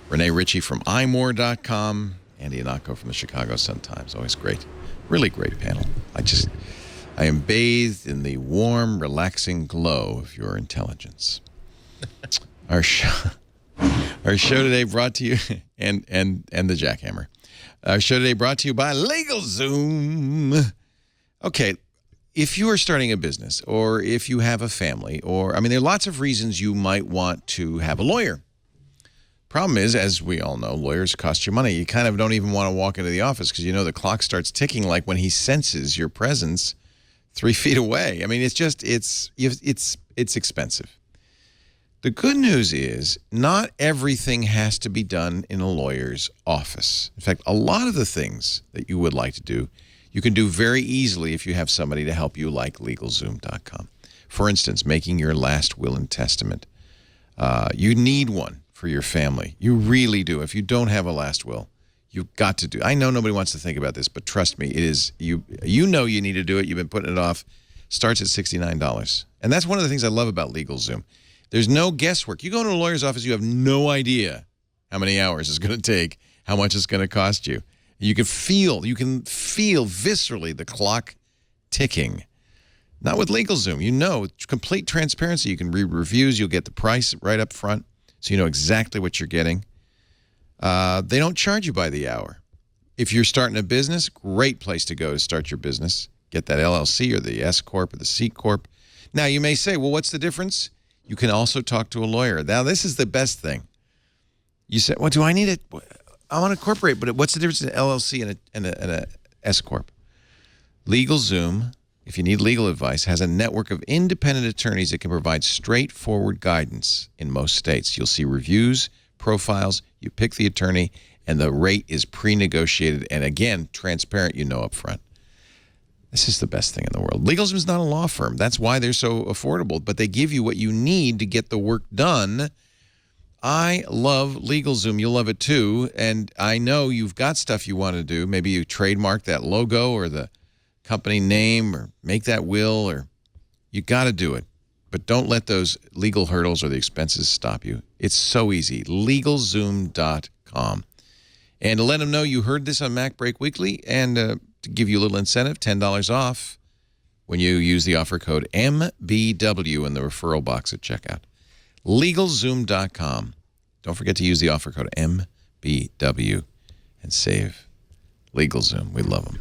Rene Ritchie from imore.com, Andy Ihnatko from the Chicago Sun-Times. Always great. Really great panel. I am bathed in the warm, relaxing glow of your intelligence. Our show today brought to you, and the jackhammer. Our show today brought to you by LegalZoom. Okay, if you are starting a business, or if you have a family, there are lots of reasons you might want to have a lawyer. Problem is, as we all know, lawyers cost you money. You kind of don't even want to walk into the office because the clock starts ticking like when he senses your presence 3 feet away. It's expensive. The good news is not everything has to be done in a lawyer's office. In fact, a lot of the things that you would like to do, you can do very easily if you have somebody to help you, like LegalZoom.com. For instance, making your last will and testament. You need one for your family. You really do. If you don't have a last will, You've got to do. I know nobody wants to think about this, but trust me, it is you know you need to do it. You've been putting it off. Starts at $69. And that's one of the things I love about LegalZoom. There's no guesswork. You go into a lawyer's office, you have no idea how many hours it's going to take, how much it's going to cost you. You can feel viscerally the clock ticking. Not with LegalZoom. You know, complete transparency. You can read reviews. You'll get the price right up front, so you know exactly what you're getting. They don't charge you by the hour. If you're starting a business, great place to go to start your business. Get that LLC or the S Corp or the C Corp. Now, you may say, well, what's the difference? You can also talk to a lawyer. Now, this is the best thing. You say, well, do I need it? I want to incorporate, but what's the difference in an LLC and a S Corp? LegalZoom, if you need legal advice, has a network of independent attorneys that can provide straightforward guidance in most states. You'll see reviews, profiles, you pick the attorney, and the rate is pre-negotiated and, again, transparent, you know, up front. This is the best thing in the world. LegalZoom is not a law firm. That's why they're so affordable, but they give you what you need to get the work done. I love LegalZoom. You'll love it too. And I know you've got stuff you want to do. Maybe you trademark that logo or the company name or make that will, or you got to do it. But don't let those legal hurdles or the expenses stop you. It's so easy. LegalZoom.com. And to let them know you heard this on MacBreak Weekly, and to give you a little incentive, $10 off when you use the offer code MBW in the referral box at checkout. LegalZoom.com. Don't forget to use the offer code MBW and save. LegalZoom. We love them.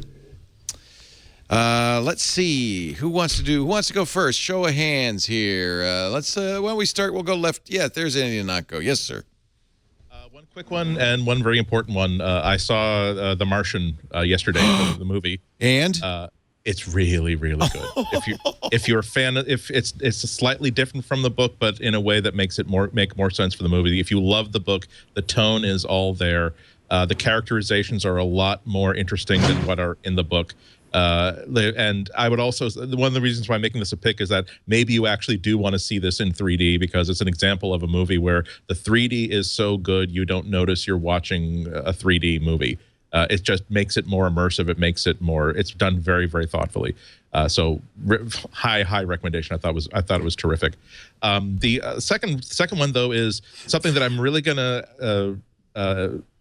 Let's see. Who wants to go first? Show of hands here. Why don't we start? We'll go left. Yeah, there's Ihnatko. Yes, sir. One quick one and one very important one. I saw The Martian yesterday, the movie, and it's really, really good. If you're a fan, if it's slightly different from the book, but in a way that makes it make more sense for the movie. If you love the book, the tone is all there. The characterizations are a lot more interesting than what are in the book. And I would also, one of the reasons why I'm making this a pick is that maybe you actually do want to see this in 3D, because it's an example of a movie where the 3D is so good you don't notice you're watching a 3D movie. It just makes it more immersive. It makes it more. It's done very, very thoughtfully. So high recommendation. I thought it was terrific. The second one though is something that I'm really gonna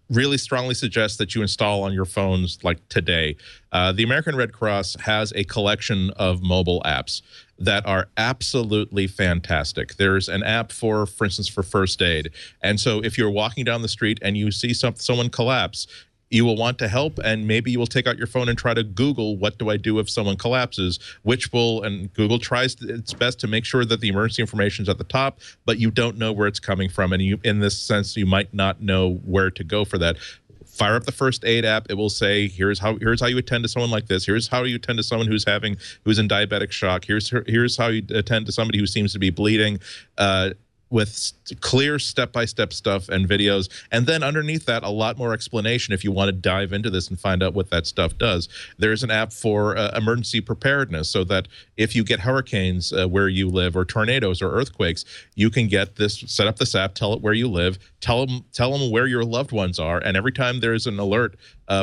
really strongly suggest that you install on your phones like today. The American Red Cross has a collection of mobile apps that are absolutely fantastic. There's an app for instance, for first aid. And so if you're walking down the street and you see someone collapse, you will want to help, and maybe you will take out your phone and try to Google, what do I do if someone collapses, and Google tries its best to make sure that the emergency information is at the top, but you don't know where it's coming from. And in this sense, you might not know where to go for that. Fire up the first aid app. It will say, here's how you attend to someone like this. Here's how you attend to someone who's in diabetic shock. Here's how you attend to somebody who seems to be bleeding. With clear step-by-step stuff and videos. And then underneath that, a lot more explanation if you want to dive into this and find out what that stuff does. There's an app for emergency preparedness, so that if you get hurricanes where you live, or tornadoes or earthquakes, you can set up this app, tell it where you live, tell them where your loved ones are, and every time there's an alert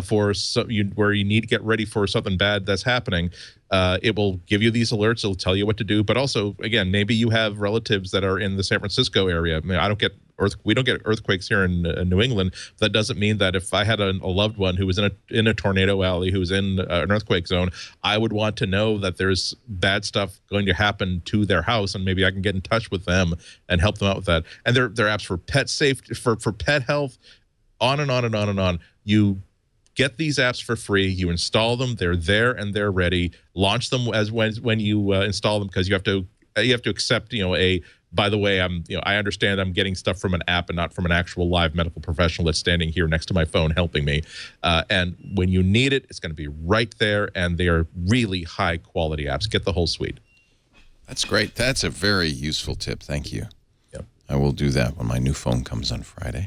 where you need to get ready for something bad that's happening, it will give you these alerts. It'll tell you what to do. But also, again, maybe you have relatives that are in the San Francisco area. I mean, we don't get earthquakes here in New England. That doesn't mean that if I had a loved one who was in a tornado alley, who was in an earthquake zone, I would want to know that there's bad stuff going to happen to their house, and maybe I can get in touch with them and help them out with that. And there are apps for pet safety, for pet health, on and on and on and on. You get these apps for free. You install them. They're there and they're ready. Launch them when you install them, because you have to accept, by the way, I understand I'm getting stuff from an app and not from an actual live medical professional that's standing here next to my phone helping me. And when you need it, it's going to be right there, and they are really high quality apps. Get the whole suite. That's great. That's a very useful tip. Thank you. Yep. I will do that when my new phone comes on Friday.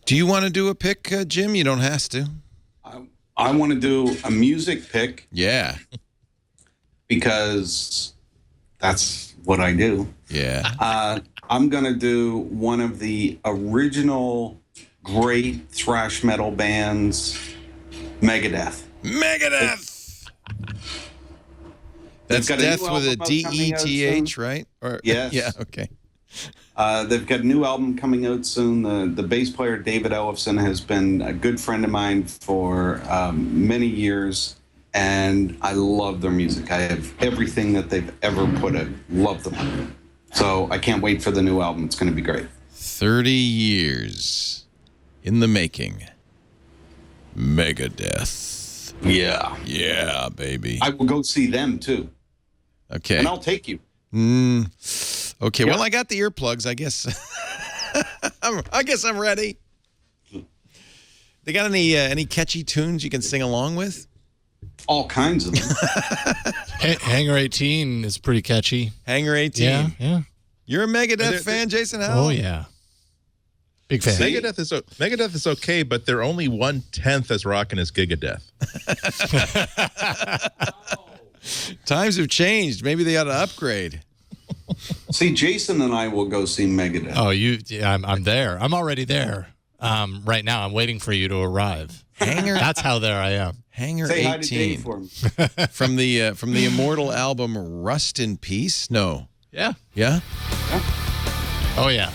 Do you want to do a pick, Jim? You don't have to. I want to do a music pick. Yeah. Because that's what I do. Yeah. I'm going to do one of the original great thrash metal bands. Megadeth. That's got a death new with a album coming out D-E-T-H, right? Or, Yes. Yeah, okay. They've got a new album coming out soon. The bass player, David Ellefson, has been a good friend of mine for many years, and I love their music. I have everything that they've ever put out. Love them. So I can't wait for the new album. It's going to be great. 30 years in the making. Megadeth. Yeah. Yeah, baby. I will go see them, too. Okay. And I'll take you. Okay, well, I got the earplugs, I guess. I guess I'm ready. They got any catchy tunes you can sing along with? All kinds of them. Hangar 18 is pretty catchy. Hangar 18. Yeah. You're a Megadeth fan, Jason Howell? Oh, yeah. Big fan. Megadeth is okay, but they're only 1/10 as rocking as Gigadeath. Times have changed. Maybe they ought to upgrade. See, Jason and I will go see Megadeth. Oh, I'm there. I'm already there. Right now, I'm waiting for you to arrive. That's how there I am. Hangar Say 18. hi to Dave for me. from the immortal album Rust in Peace? No. Yeah. Yeah? Oh, yeah.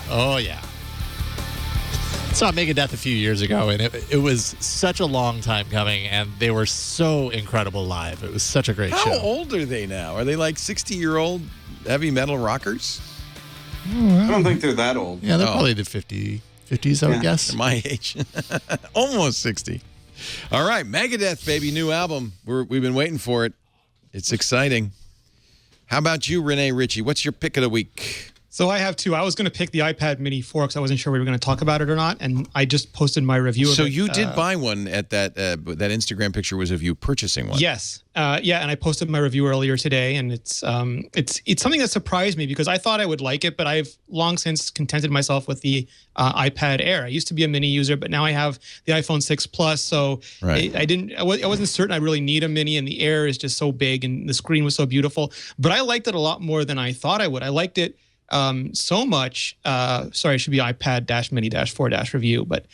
Saw Megadeth a few years ago, and it was such a long time coming, and they were so incredible live. It was such a great show. How old are they now? Are they like 60-year-old heavy metal rockers? I don't think they're that old. Yeah, they're probably the 50s, I would guess. They're my age. Almost 60. All right, Megadeth, baby, new album. We've been waiting for it. It's exciting. How about you, Rene Ritchie? What's your pick of the week? So I have two. I was going to pick the iPad Mini 4 because I wasn't sure we were going to talk about it or not, and I just posted my review of it. So you did buy one at that Instagram picture was of you purchasing one. Yes. Yeah, and I posted my review earlier today, and it's something that surprised me because I thought I would like it, but I've long since contented myself with the iPad Air. I used to be a Mini user, but now I have the iPhone 6 Plus, so right. I wasn't certain I really need a Mini, and the Air is just so big, and the screen was so beautiful. But I liked it a lot more than I thought I would. I liked it so much. Sorry, it should be iPad-Mini-4- review, but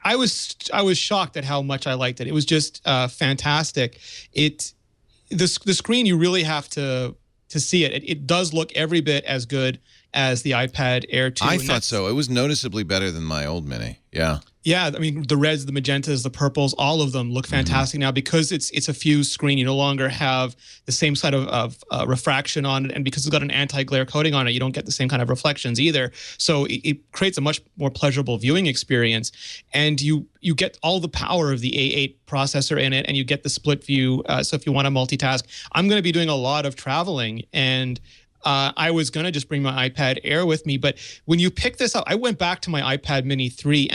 I was shocked at how much I liked it. It was just fantastic. The screen, you really have to see it. It does look every bit as good as the iPad Air 2. I thought so. It was noticeably better than my old Mini. Yeah. Yeah, I mean, the reds, the magentas, the purples, all of them look fantastic now because it's a fused screen. You no longer have the same side of refraction on it, and because it's got an anti-glare coating on it, you don't get the same kind of reflections either. So it creates a much more pleasurable viewing experience, and you get all the power of the A8 processor in it, and you get the split view. So if you want to multitask, I'm going to be doing a lot of traveling, and I was going to just bring my iPad Air with me, but when you pick this up, I went back to my iPad Mini 3,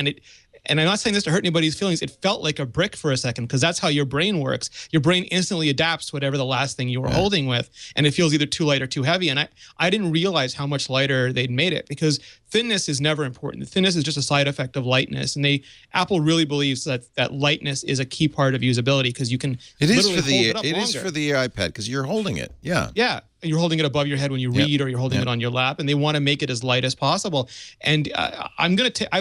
and I'm not saying this to hurt anybody's feelings. It felt like a brick for a second because that's how your brain works. Your brain instantly adapts to whatever the last thing you were holding with, and it feels either too light or too heavy. And I didn't realize how much lighter they'd made it because thinness is never important. The thinness is just a side effect of lightness, and Apple really believes that lightness is a key part of usability because you can. It is for the iPad because you're holding it. Yeah. Yeah. You're holding it above your head when you read, or you're holding it on your lap, and they want to make it as light as possible. And I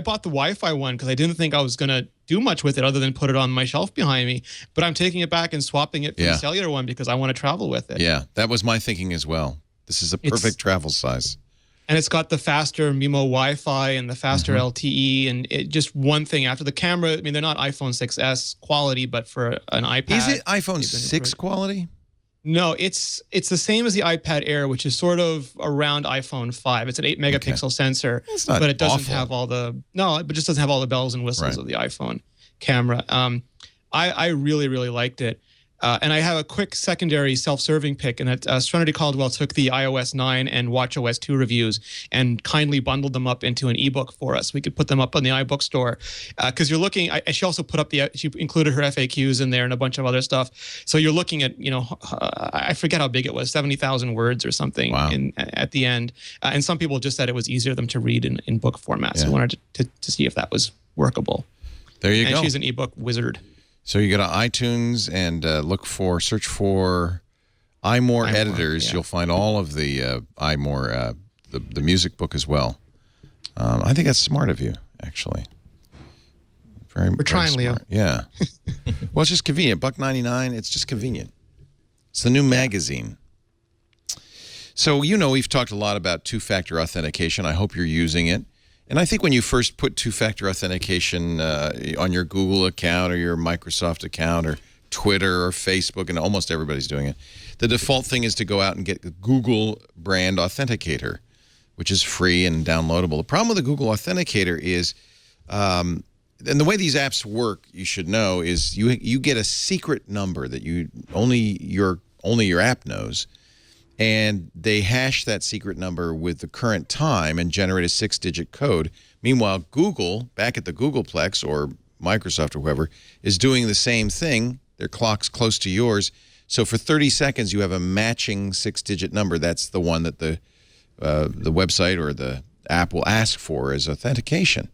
bought the Wi-Fi one because I didn't think I was gonna do much with it other than put it on my shelf behind me. But I'm taking it back and swapping it for the cellular one because I want to travel with it. Yeah, that was my thinking as well. This is a perfect travel size. And it's got the faster MIMO Wi-Fi and the faster LTE, and it just one thing after the camera. I mean, they're not iPhone 6s quality, but for an iPad, is it iPhone 6 quality? No, it's the same as the iPad Air, which is sort of around iPhone 5. It's an 8 megapixel sensor, but it doesn't have all the just doesn't have all the bells and whistles of the iPhone camera. I really, really liked it. And I have a quick secondary self-serving pick, and that Serenity Caldwell took the iOS 9 and watchOS 2 reviews and kindly bundled them up into an ebook for us. We could put them up on the iBook store because you're looking. She also put up she included her FAQs in there and a bunch of other stuff. So you're looking at I forget how big it was, 70,000 words or something at the end. And some people just said it was easier for them to read in book format. So I wanted to see if that was workable. There you go. And she's an ebook wizard. So you go to iTunes and search for iMore editors. Yeah. You'll find all of the iMore, the music book as well. I think that's smart of you, actually. We're trying, Leo. Yeah. Well, it's just convenient. $1.99. It's just convenient. It's the new magazine. So, we've talked a lot about two-factor authentication. I hope you're using it. And I think when you first put two-factor authentication on your Google account or your Microsoft account or Twitter or Facebook, and almost everybody's doing it, the default thing is to go out and get the Google brand authenticator, which is free and downloadable. The problem with the Google authenticator is, and the way these apps work, you should know, is you get a secret number that only your app knows, and they hash that secret number with the current time and generate a 6-digit code. Meanwhile, Google, back at the Googleplex or Microsoft or whoever, is doing the same thing. Their clock's close to yours. So for 30 seconds, you have a matching 6-digit number. That's the one that the website or the app will ask for as authentication.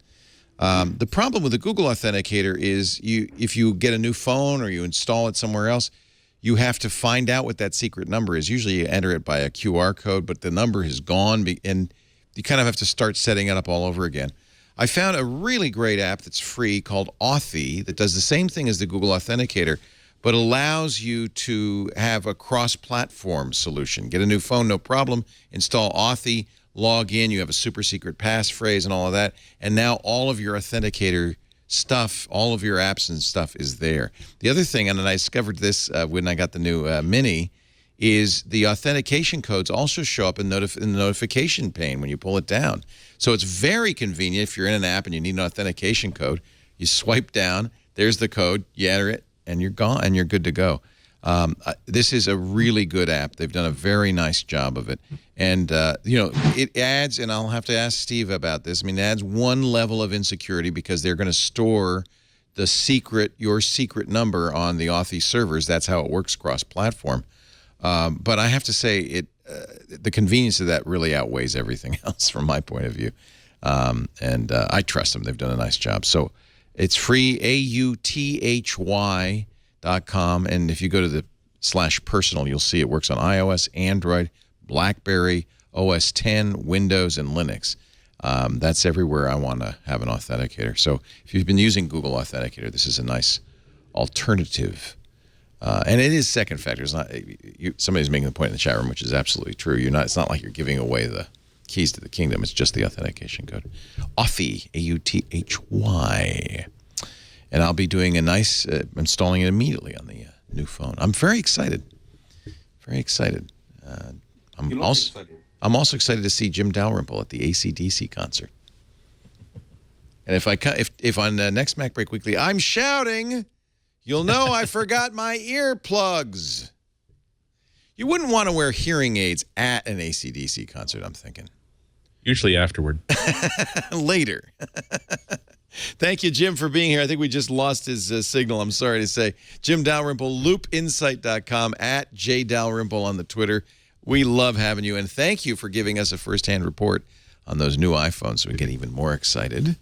The problem with the Google Authenticator is if you get a new phone or you install it somewhere else, you have to find out what that secret number is. Usually you enter it by a QR code, but the number is gone, and you kind of have to start setting it up all over again. I found a really great app that's free called Authy that does the same thing as the Google Authenticator, but allows you to have a cross-platform solution. Get a new phone, no problem. Install Authy, log in. You have a super secret passphrase and all of that. And now all of your authenticator stuff, all of your apps and stuff is there. The other thing, and I discovered this when I got the new Mini, is the authentication codes also show up in the notification pane when you pull it down. So it's very convenient if you're in an app and you need an authentication code. You swipe down, there's the code, you enter it, and you're gone, and you're good to go. This is a really good app. They've done a very nice job of it. And, it adds, and I'll have to ask Steve about this, it adds one level of insecurity because they're going to store your secret number on the Authy servers. That's how it works cross-platform. But I have to say, the convenience of that really outweighs everything else from my point of view. And I trust them. They've done a nice job. So it's free, AUTHY.com. And if you go to the /personal, you'll see it works on iOS, Android, BlackBerry, OS 10, Windows, and Linux. That's everywhere I want to have an authenticator. So if you've been using Google Authenticator, this is a nice alternative. And it is second factor. It's not, somebody's making the point in the chat room, which is absolutely true. It's not like you're giving away the keys to the kingdom. It's just the authentication code. Authy, AUTHY. And I'll be doing a nice installing it immediately on the new phone. I'm very excited. Very excited. I'm also excited to see Jim Dalrymple at the AC/DC concert. And if on next MacBreak Weekly I'm shouting, you'll know I forgot my earplugs. You wouldn't want to wear hearing aids at an AC/DC concert, I'm thinking. Usually afterward. Later. Thank you, Jim, for being here. I think we just lost his signal, I'm sorry to say. Jim Dalrymple, loopinsight.com, at @JDalrymple on the Twitter. We love having you, and thank you for giving us a first-hand report on those new iPhones so we get even more excited.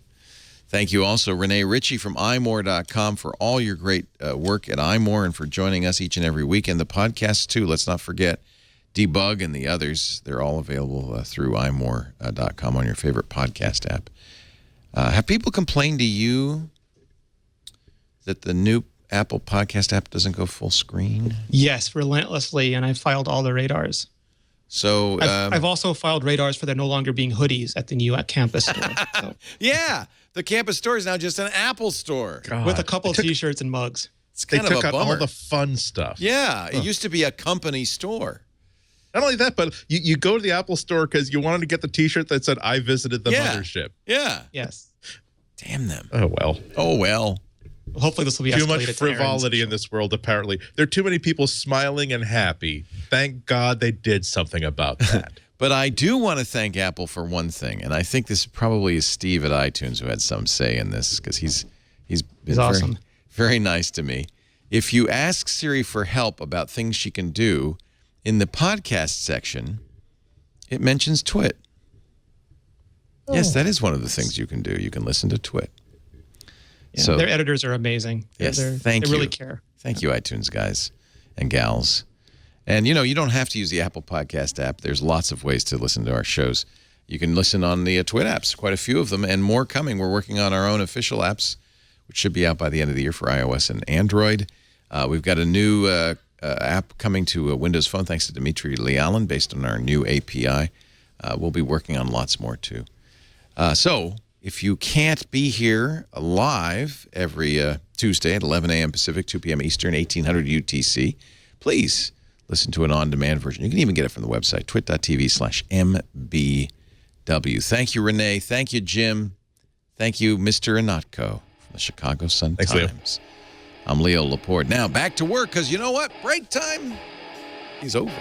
Thank you also, Rene Ritchie from imore.com, for all your great work at iMore and for joining us each and every week. And the podcasts, too. Let's not forget Debug and the others. They're all available through imore.com on your favorite podcast app. Have people complained to you that the new Apple podcast app doesn't go full screen? Yes, relentlessly, and I filed all the radars. So I've also filed radars for there no longer being hoodies at the new campus store. So. Yeah, the campus store is now just an Apple store. God. With a couple T-shirts and mugs. It's kind they of took a out bummer. all the fun stuff. Yeah, it used to be a company store. Not only that, but you go to the Apple store because you wanted to get the T-shirt that said, I visited the mothership. Yeah. Yes. Damn them. Oh, well. Oh, well. Hopefully this will be Too escalated much to frivolity in this world, apparently. There are too many people smiling and happy. Thank God they did something about that. But I do want to thank Apple for one thing, and I think this probably is Steve at iTunes who had some say in this, because he's been awesome. Very nice to me. If you ask Siri for help about things she can do, in the podcast section, it mentions Twit. Oh. Yes, that is one of the things you can do. You can listen to Twit. Yeah, so their editors are amazing. Yes, they really care. Thank you, iTunes guys and gals. And, you don't have to use the Apple Podcast app. There's lots of ways to listen to our shows. You can listen on the Twit apps, quite a few of them, and more coming. We're working on our own official apps, which should be out by the end of the year for iOS and Android. We've got a new app coming to a Windows Phone, thanks to Dimitri Lealin, based on our new API. We'll be working on lots more, too. So if you can't be here live every Tuesday at 11 a.m. Pacific, 2 p.m. Eastern, 1800 UTC, please listen to an on-demand version. You can even get it from the website, twit.tv/MBW. Thank you, Rene. Thank you, Jim. Thank you, Mr. Ihnatko from the Chicago Sun-Times. Leo. I'm Leo Laporte. Now, back to work, because you know what? Break time is over.